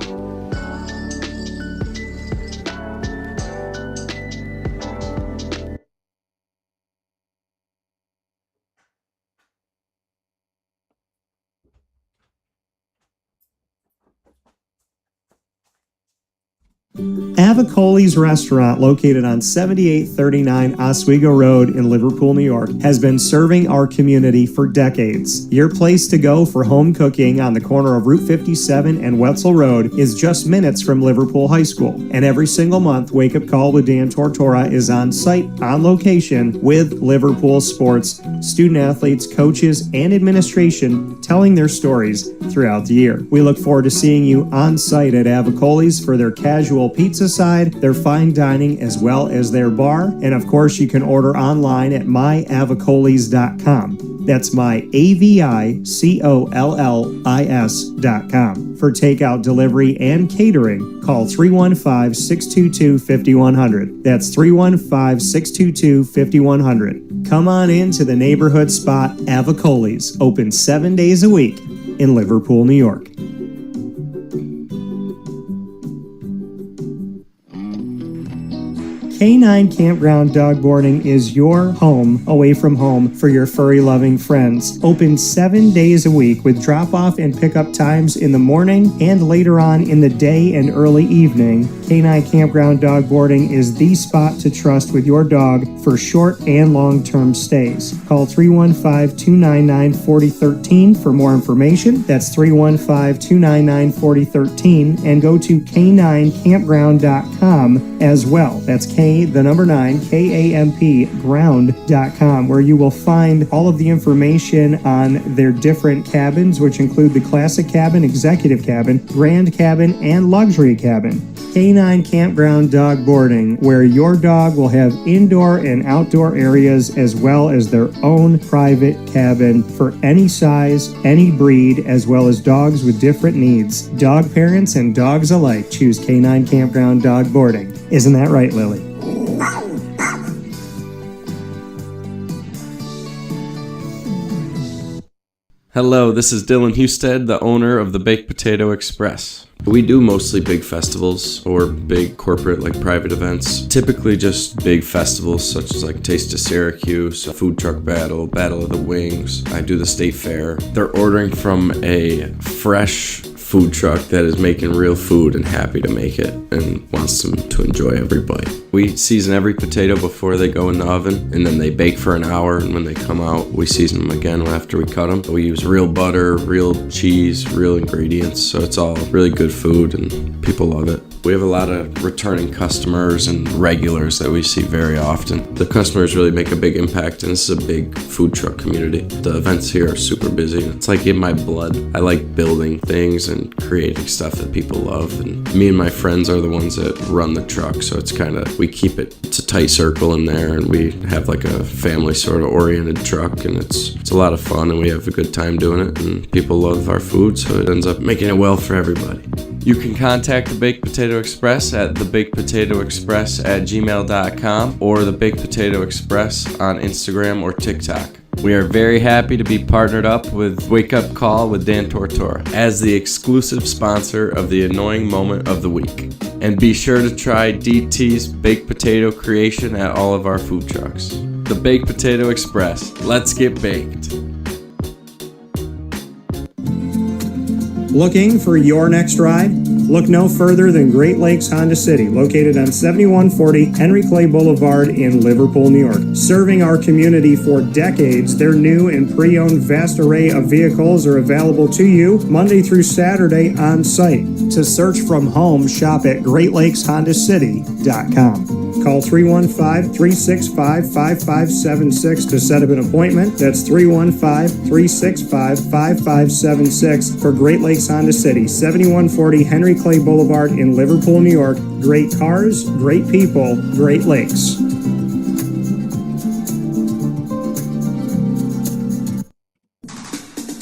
C: Avicoli's restaurant, located on 7839 Oswego Road in Liverpool, New York, has been serving our community for decades. Your place to go for home cooking on the corner of Route 57 and Wetzel Road is just minutes from Liverpool High School. And every single month, Wake Up Call with Dan Tortora is on site, on location, with Liverpool sports, student athletes, coaches, and administration telling their stories throughout the year. We look forward to seeing you on site at Avicoli's for their casual pizza side, their fine dining, as well as their bar. And of course, you can order online at myavicolis.com. That's myavicollis.com. For takeout, delivery, and catering, call 315-622-5100. That's 315-622-5100. Come on in to the neighborhood spot Avicoli's, open 7 days a week in Liverpool, New York. K9 Campground Dog Boarding is your home away from home for your furry-loving friends. Open 7 days a week with drop-off and pickup times in the morning and later on in the day and early evening. K9 Campground Dog Boarding is the spot to trust with your dog for short and long-term stays. Call 315-299-4013 for more information. That's 315-299-4013, and go to k9campground.com as well. That's KAMP ground.com, where you will find all of the information on their different cabins, which include the classic cabin, executive cabin, grand cabin, and luxury cabin. K9 Campground Dog Boarding, where your dog will have indoor and outdoor areas as well as their own private cabin for any size, any breed, as well as dogs with different needs. Dog parents and dogs alike choose K9 Campground Dog Boarding. Isn't that right, Lily?
M: Hello, this is Dylan Husted, the owner of the Baked Potato Express. We do mostly big festivals or big corporate like private events. Typically just big festivals such as like Taste of Syracuse, Food Truck Battle, Battle of the Wings. I do the State Fair. They're ordering from a fresh food truck that is making real food and happy to make it and wants them to enjoy every bite. We season every potato before they go in the oven, and then they bake for an hour, and when they come out, we season them again after we cut them. We use real butter, real cheese, real ingredients, so it's all really good food and people love it. We have a lot of returning customers and regulars that we see very often. The customers really make a big impact, and this is a big food truck community. The events here are super busy. It's like in my blood. I like building things and creating stuff that people love, and me and my friends are the ones that run the truck, so it's kind of, we keep it a tight circle in there, and we have like a family sort of oriented truck, and it's a lot of fun, and we have a good time doing it, and people love our food, so it ends up making it well for everybody. You can contact the Baked Potato Express at thebakedpotatoexpress@gmail.com or the Baked Potato Express on Instagram or TikTok. We are very happy to be partnered up with Wake Up Call with Dan Tortora as the exclusive sponsor of the Annoying Moment of the Week. And be sure to try DT's baked potato creation at all of our food trucks. The Baked Potato Express. Let's get baked.
C: Looking for your next ride? Look no further than Great Lakes Honda City, located on 7140 Henry Clay Boulevard in Liverpool, New York. Serving our community for decades, their new and pre-owned vast array of vehicles are available to you Monday through Saturday on site. To search from home, shop at GreatLakesHondaCity.com. Call 315-365-5576 to set up an appointment. That's 315-365-5576 for Great Lakes Honda City, 7140 Henry Clay Boulevard in Liverpool, New York. Great cars, great people, Great Lakes.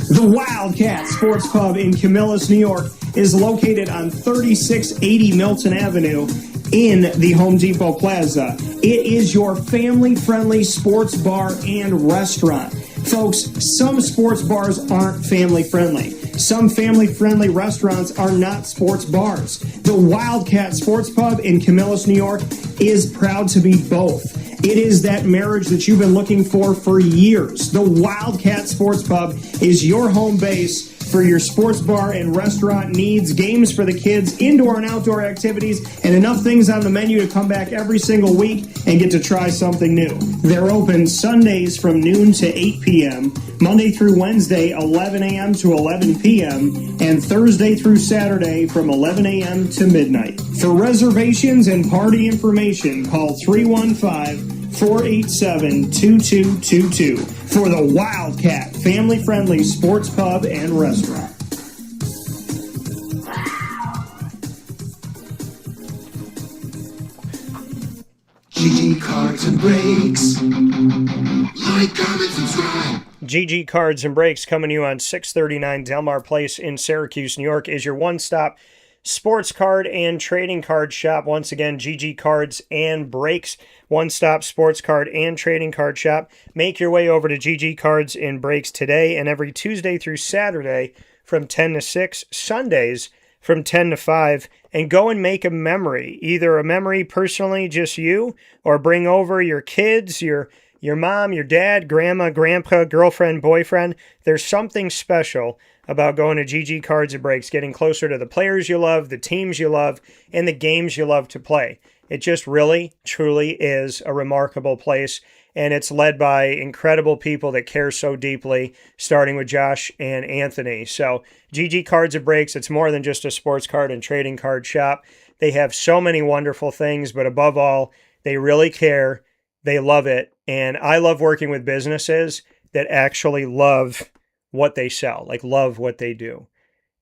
C: The Wildcat Sports Pub in Camillus, New York is located on 3680 Milton Avenue in the Home Depot Plaza. It is your family-friendly sports bar and restaurant. Folks, some sports bars aren't family-friendly. Some family-friendly restaurants are not sports bars. The Wildcat Sports Pub in Camillus, New York is proud to be both. It is that marriage that you've been looking for years. The Wildcat Sports Pub is your home base for your sports bar and restaurant needs, games for the kids, indoor and outdoor activities, and enough things on the menu to come back every single week and get to try something new. They're open Sundays from noon to 8 p.m., Monday through Wednesday, 11 a.m. to 11 p.m., and Thursday through Saturday from 11 a.m. to midnight. For reservations and party information, call 315-487-2222 for the Wildcat family-friendly sports pub and restaurant.
N: GG Cards and Breaks. Like, comment, subscribe.
A: GG Cards and Breaks coming to you on 639 Delmar Place in Syracuse, New York is your one-stop sports card and trading card shop. Once again, GG Cards and Breaks, one-stop sports card and trading card shop. Make your way over to GG Cards and Breaks today and every Tuesday through Saturday from 10 to 6, Sundays from 10 to 5, and go and make a memory. Either a memory personally, just you, or bring over your kids, your mom, your dad, grandma, grandpa, girlfriend, boyfriend. There's something special about going to GG Cards and Breaks, getting closer to the players you love, the teams you love, and the games you love to play. It just really, truly is a remarkable place, and it's led by incredible people that care so deeply, starting with Josh and Anthony. So GG Cards and Breaks, it's more than just a sports card and trading card shop. They have so many wonderful things, but above all, they really care. They love it, and I love working with businesses that actually love what they sell, like love what they do.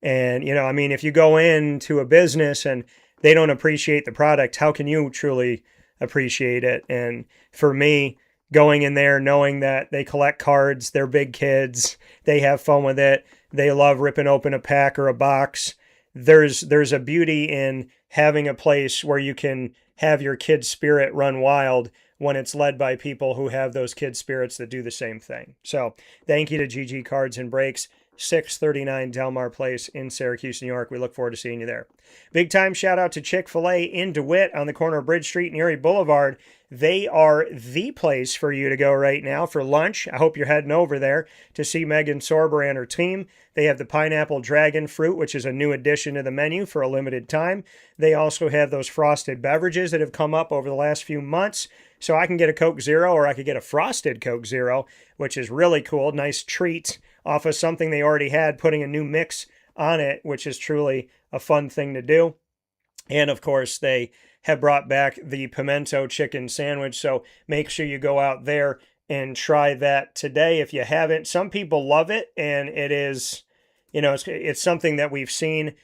A: And, you know, I mean, if you go into a business and they don't appreciate the product, how can you truly appreciate it? And for me, going in there, knowing that they collect cards, they're big kids, they have fun with it, they love ripping open a pack or a box. There's a beauty in having a place where you can have your kid spirit run wild when it's led by people who have those kid spirits that do the same thing. So thank you to GG Cards and Breaks, 639 Delmar Place in Syracuse, New York. We look forward to seeing you there. Big time shout out to Chick-fil-A in DeWitt on the corner of Bridge Street and Erie Boulevard. They are the place for you to go right now for lunch. I hope you're heading over there to see Megan Sorber and her team. They have the pineapple dragon fruit, which is a new addition to the menu for a limited time. They also have those frosted beverages that have come up over the last few months. So I can get a Coke Zero or I could get a frosted Coke Zero, which is really cool. Nice treat off of something they already had, putting a new mix on it, which is truly a fun thing to do. And of course, they have brought back the pimento chicken sandwich. So make sure you go out there and try that today if you haven't. Some people love it, and it is, you know, it's something that we've seen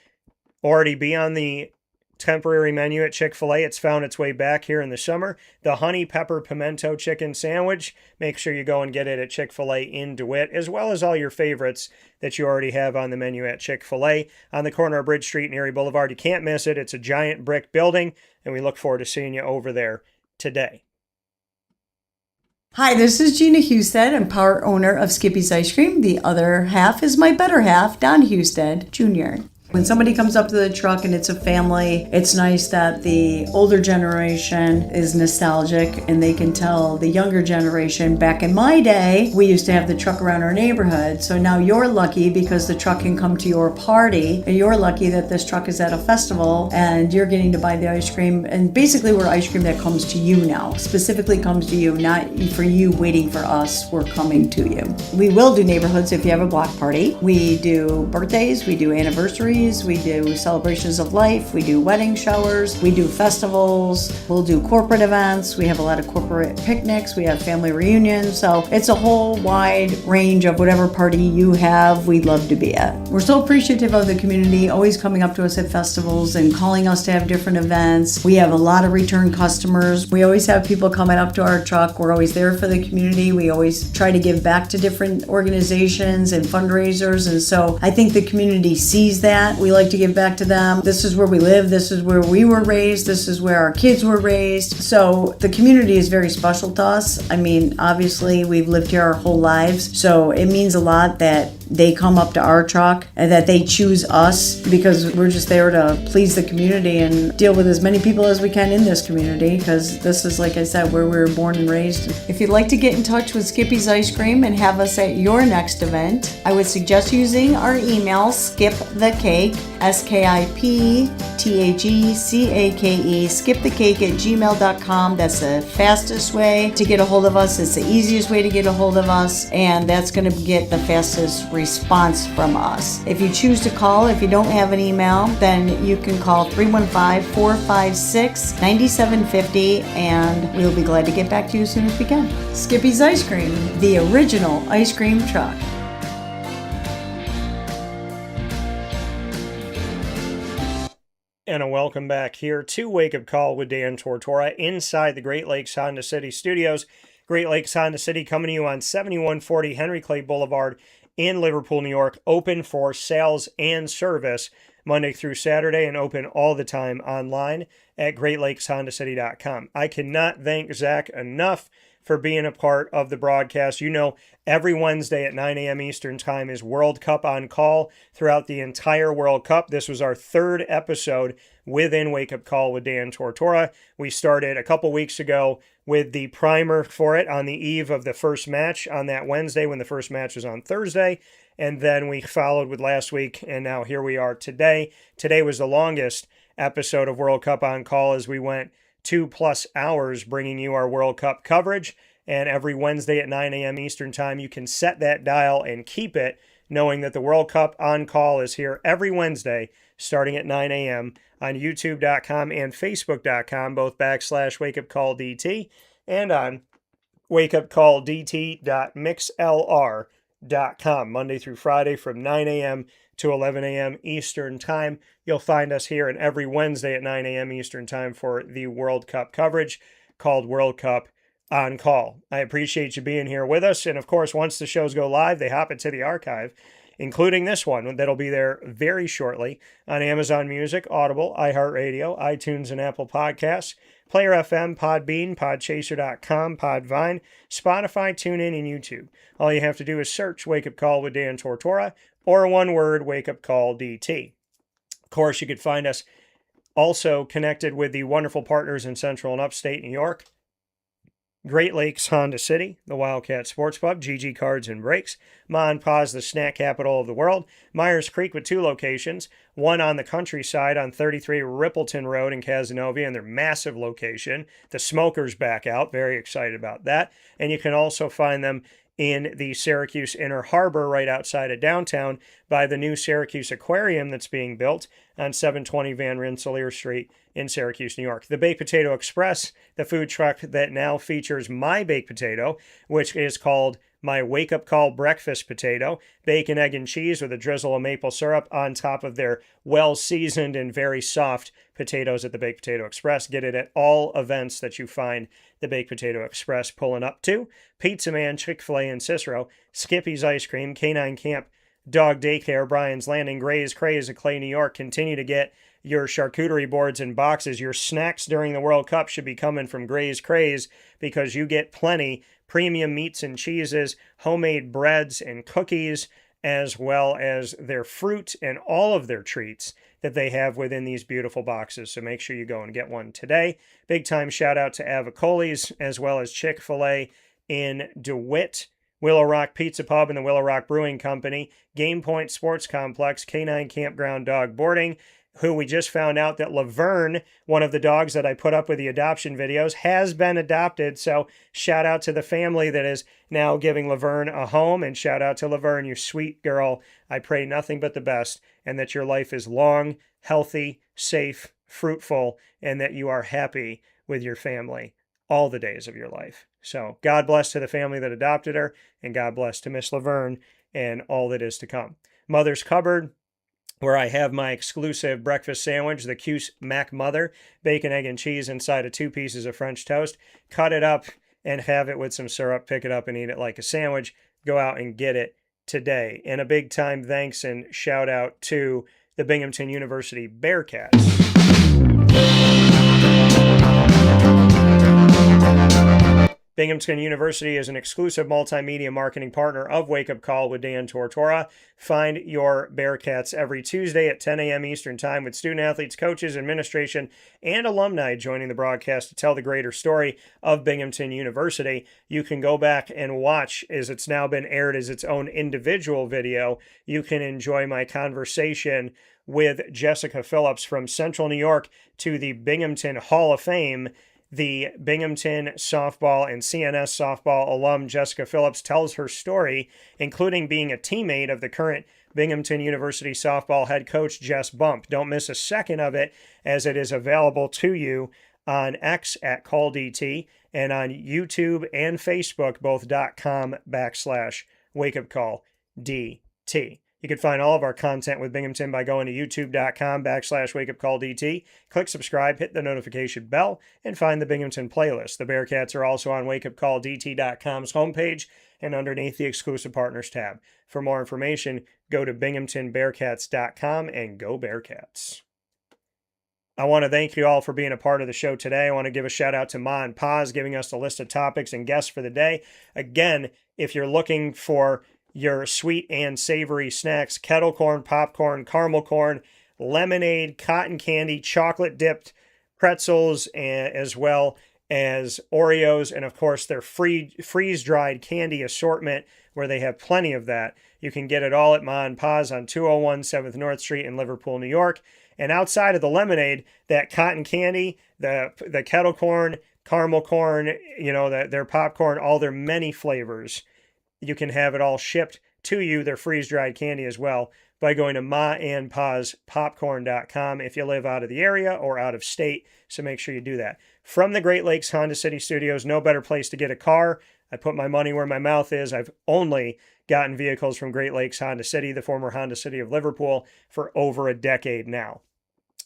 A: already be on the temporary menu at Chick-fil-A. It's found its way back here in the summer. The honey pepper pimento chicken sandwich. Make sure you go and get it at Chick-fil-A in DeWitt, as well as all your favorites that you already have on the menu at Chick-fil-A on the corner of Bridge Street and Erie Boulevard. You can't miss it. It's a giant brick building, and we look forward to seeing you over there today.
O: Hi, this is Gina Husted. I'm part owner of Skippy's Ice Cream. The other half is my better half, Don Husted Jr. When somebody comes up to the truck and it's a family, it's nice that the older generation is nostalgic and they can tell the younger generation, back in my day, we used to have the truck around our neighborhood. So now you're lucky because the truck can come to your party, and you're lucky that this truck is at a festival and you're getting to buy the ice cream. And basically we're ice cream that comes to you now, specifically comes to you, not for you waiting for us, we're coming to you. We will do neighborhoods if you have a block party. We do birthdays, we do anniversaries, we do celebrations of life, we do wedding showers, we do festivals, we'll do corporate events, we have a lot of corporate picnics, we have family reunions, so it's a whole wide range of whatever party you have, we'd love to be at. We're so appreciative of the community, always coming up to us at festivals and calling us to have different events. We have a lot of return customers. We always have people coming up to our truck. We're always there for the community. We always try to give back to different organizations and fundraisers, and so I think the community sees that. We like to give back to them. This is where we live. This is where we were raised. This is where our kids were raised. So the community is very special to us. I mean, obviously, we've lived here our whole lives. So it means a lot that they come up to our truck and that they choose us, because we're just there to please the community and deal with as many people as we can in this community, because this is, like I said, where we were born and raised. If you'd like to get in touch with Skippy's Ice Cream and have us at your next event, I would suggest using our email, skipthecake, skipthecake, skipthecake@gmail.com. That's the fastest way to get a hold of us. It's the easiest way to get a hold of us, and that's going to get the fastest response from us. If you choose to call, if you don't have an email, then you can call 315-456-9750, and we'll be glad to get back to you as soon as we can. Skippy's Ice Cream, the original ice cream truck.
A: And And a welcome back here to Wake Up Call with Dan Tortora inside the Great Lakes Honda City studios. Great Lakes Honda City coming to you on 7140 Henry Clay Boulevard in Liverpool, New York. Open for sales and service Monday through Saturday and open all the time online at greatlakeshondacity.com. I cannot thank Zach enough for being a part of the broadcast. You know, every Wednesday at 9 a.m. Eastern Time is World Cup on call throughout the entire World Cup. This was our third episode within Wake Up Call with Dan Tortora. We started a couple weeks ago with the primer for it on the eve of the first match on that Wednesday when the first match was on Thursday. And then we followed with last week, and now here we are today. Today was the longest episode of World Cup on call as we went 2+ hours bringing you our World Cup coverage. And every Wednesday at 9 a.m. Eastern Time, you can set that dial and keep it, knowing that the World Cup on call is here every Wednesday starting at 9 a.m. on youtube.com and facebook.com, both /wakeupcalldt, and on wakeupcalldt.mixlr.com, Monday through Friday from 9 a.m. to 11 a.m. Eastern Time. You'll find us here, and every Wednesday at 9 a.m. Eastern Time for the World Cup coverage called World Cup on Call. I appreciate you being here with us, and of course, once the shows go live, they hop into the archive, including this one that'll be there very shortly on Amazon Music, Audible, iHeartRadio, iTunes, and Apple Podcasts, Player FM, Podbean, Podchaser.com, Podvine, Spotify, TuneIn, and YouTube. All you have to do is search Wake Up Call with Dan Tortora, or one word, Wake Up Call DT. Of course, you could find us also connected with the wonderful partners in Central and Upstate New York, Great Lakes Honda City, the Wildcat Sports Pub, GG Cards and Brakes, Ma and Pa's, the snack capital of the world, Myers Creek with 2 locations, one on the countryside on 33 Rippleton Road in Casanova, and their massive location. The Smokers back out, very excited about that. And you can also find them in the Syracuse Inner Harbor right outside of downtown by the new Syracuse Aquarium that's being built on 720 Van Rensselaer Street in Syracuse, New York. The Baked Potato Express, the food truck that now features my baked potato, which is called my Wake Up Call Breakfast Potato, bacon, egg, and cheese with a drizzle of maple syrup on top of their well-seasoned and very soft potatoes at the Baked Potato Express. Get it at all events that you find the Baked Potato Express pulling up to. Pizza Man, Chick-fil-A, and Cicero, Skippy's Ice Cream, Canine Camp, Dog Daycare, Brian's Landing, Gray's Craze of Clay, New York. Continue to get your charcuterie boards and boxes. Your snacks during the World Cup should be coming from Gray's Craze because you get plenty premium meats and cheeses, homemade breads and cookies, as well as their fruit and all of their treats that they have within these beautiful boxes. So make sure you go and get one today. Big time shout out to Avicoli's as well as Chick-fil-A in DeWitt, Willow Rock Pizza Pub and the Willow Rock Brewing Company, Game Point Sports Complex, Canine Campground Dog Boarding, who we just found out that Laverne, one of the dogs that I put up with the adoption videos, has been adopted. So shout out to the family that is now giving Laverne a home, and shout out to Laverne, you sweet girl. I pray nothing but the best, and that your life is long, healthy, safe, fruitful, and that you are happy with your family all the days of your life. So God bless to the family that adopted her, and God bless to Miss Laverne and all that is to come. Mother's Cupboard, where I have my exclusive breakfast sandwich, the Cuse Mac Mother, bacon, egg, and cheese inside of 2 pieces of French toast. Cut it up and have it with some syrup. Pick it up and eat it like a sandwich. Go out and get it today. And a big time thanks and shout out to the Binghamton University Bearcats. Binghamton University is an exclusive multimedia marketing partner of Wake Up Call with Dan Tortora. Find your Bearcats every Tuesday at 10 a.m. Eastern Time with student athletes, coaches, administration, and alumni joining the broadcast to tell the greater story of Binghamton University. You can go back and watch, as it's now been aired as its own individual video. You can enjoy my conversation with Jessica Phillips from Central New York to the Binghamton Hall of Fame. The Binghamton softball and CNS softball alum Jessica Phillips tells her story, including being a teammate of the current Binghamton University softball head coach Jess Bump. Don't miss a second of it, as it is available to you on X at CallDT and on YouTube and Facebook, both .com/wakeupcallDT. You can find all of our content with Binghamton by going to youtube.com/wakeupcalldt. Click subscribe, hit the notification bell, and find the Binghamton playlist. The Bearcats are also on wakeupcalldt.com's homepage and underneath the exclusive partners tab. For more information, go to binghamtonbearcats.com and go Bearcats. I want to thank you all for being a part of the show today. I want to give a shout out to Ma and Pa's giving us the list of topics and guests for the day. Again, if you're looking for your sweet and savory snacks, kettle corn, popcorn, caramel corn, lemonade, cotton candy, chocolate dipped pretzels, as well as Oreos, and of course their freeze-dried candy assortment where they have plenty of that. You can get it all at Ma and Pa's on 201 7th North Street in Liverpool, New York. And outside of the lemonade, that cotton candy, the kettle corn, caramel corn, their popcorn, all their many flavors, you can have it all shipped to you, their freeze-dried candy as well, by going to maandpaspopcorn.com if you live out of the area or out of state, so make sure you do that. From the Great Lakes Honda City Studios, no better place to get a car. I put my money where my mouth is. I've only gotten vehicles from Great Lakes Honda City, the former Honda City of Liverpool, for over a decade now.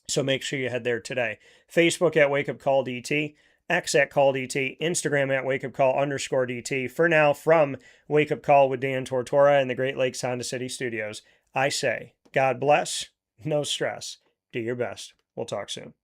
A: So make sure you head there today. Facebook at WakeUpCallDT, X at CallDT, Instagram at WakeUpCall_DT. For now, from Wake Up Call with Dan Tortora and the Great Lakes Honda City Studios, I say, God bless, no stress, do your best. We'll talk soon.